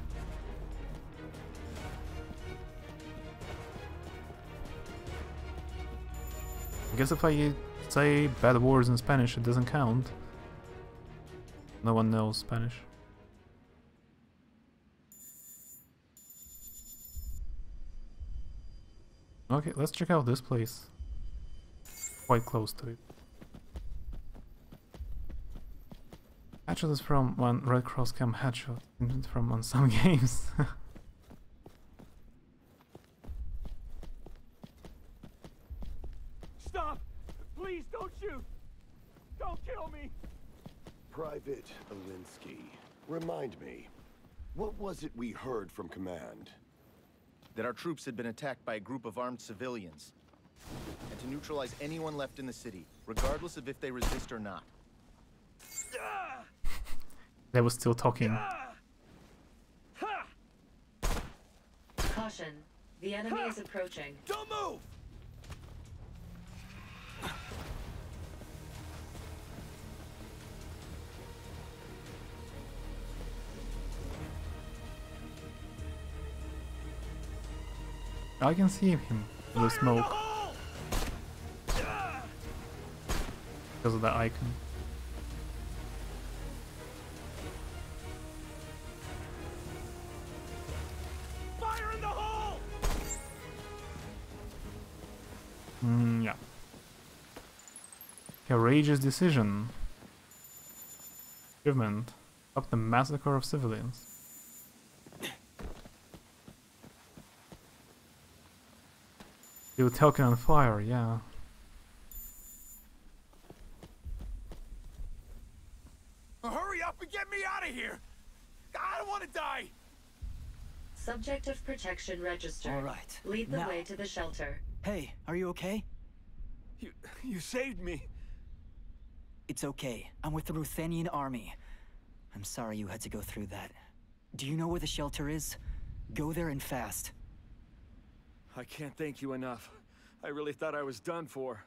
guess if I say bad words in Spanish, it doesn't count. No one knows Spanish. Okay, let's check out this place. Quite close to it. Headshot is from one Red Cross Cam headshot from on some games. Stop! Please don't shoot! Don't kill me! Private Alinsky, remind me, what was it we heard from command? That our troops had been attacked by a group of armed civilians, and to neutralize anyone left in the city, regardless of if they resist or not. They were still talking. Caution, the enemy is approaching. Don't move! I can see him in the smoke because of the icon. Fire in the hole! Yeah. Courageous decision. Achievement. Stop the massacre of civilians. They were talking on fire, yeah. Hurry up and get me out of here! I don't want to die! Subject of protection registered. All right. Lead the now. way to the shelter. Hey, are you okay? You saved me. It's okay. I'm with the Ruthenian army. I'm sorry you had to go through that. Do you know where the shelter is? Go there and fast. I can't thank you enough. I really thought I was done for.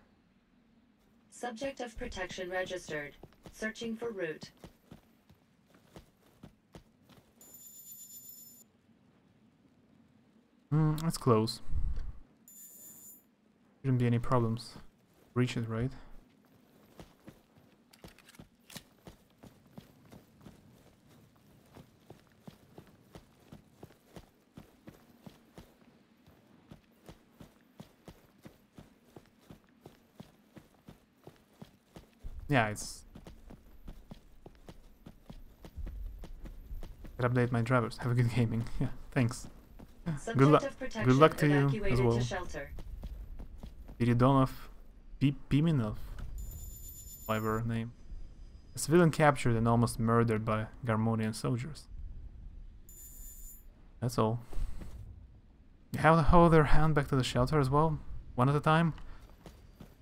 Subject of protection registered. Searching for route. It's close. Shouldn't be any problems. Reach it, right? Yeah, it's... Could update my drivers. Have a good gaming. Yeah, thanks. Yeah, good luck to you as well. Piridonov Piminov, whatever name. A civilian captured and almost murdered by Garmonian soldiers. That's all. You have to hold their hand back to the shelter as well, one at a time.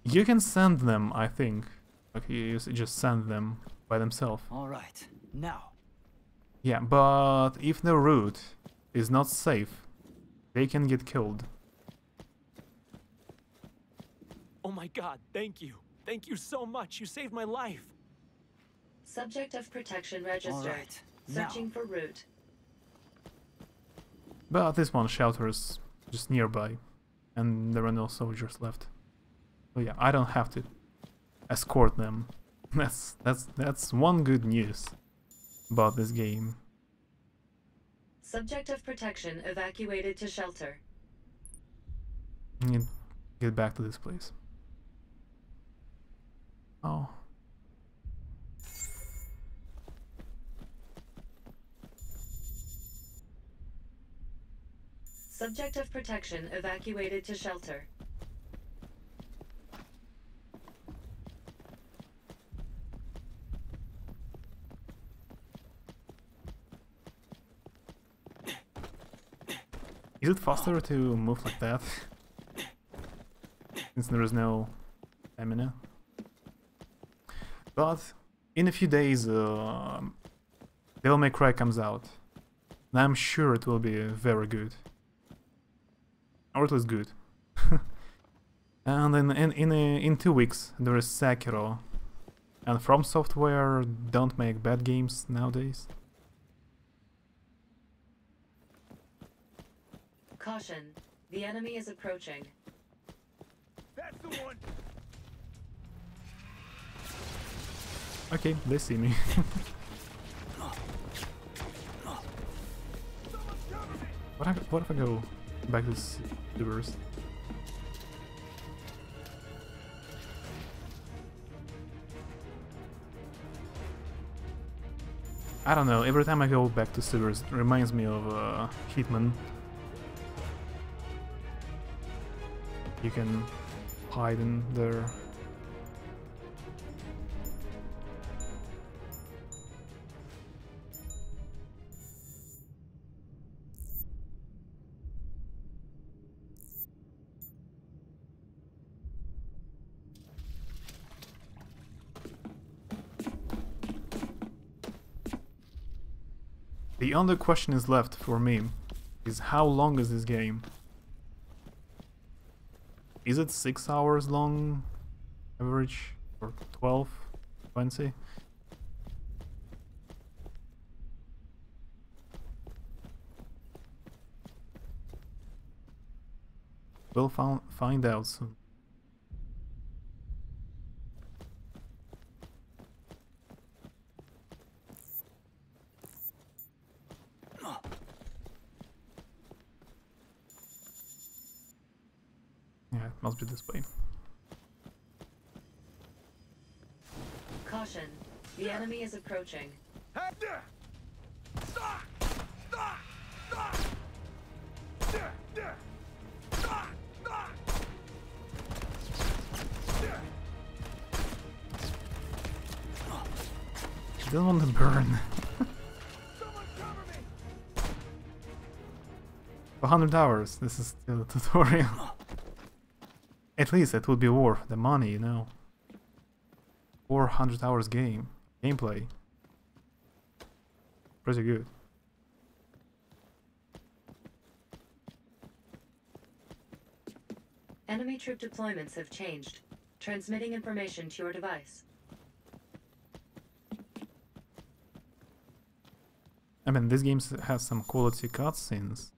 You can send them, I think. Like you just send them by themselves. All right, now. Yeah, but if the route is not safe, they can get killed. Oh my god, thank you. Thank you so much. You saved my life. Subject of protection registered. All right, Searching for route. But this one shelter is just nearby, and there are no soldiers left. So yeah, I don't have to escort them. That's one good news about this game. Subject of protection evacuated to shelter. I need to get back to this place. Oh. Subject of protection evacuated to shelter. Is it faster to move like that? Since there is no stamina. But in a few days, Devil May Cry comes out. And I'm sure it will be very good. Or at least good. And in 2 weeks there is Sekiro. And From Software don't make bad games nowadays. Caution. The enemy is approaching. That's the one. Okay, they see me. What if I go back to sewers? I don't know, every time I go back to sewers, it reminds me of Hitman. You can hide in there. The only question is left for me is how long is this game? Is it 6 hours long average or 12, 20? We'll find out soon. Yeah, it must be this way. Caution. The enemy is approaching. I don't want to burn. 100 hours. This is still a tutorial. At least it would be worth the money, you know. 400 hours gameplay. Pretty good. Enemy troop deployments have changed. Transmitting information to your device. I mean, this game has some quality cutscenes.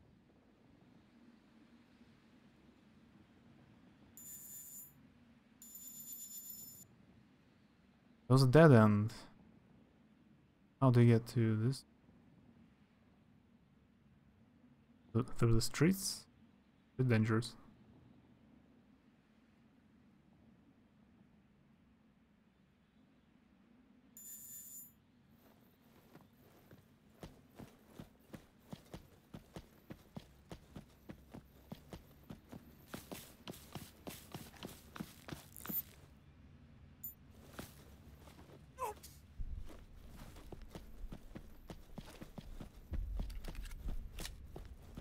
It was a dead end. How do you get to this? Through the streets? It's dangerous.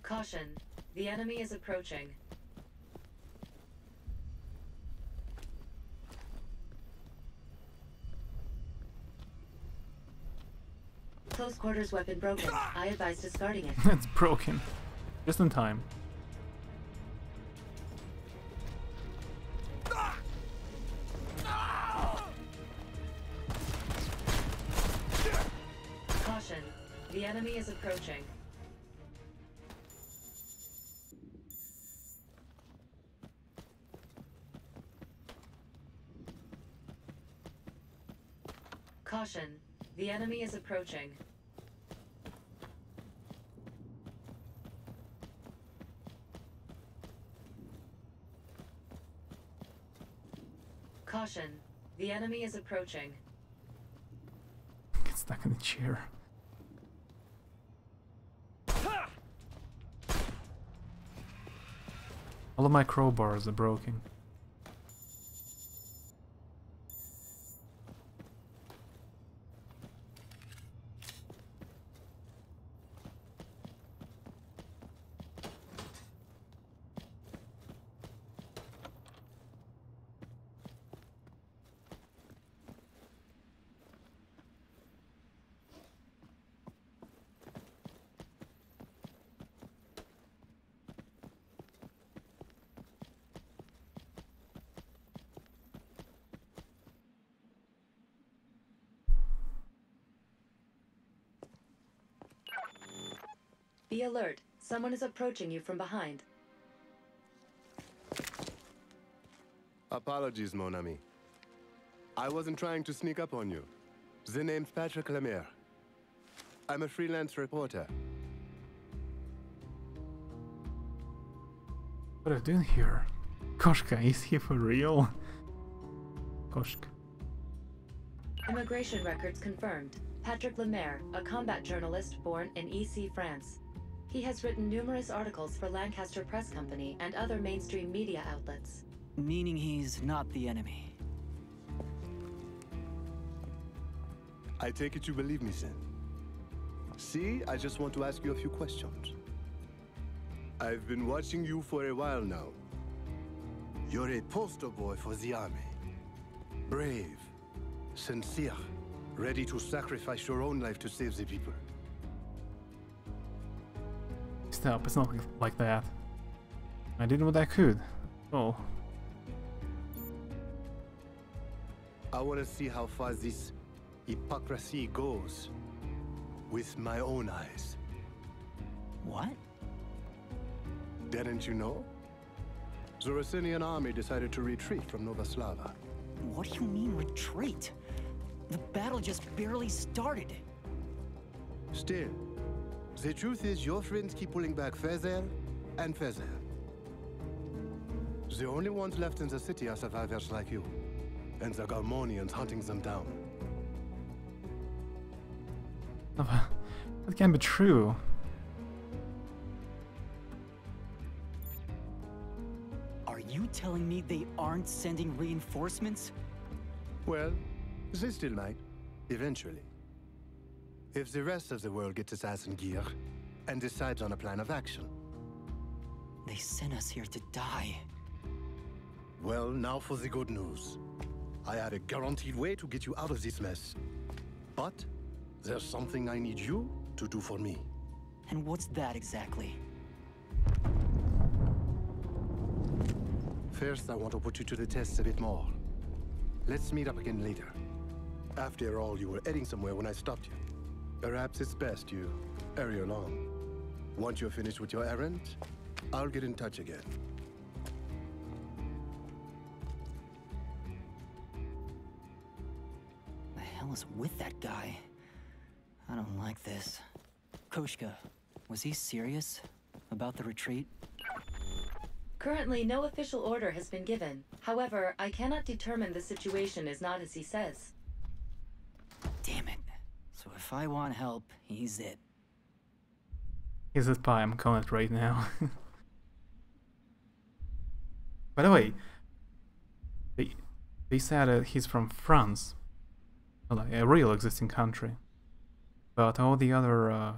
Caution. The enemy is approaching. Close quarters weapon broken. I advise discarding it. It's broken. Just in time. Caution. The enemy is approaching. Caution. The enemy is approaching. Caution. The enemy is approaching. Get stuck in the chair. All of my crowbars are broken. Be alert. Someone is approaching you from behind. Apologies, mon ami. I wasn't trying to sneak up on you. The name's Patrick Lemaire. I'm a freelance reporter. What are you doing here? Koshka, is he for real? Koshka. Immigration records confirmed. Patrick Lemaire, a combat journalist born in EC, France. He has written numerous articles for Lancaster Press Company and other mainstream media outlets. Meaning he's not the enemy. I take it you believe me, Sin. See, I just want to ask you a few questions. I've been watching you for a while now. You're a poster boy for the army. Brave, sincere, ready to sacrifice your own life to save the people. Stop, it's not like that. I did what I could. Oh. I want to see how far this hypocrisy goes with my own eyes. What? Didn't you know? The Ruthenian army decided to retreat from Novoslava. What do you mean retreat? The battle just barely started. Still, the truth is your friends keep pulling back further and further. The only ones left in the city are survivors like you, and the Garmonians hunting them down. That can't be true. Are you telling me they aren't sending reinforcements? Well, they still might, eventually. If the rest of the world gets its ass in gear and decides on a plan of action. They sent us here to die. Well, now for the good news. I had a guaranteed way to get you out of this mess. But there's something I need you to do for me. And what's that exactly? First, I want to put you to the test a bit more. Let's meet up again later. After all, you were heading somewhere when I stopped you. Perhaps it's best you hurry along. Once you're finished with your errand, I'll get in touch again. The hell is with that guy? I don't like this. Koshka, was he serious about the retreat? Currently, no official order has been given. However, I cannot determine the situation is not as he says. Damn it. So if I want help, he's it. He's a spy, I'm calling it right now. By the way, they said he's from France. Like a real existing country. But all the other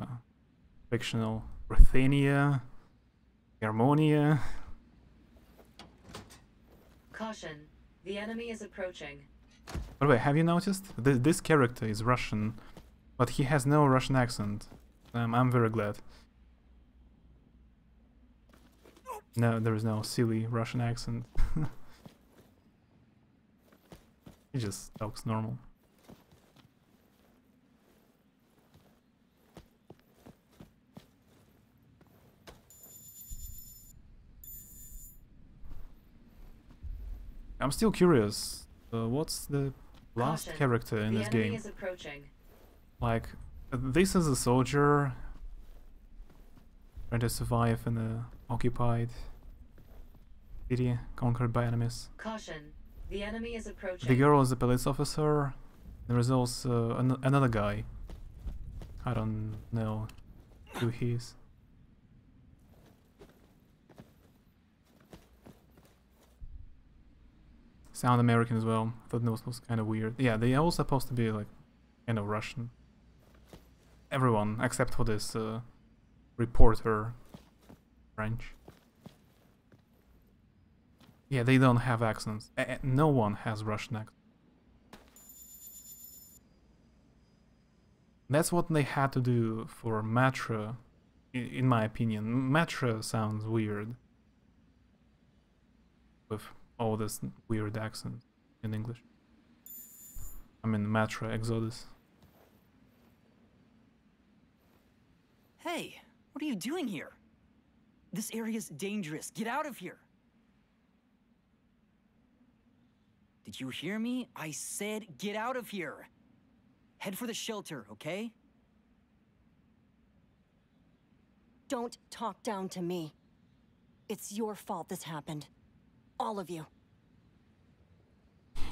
fictional Ruthenia, Harmonia. Caution. The enemy is approaching. By the way, have you noticed? This character is Russian, but he has no Russian accent. I'm very glad. No, there is no silly Russian accent. He just talks normal. I'm still curious. What's the last character in this game? Is approaching. Like, this is a soldier trying to survive in a occupied city conquered by enemies. Caution. The enemy is approaching. The girl is a police officer. There is also another guy. I don't know who he is. Sound American as well. I thought that was kind of weird. Yeah, they are all supposed to be like kind of Russian. Everyone except for this reporter, French. Yeah, they don't have accents. No one has Russian accent. That's what they had to do for Matra, in my opinion. Matra sounds weird with all this weird accent in English. I mean, Matra Exodus. Hey, What are you doing here? This area's dangerous. Get out of here. Did you hear me? I said get out of here. Head for the shelter, okay? Don't talk down to me. It's your fault this happened. All of you.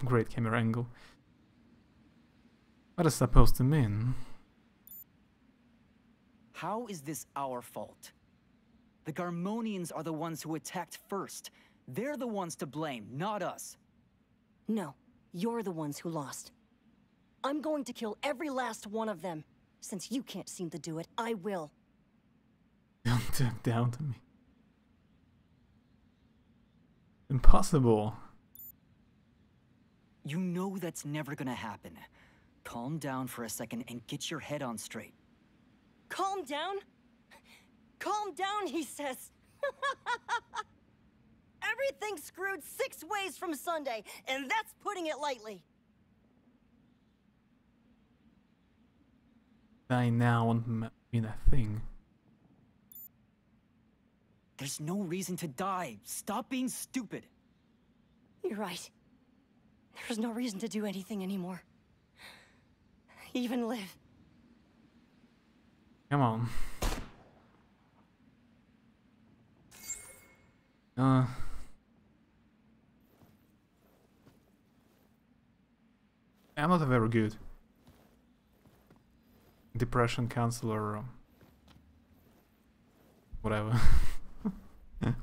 Great camera angle. What is supposed to mean? How is this our fault? The Garmonians are the ones who attacked first. They're the ones to blame, not us. No, you're the ones who lost. I'm going to kill every last one of them. Since you can't seem to do it, I will. Don't talk down to me. Impossible. You know that's never gonna happen. Calm down for a second and get your head on straight. Calm down? Calm down, he says. Everything's screwed 6 ways from Sunday, and that's putting it lightly. Die now won't mean a thing. There's no reason to die. Stop being stupid. You're right. There's no reason to do anything anymore. Even live. Come on. I'm not a very good depression counselor or whatever.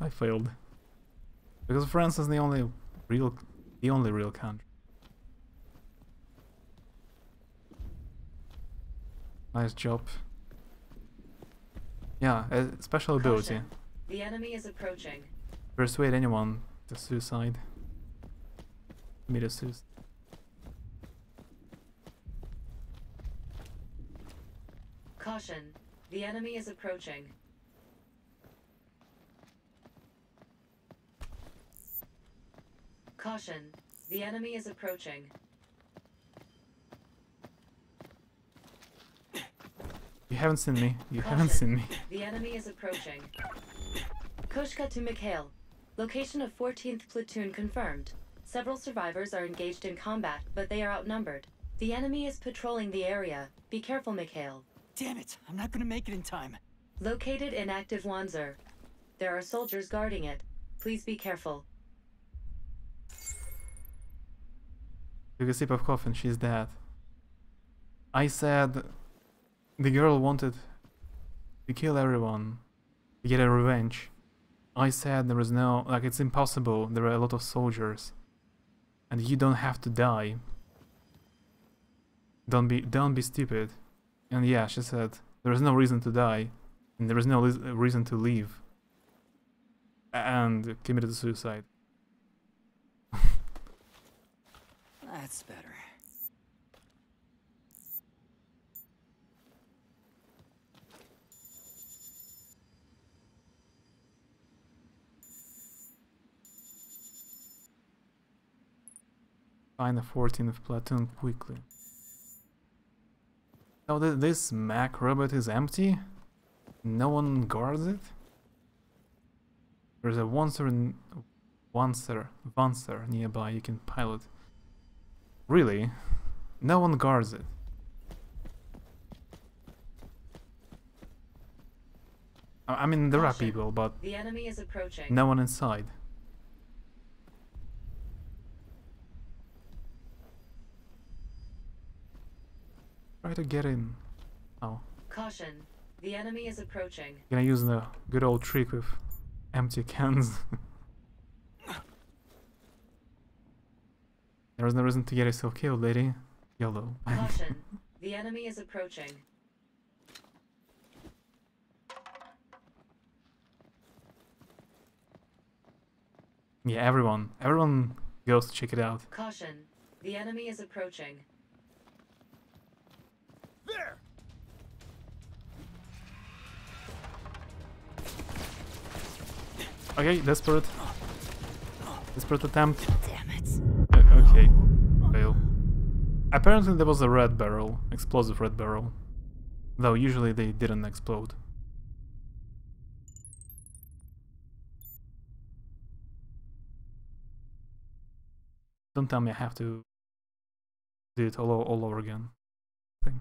I failed. Because France is the only real country. Nice job. Yeah, a special ability. The enemy is approaching. Persuade anyone to suicide. Commit a suicide. Caution. The enemy is approaching. Caution. The enemy is approaching. You haven't seen me. You Caution. haven't seen me. The enemy is approaching. Koshka to Mikhail. Location of 14th Platoon confirmed. Several survivors are engaged in combat, but they are outnumbered. The enemy is patrolling the area. Be careful, Mikhail. Damn it! I'm not gonna make it in time. Located inactive Wanzer. There are soldiers guarding it. Please be careful. Took a sip of coffee and she's dead. I said the girl wanted to kill everyone to get a revenge. I said there is no, like, it's impossible, there are a lot of soldiers and you don't have to die. Don't be stupid. And yeah, she said there is no reason to die and there is no reason to leave and committed suicide. That's better. Find the 14th platoon quickly. So this mech robot is empty? No one guards it? There's a Wanzer nearby you can pilot. Really? No one guards it. I mean, there are people, but the enemy is approaching. No one inside. Try to get in. Oh. Caution. The enemy is approaching. Gonna use the good old trick with empty cans. There is no reason to get yourself killed, lady. YOLO. Caution. The enemy is approaching. Yeah, everyone goes to check it out. Caution. The enemy is approaching. There. Okay, desperate attempt. Damn it. Okay, fail. Apparently there was a red barrel, explosive red barrel. Though usually they didn't explode. Don't tell me I have to do it all over again. Thing.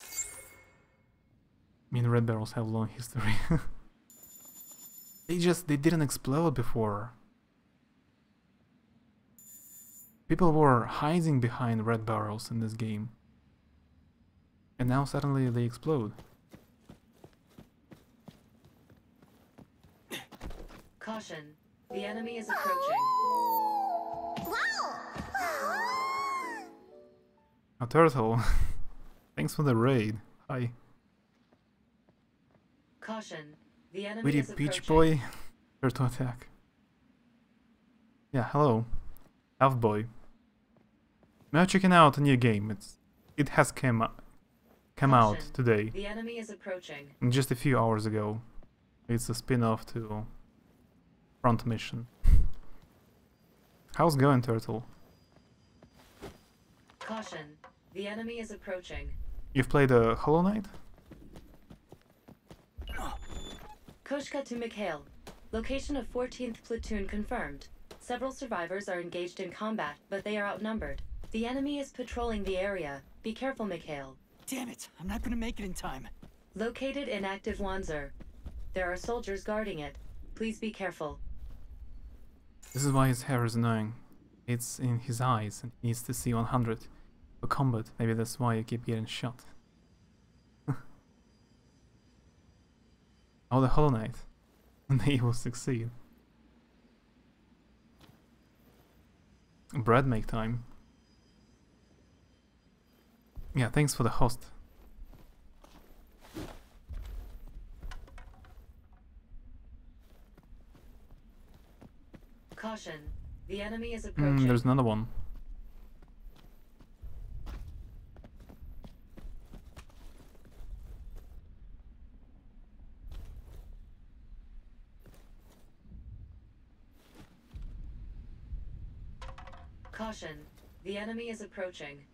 I mean, red barrels have long history. They didn't explode before. People were hiding behind red barrels in this game. And now suddenly they explode. Caution. The enemy is approaching. A turtle. Thanks for the raid. Hi. Caution. The enemy Witty is Peach approaching. Boy. Turtle attack. Yeah, hello. Elf Boy. Now checking out a new game. It has come out today. The enemy is approaching. Just a few hours ago. It's a spin-off to Front Mission. How's it going, Turtle? Caution. The enemy is approaching. You've played a Hollow Knight? Koshka to Mikhail. Location of 14th Platoon confirmed. Several survivors are engaged in combat, but they are outnumbered. The enemy is patrolling the area. Be careful, Mikhail. Damn it! I'm not gonna make it in time. Located inactive Wanzer. There are soldiers guarding it. Please be careful. This is why his hair is annoying. It's in his eyes and he needs to see 100 for combat. Maybe that's why you keep getting shot. Oh, the Hollow Knight. And they will succeed. Bread make time. Yeah, thanks for the host. Caution. The enemy is approaching. There's another one. Caution. The enemy is approaching.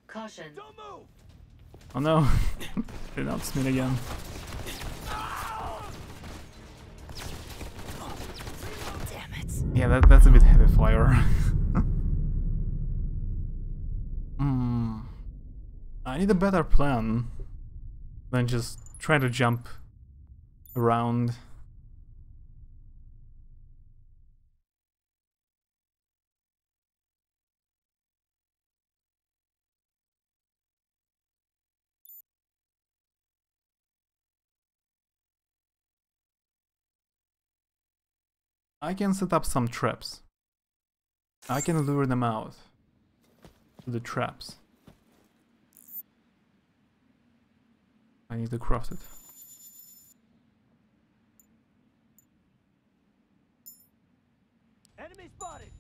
Caution. Don't move. Oh no. Did not spin again. Damn it. Yeah, that's a bit heavy fire. I need a better plan than just try to jump around. I can set up some traps. I can lure them out to the traps. I need to craft it. Enemy spotted.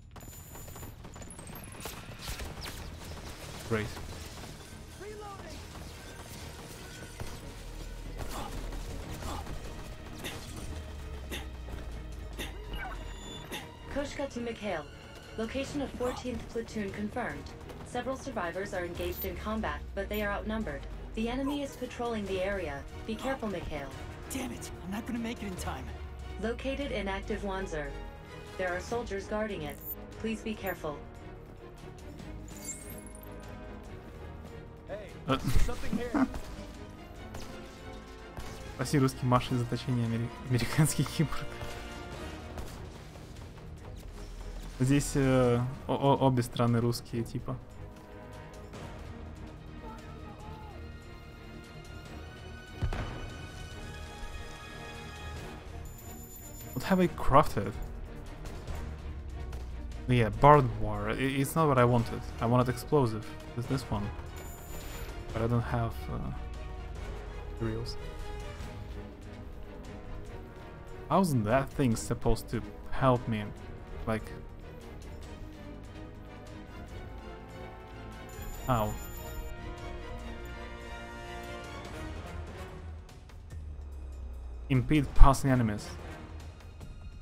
Great. Reloading. Koshka to Mikhail. Location of 14th Platoon confirmed. Several survivors are engaged in combat, but they are outnumbered. The enemy is patrolling the area. Be careful, Mikhail. Damn it! I'm not gonna make it in time. Located inactive Wanzer. There are soldiers guarding it. Please be careful. Hey, something here. Спаси русский Маши заточение американский киборг. Здесь обе страны русские, типа. What have I crafted? Yeah, barbed wire. It's not what I wanted. I wanted explosive. It's this one. But I don't have materials. How's that thing supposed to help me? Like... How? impede passing enemies,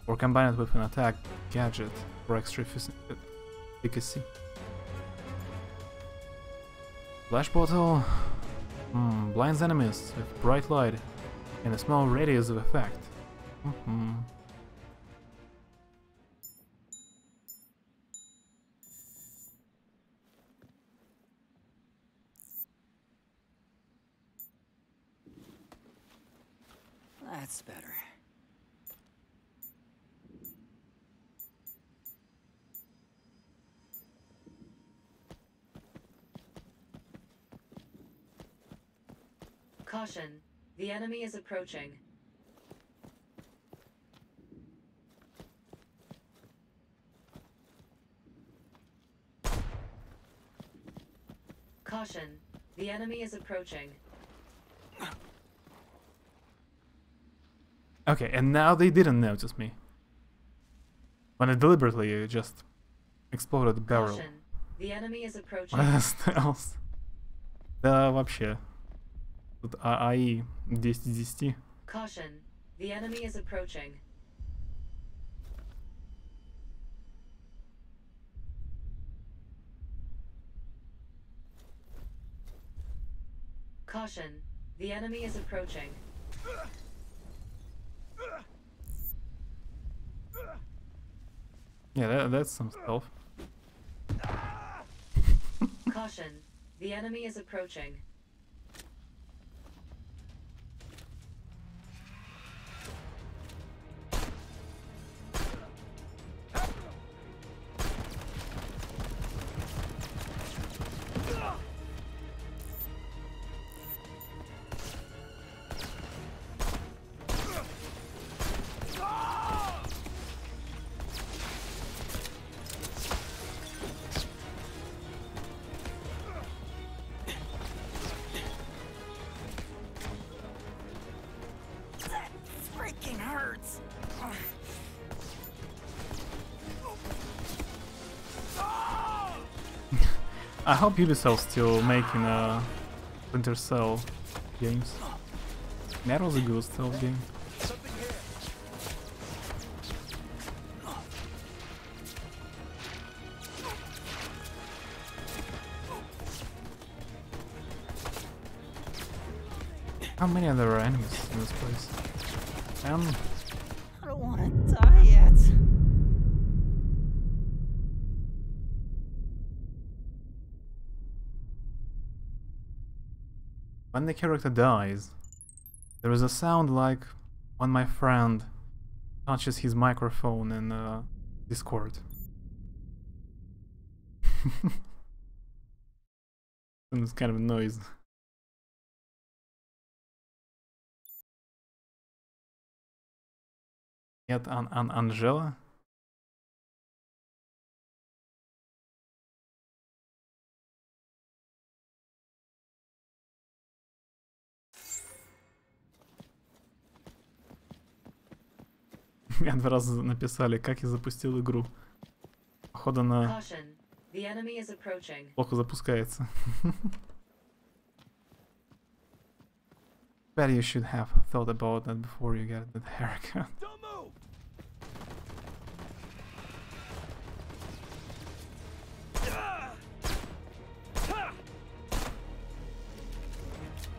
or combine it with an attack gadget for extra efficacy. Flash bottle blinds enemies with bright light and a small radius of effect. That's better. Caution. The enemy is approaching. Caution. The enemy is approaching. Okay, and now they didn't notice me. When I deliberately just exploded the barrel. Caution. The enemy is approaching. What else? Да, вообще. Тут АИ 10 из 10. Caution. The enemy is approaching. Caution. The enemy is approaching. Yeah, that's some stuff. Caution. The enemy is approaching. I hope Ubisoft's still making Splinter Cell games. That was a good stealth game. How many are there enemies in this place? I don't want to die yet. When the character dies, there is a sound like when my friend touches his microphone in Discord. It's kind of a noise. Yet Angela? Меня 2 раза написали, как я запустил игру. Походу она плохо запускается. Bet you should have thought about that before you get that haircut.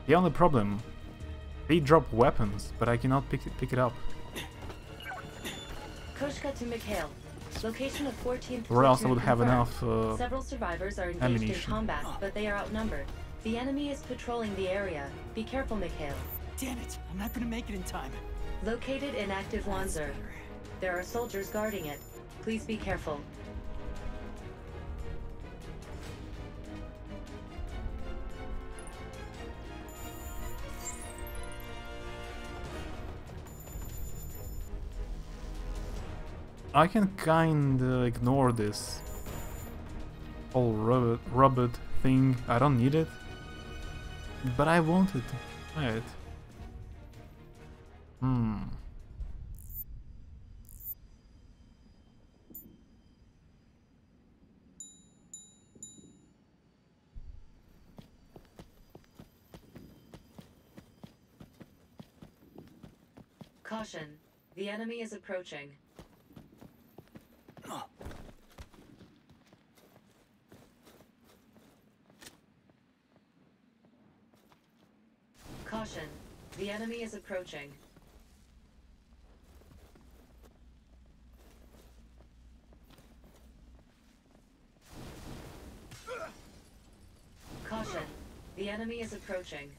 The only problem, they drop weapons, but I cannot pick it up. Koshka to Mikhail. Location of 14th. Or else I would have enough Several survivors are engaged in combat, but they are outnumbered. The enemy is patrolling the area. Be careful, Mikhail. Damn it, I'm not gonna make it in time. Located inactive Wanzer. There are soldiers guarding it. Please be careful. I can kinda ignore this whole robot thing. I don't need it, but I wanted to try it. Caution. The enemy is approaching. Caution. The enemy is approaching. Caution. The enemy is approaching.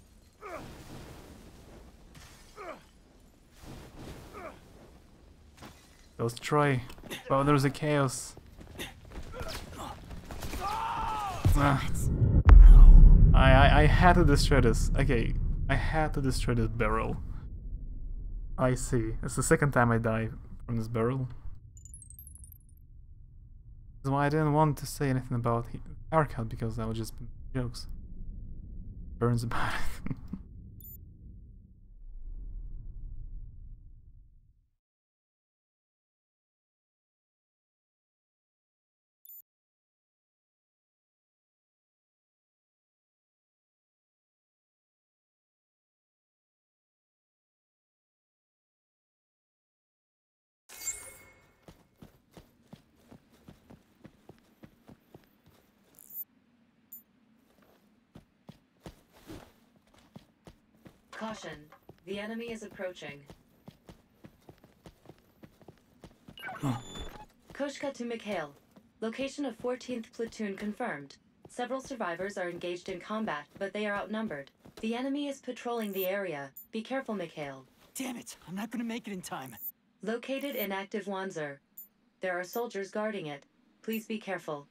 Let's try. Oh, there's a chaos. I had to destroy this. Okay, I had to destroy this barrel. I see. It's the second time I die from this barrel. That's why I didn't want to say anything about haircut, because that would just be jokes. Burns about it. Caution. The enemy is approaching. Koshka to Mikhail. Location of 14th Platoon confirmed. Several survivors are engaged in combat, but they are outnumbered. The enemy is patrolling the area. Be careful, Mikhail. Damn it! I'm not gonna make it in time. Located inactive Wanzer. There are soldiers guarding it. Please be careful.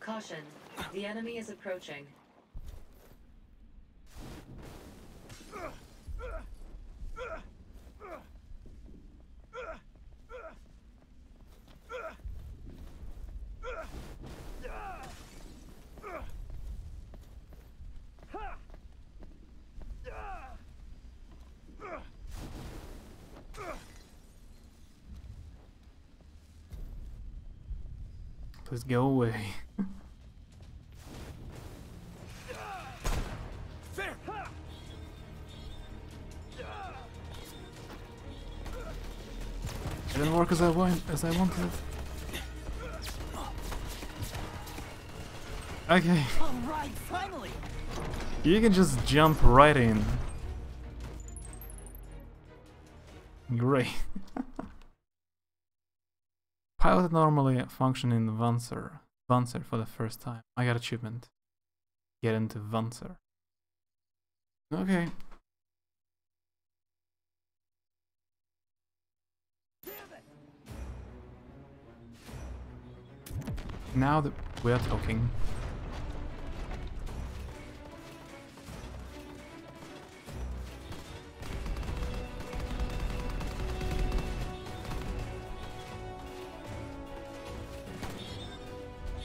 Caution. The enemy is approaching. Please go away. It didn't work as I wanted. Okay. All right, finally. You can just jump right in. Great. Pilot normally function in Wanzer for the first time. I got achievement. Get into Wanzer. Okay. Now that we're talking.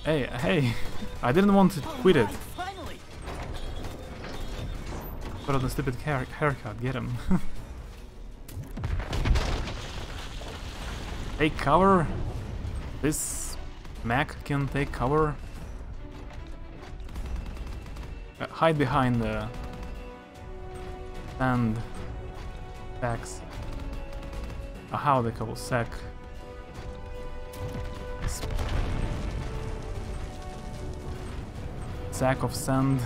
Hey, I didn't want to quit it. Put on the stupid haircut, get him. Take cover. This Mac can take cover. Hide behind the sand sacks. How they call sack. Sack of sand.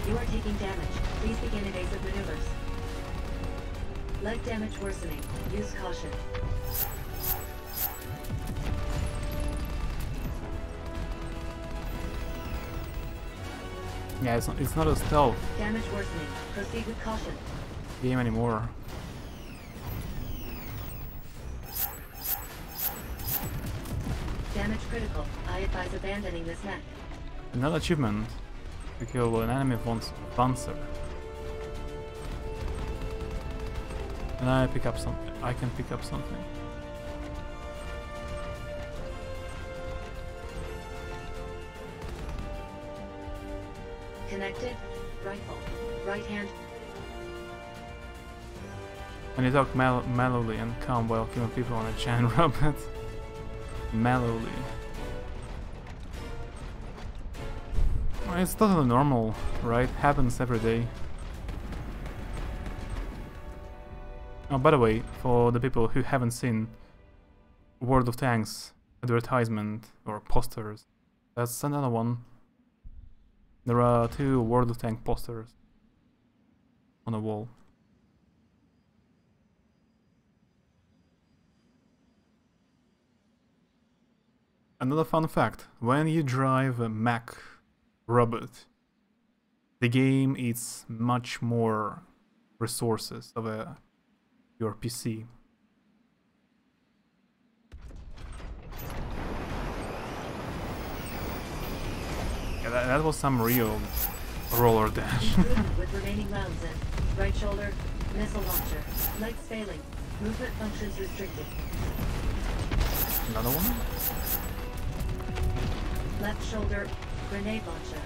You are taking damage. Please begin evasive maneuvers. Leg damage worsening. Use caution. Yeah, it's not a stealth Damage worsening. Proceed with caution. game anymore. Damage critical. I advise abandoning this mech. Another achievement. To kill an enemy Wanzer. And I pick up something. I can pick up something. Connected. Rifle. Right hand. And you talk mellowly and calm while killing people on a giant robot. Mellowly. Well, it's totally normal, right? Happens every day. Oh, by the way, for the people who haven't seen World of Tanks advertisement or posters, that's another one. There are 2 World of Tanks posters on the wall. Another fun fact, when you drive a Mac robot, the game eats much more resources of your PC. Yeah, that was some real roller dash. With remaining rounds in. Right shoulder, missile launcher. Legs failing. Movement functions restricted. Another one? Left shoulder, grenade launcher.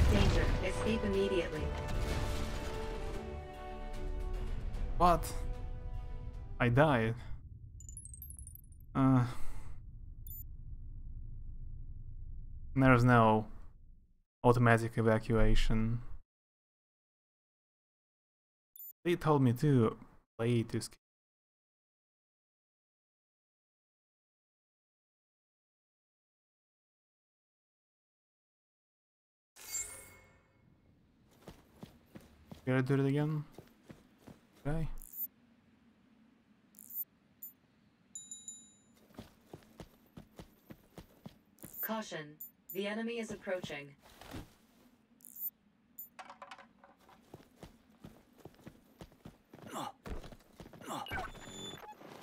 Danger. Escape immediately. What? I died. There's no automatic evacuation. They told me to play to escape. Gotta do it again. Okay. Caution. The enemy is approaching.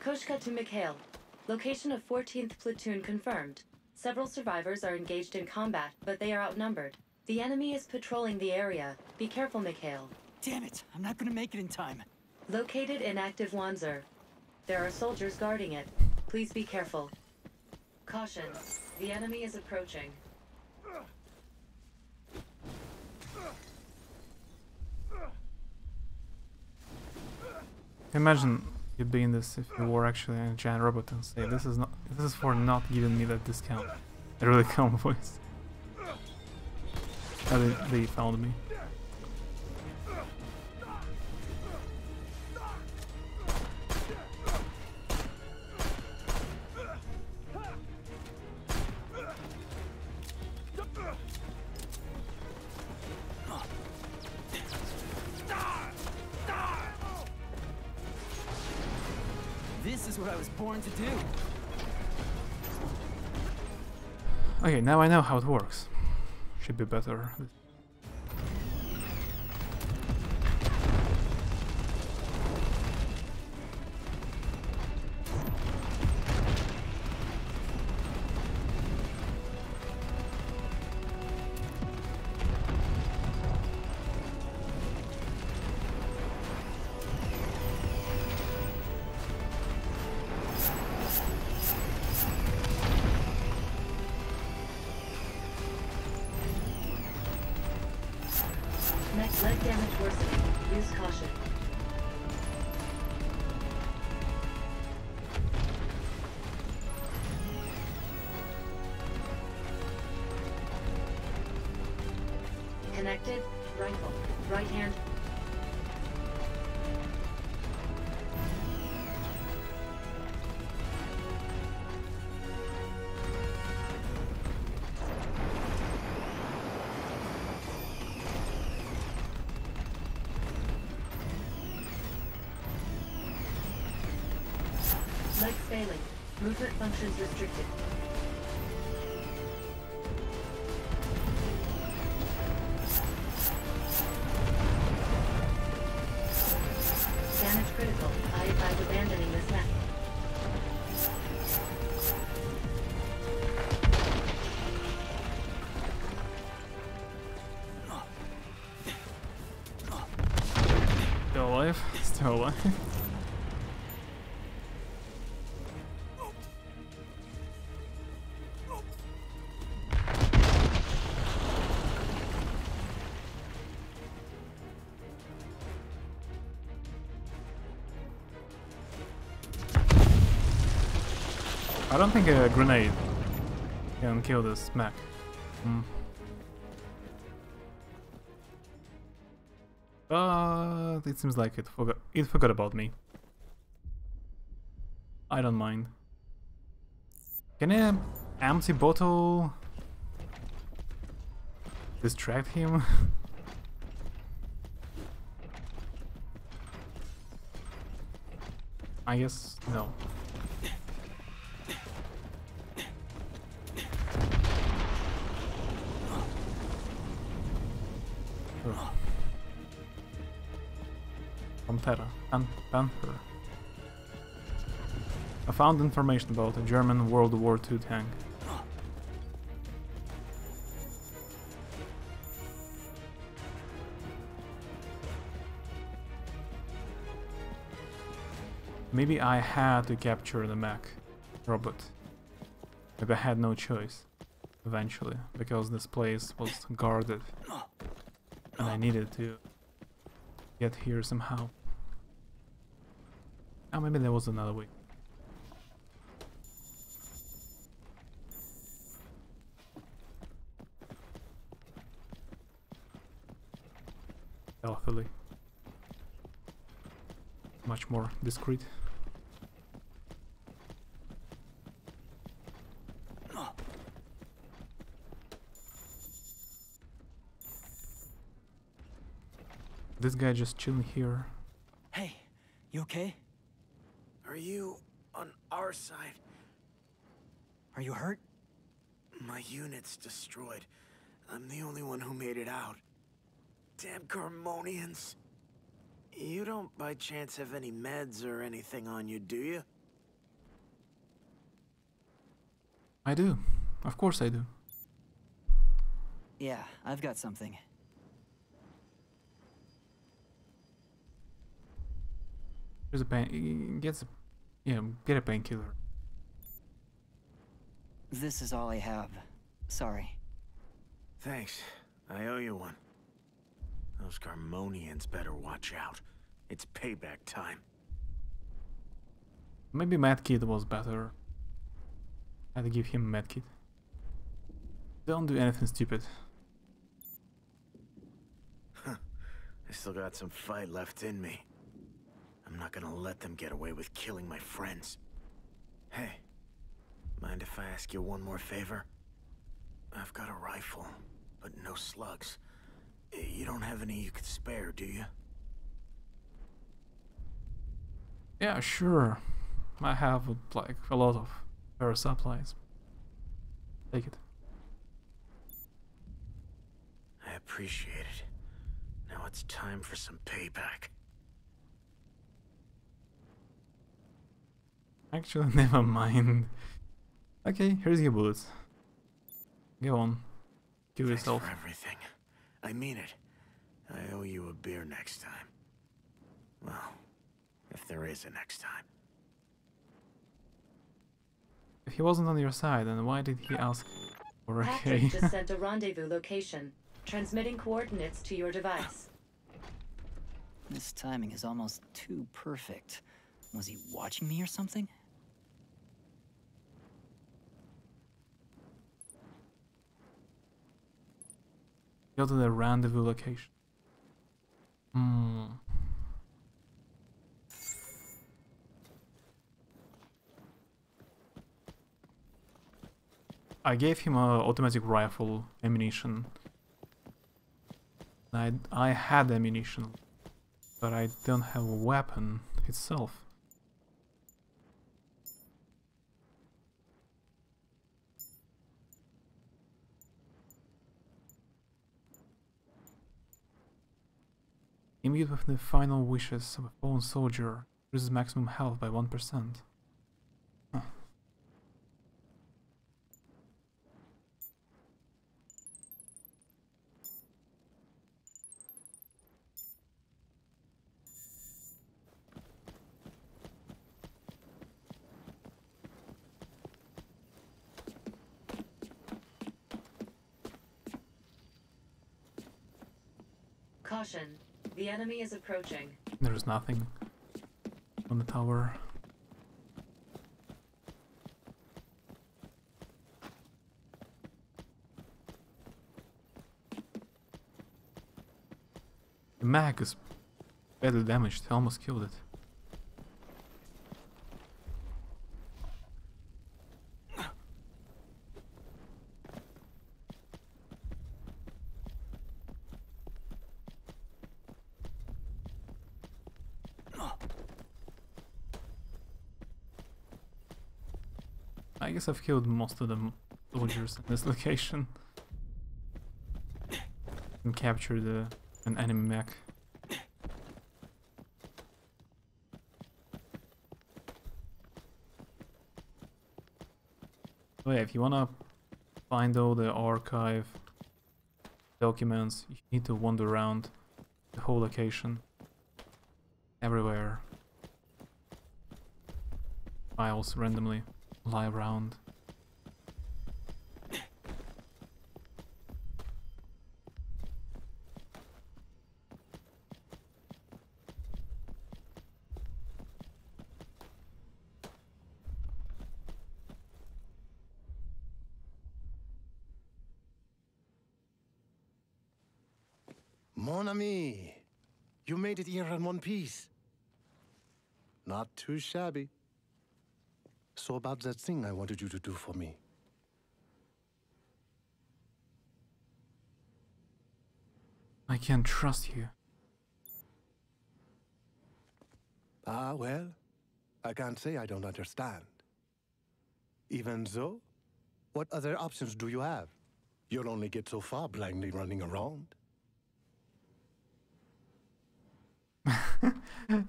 Koshka to Mikhail. Location of 14th Platoon confirmed. Several survivors are engaged in combat, but they are outnumbered. The enemy is patrolling the area. Be careful, Mikhail. Damn it! I'm not gonna make it in time. Located inactive Wanzer. There are soldiers guarding it. Please be careful. Caution. The enemy is approaching. Imagine you being this if you were actually a giant robot and say, this is for not giving me that discount. A really calm voice. How they found me. This is what I was born to do. Okay, now I know how it works. Should be better. Leg damage worsening. Use caution. Connected. Rifle. Right hand. Legs failing. Movement functions restricted. Damage critical. I advise abandoning this map. Still alive? Still alive? I don't think a grenade can kill this mech. But it seems like it forgot about me. I don't mind. Can an empty bottle distract him? I guess no. Panther. Panther. I found information about a German World War II tank. Maybe I had to capture the mech robot. Maybe I had no choice eventually, because this place was guarded and I needed to get here somehow. Oh, maybe there was another way. Stealthily. Much more discreet. This guy just chilling here. Hey, you okay? Are you on our side? Are you hurt? My unit's destroyed. I'm the only one who made it out. Damn Garmonians. You don't by chance have any meds or anything on you, do you? I do. Of course I do. Yeah, I've got something. There's a pain. Get a painkiller. This is all I have. Sorry. Thanks. I owe you one. Those Garmonians better watch out. It's payback time. Maybe medkit was better. I had to give him medkit. Don't do anything stupid. I still got some fight left in me. I'm not gonna let them get away with killing my friends. Hey, mind if I ask you one more favor? I've got a rifle, but no slugs. You don't have any you could spare, do you? Yeah, sure. I have like a lot of spare supplies. Take it. I appreciate it. Now it's time for some payback. Actually, never mind. Okay, here's your bullets. Go on. Kill yourself. Thanks for everything. I mean it. I owe you a beer next time. Well, if there is a next time. If he wasn't on your side, then why did he ask for a Patrick just sent a rendezvous location, transmitting coordinates to your device. This timing is almost too perfect. Was he watching me or something? Go to the rendezvous location. I gave him a automatic rifle ammunition. I had ammunition, but I don't have a weapon itself. Imbue with the final wishes of a fallen soldier, reduces maximum health by 1%. Huh. Caution. The enemy is approaching. There's nothing on the tower. The mag is badly damaged. I almost killed it. I guess I've killed most of the soldiers in this location and captured an enemy mech. So yeah, if you wanna find all the archive documents, you need to wander around the whole location. Everywhere. Files randomly lie around. Mon ami, you made it here in one piece. Not too shabby. So about that thing I wanted you to do for me. I can't trust you. Ah, well, I can't say I don't understand. Even so, what other options do you have? You'll only get so far blindly running around.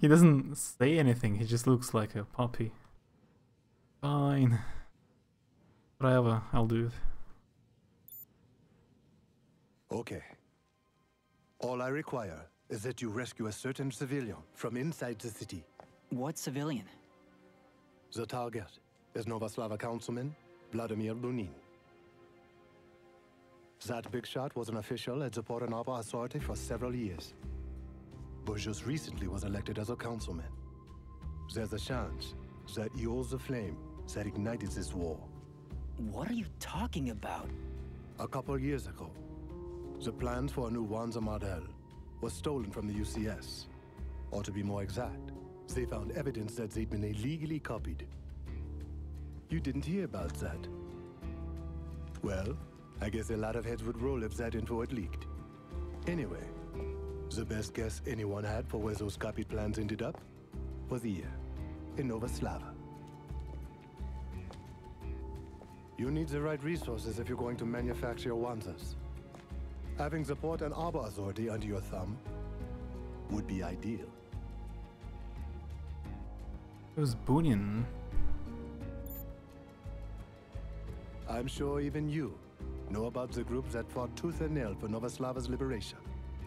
He doesn't say anything, he just looks like a puppy. Fine. Whatever, I'll do it. Okay. All I require is that you rescue a certain civilian from inside the city. What civilian? The target is Novoslava Councilman Vladimir Bunin. That big shot was an official at the Port and Harbor Authority for several years. But just recently was elected as a councilman. There's a chance that you're the flame that ignited this war. What are you talking about? A couple years ago, the plans for a new Wanzer model was stolen from the UCS. Or to be more exact, they found evidence that they'd been illegally copied. You didn't hear about that. Well, I guess a lot of heads would roll if that info had leaked. Anyway, the best guess anyone had for where those copied plans ended up was here, in Novoslava. You need the right resources if you're going to manufacture Wanzers. Having the Port and Harbor Authority under your thumb would be ideal. Who's Bunin? I'm sure even you know about the group that fought tooth and nail for Novoslava's liberation.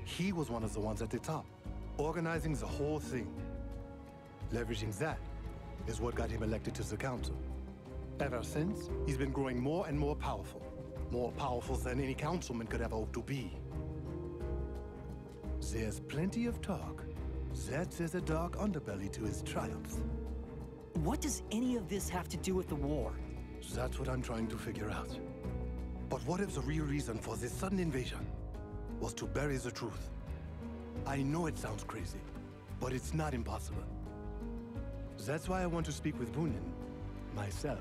He was one of the ones at the top, organizing the whole thing. Leveraging that is what got him elected to the council. Ever since, he's been growing more and more powerful. More powerful than any councilman could ever hope to be. There's plenty of talk that there's a dark underbelly to his triumphs. What does any of this have to do with the war? That's what I'm trying to figure out. But what if the real reason for this sudden invasion was to bury the truth? I know it sounds crazy, but it's not impossible. That's why I want to speak with Bunin, myself.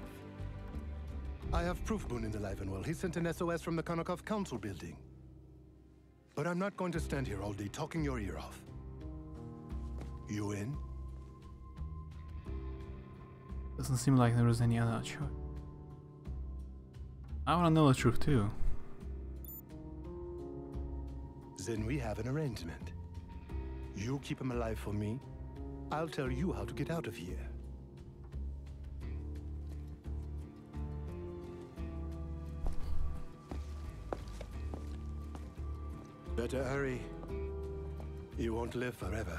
I have proof Bunin's alive and well. He sent an SOS from the Konakov Council building. But I'm not going to stand here all day talking your ear off. You in? Doesn't seem like there was any other choice. I want to know the truth too. Then we have an arrangement. You keep him alive for me. I'll tell you how to get out of here. Better hurry. You won't live forever.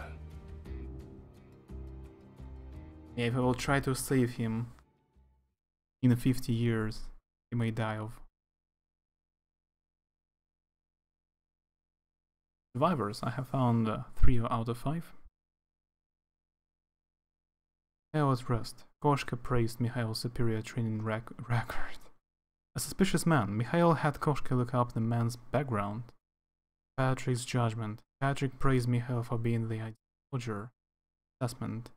Yeah, if I will try to save him in 50 years, he may die of. Survivors, I have found 3 out of 5. Mikhail's rest. Koshka praised Mikhail's superior training record. A suspicious man, Mikhail had Koshka look up the man's background. Patrick's judgment. Patrick praised Mikhail for being the ideal soldier. Assessment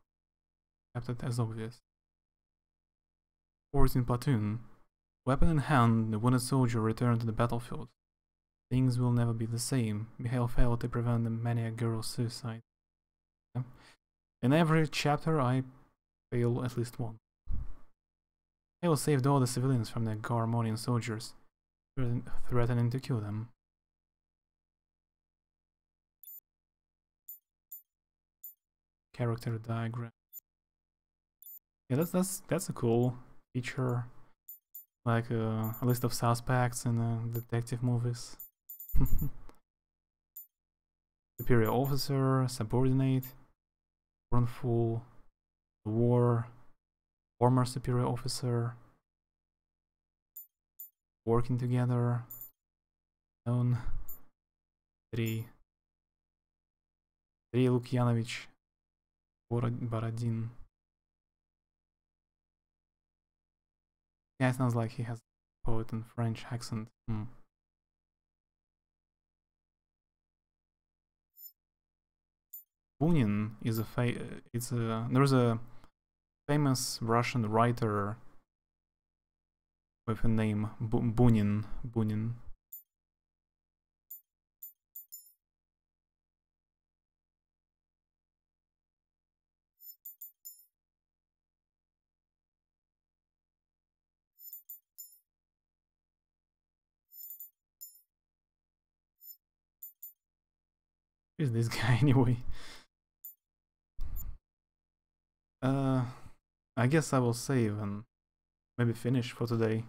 kept it as obvious. 14 platoon. Weapon in hand, the wounded soldier returned to the battlefield. Things will never be the same. Mikhail failed to prevent the maniac girl's suicide. In every chapter, I fail at least one. Mikhail saved all the civilians from the Garmonian soldiers, threatening to kill them. Character diagram. Yeah, that's a cool feature, like a list of suspects in detective movies. Superior officer, subordinate, wrongful, war, former superior officer, working together, known, Andrei Lukyanovich Borodin. Yeah, it sounds like he has a poet and French accent. Bunin is there's a famous Russian writer with the name Bunin. Who is this guy anyway? I guess I will save and maybe finish for today.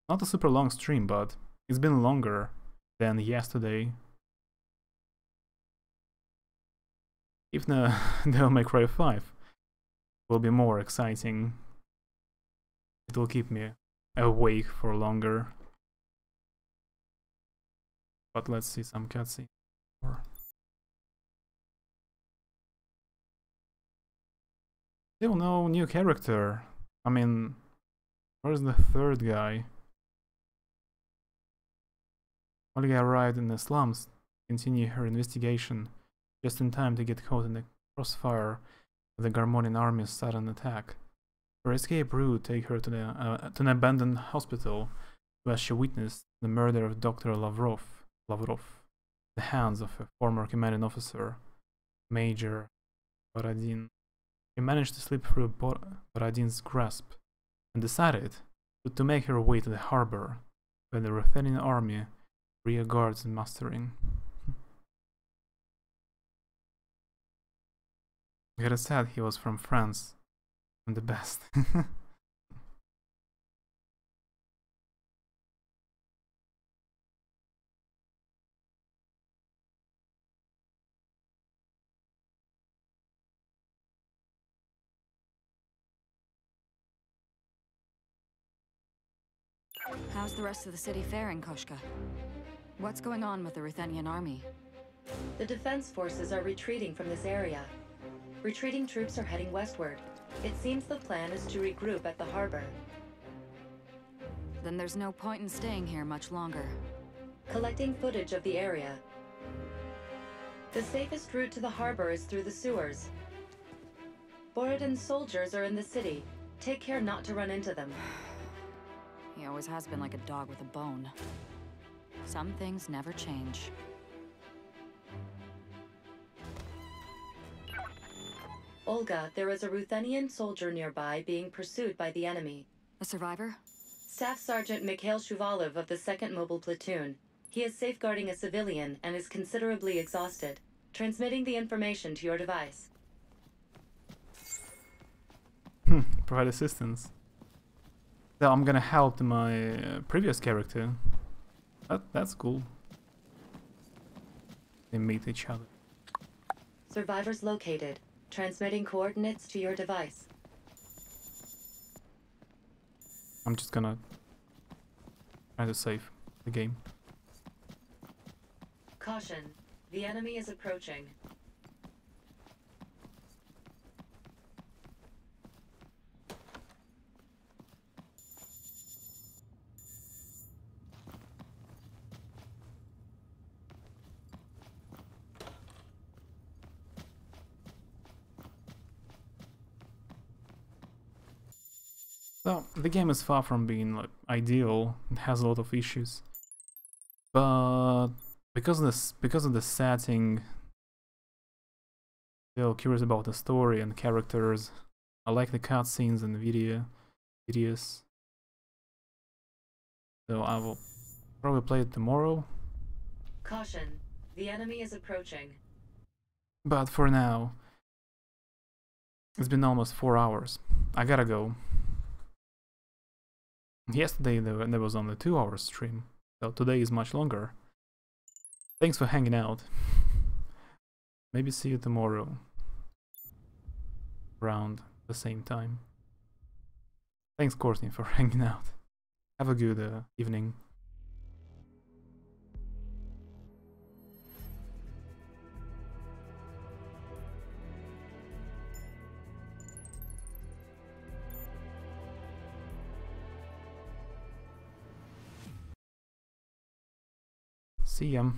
Not a super long stream, but it's been longer than yesterday. If the Devil May Cry 5 will be more exciting, it will keep me awake for longer. But let's see some cutscene. Still no new character. I mean, where's the third guy? Olga arrived in the slums to continue her investigation, just in time to get caught in the crossfire of the Garmonian army's sudden attack. Her escape route take her to an abandoned hospital, where she witnessed the murder of Dr. Lavrov, the hands of a former commanding officer, Major Borodin. She managed to slip through Borodin's grasp and decided to make her way to the harbor, where the Ruthenian army rear guards and mustering. Gotta said he was from France, and the best. How's the rest of the city faring, Koshka? What's going on with the Ruthenian army? The defense forces are retreating from this area. Retreating troops are heading westward. It seems the plan is to regroup at the harbor. Then there's no point in staying here much longer. Collecting footage of the area. The safest route to the harbor is through the sewers. Borodin's soldiers are in the city. Take care not to run into them. He always has been like a dog with a bone. Some things never change. Olga, there is a Ruthenian soldier nearby being pursued by the enemy. A survivor? Staff Sergeant Mikhail Shuvalov of the 2nd Mobile Platoon. He is safeguarding a civilian and is considerably exhausted. Transmitting the information to your device. Provide assistance. So I'm gonna help my previous character. That's cool. They meet each other. Survivors located. Transmitting coordinates to your device. I'm just gonna try to save the game. Caution. The enemy is approaching. So the game is far from being like ideal. It has a lot of issues, but because of the setting, still curious about the story and characters. I like the cutscenes and the videos. So I will probably play it tomorrow. Caution, the enemy is approaching. But for now, it's been almost 4 hours. I gotta go. Yesterday there was only 2 hours stream, so today is much longer. Thanks for hanging out. Maybe see you tomorrow around the same time. Thanks, Courtney, for hanging out. Have a good evening. See ya.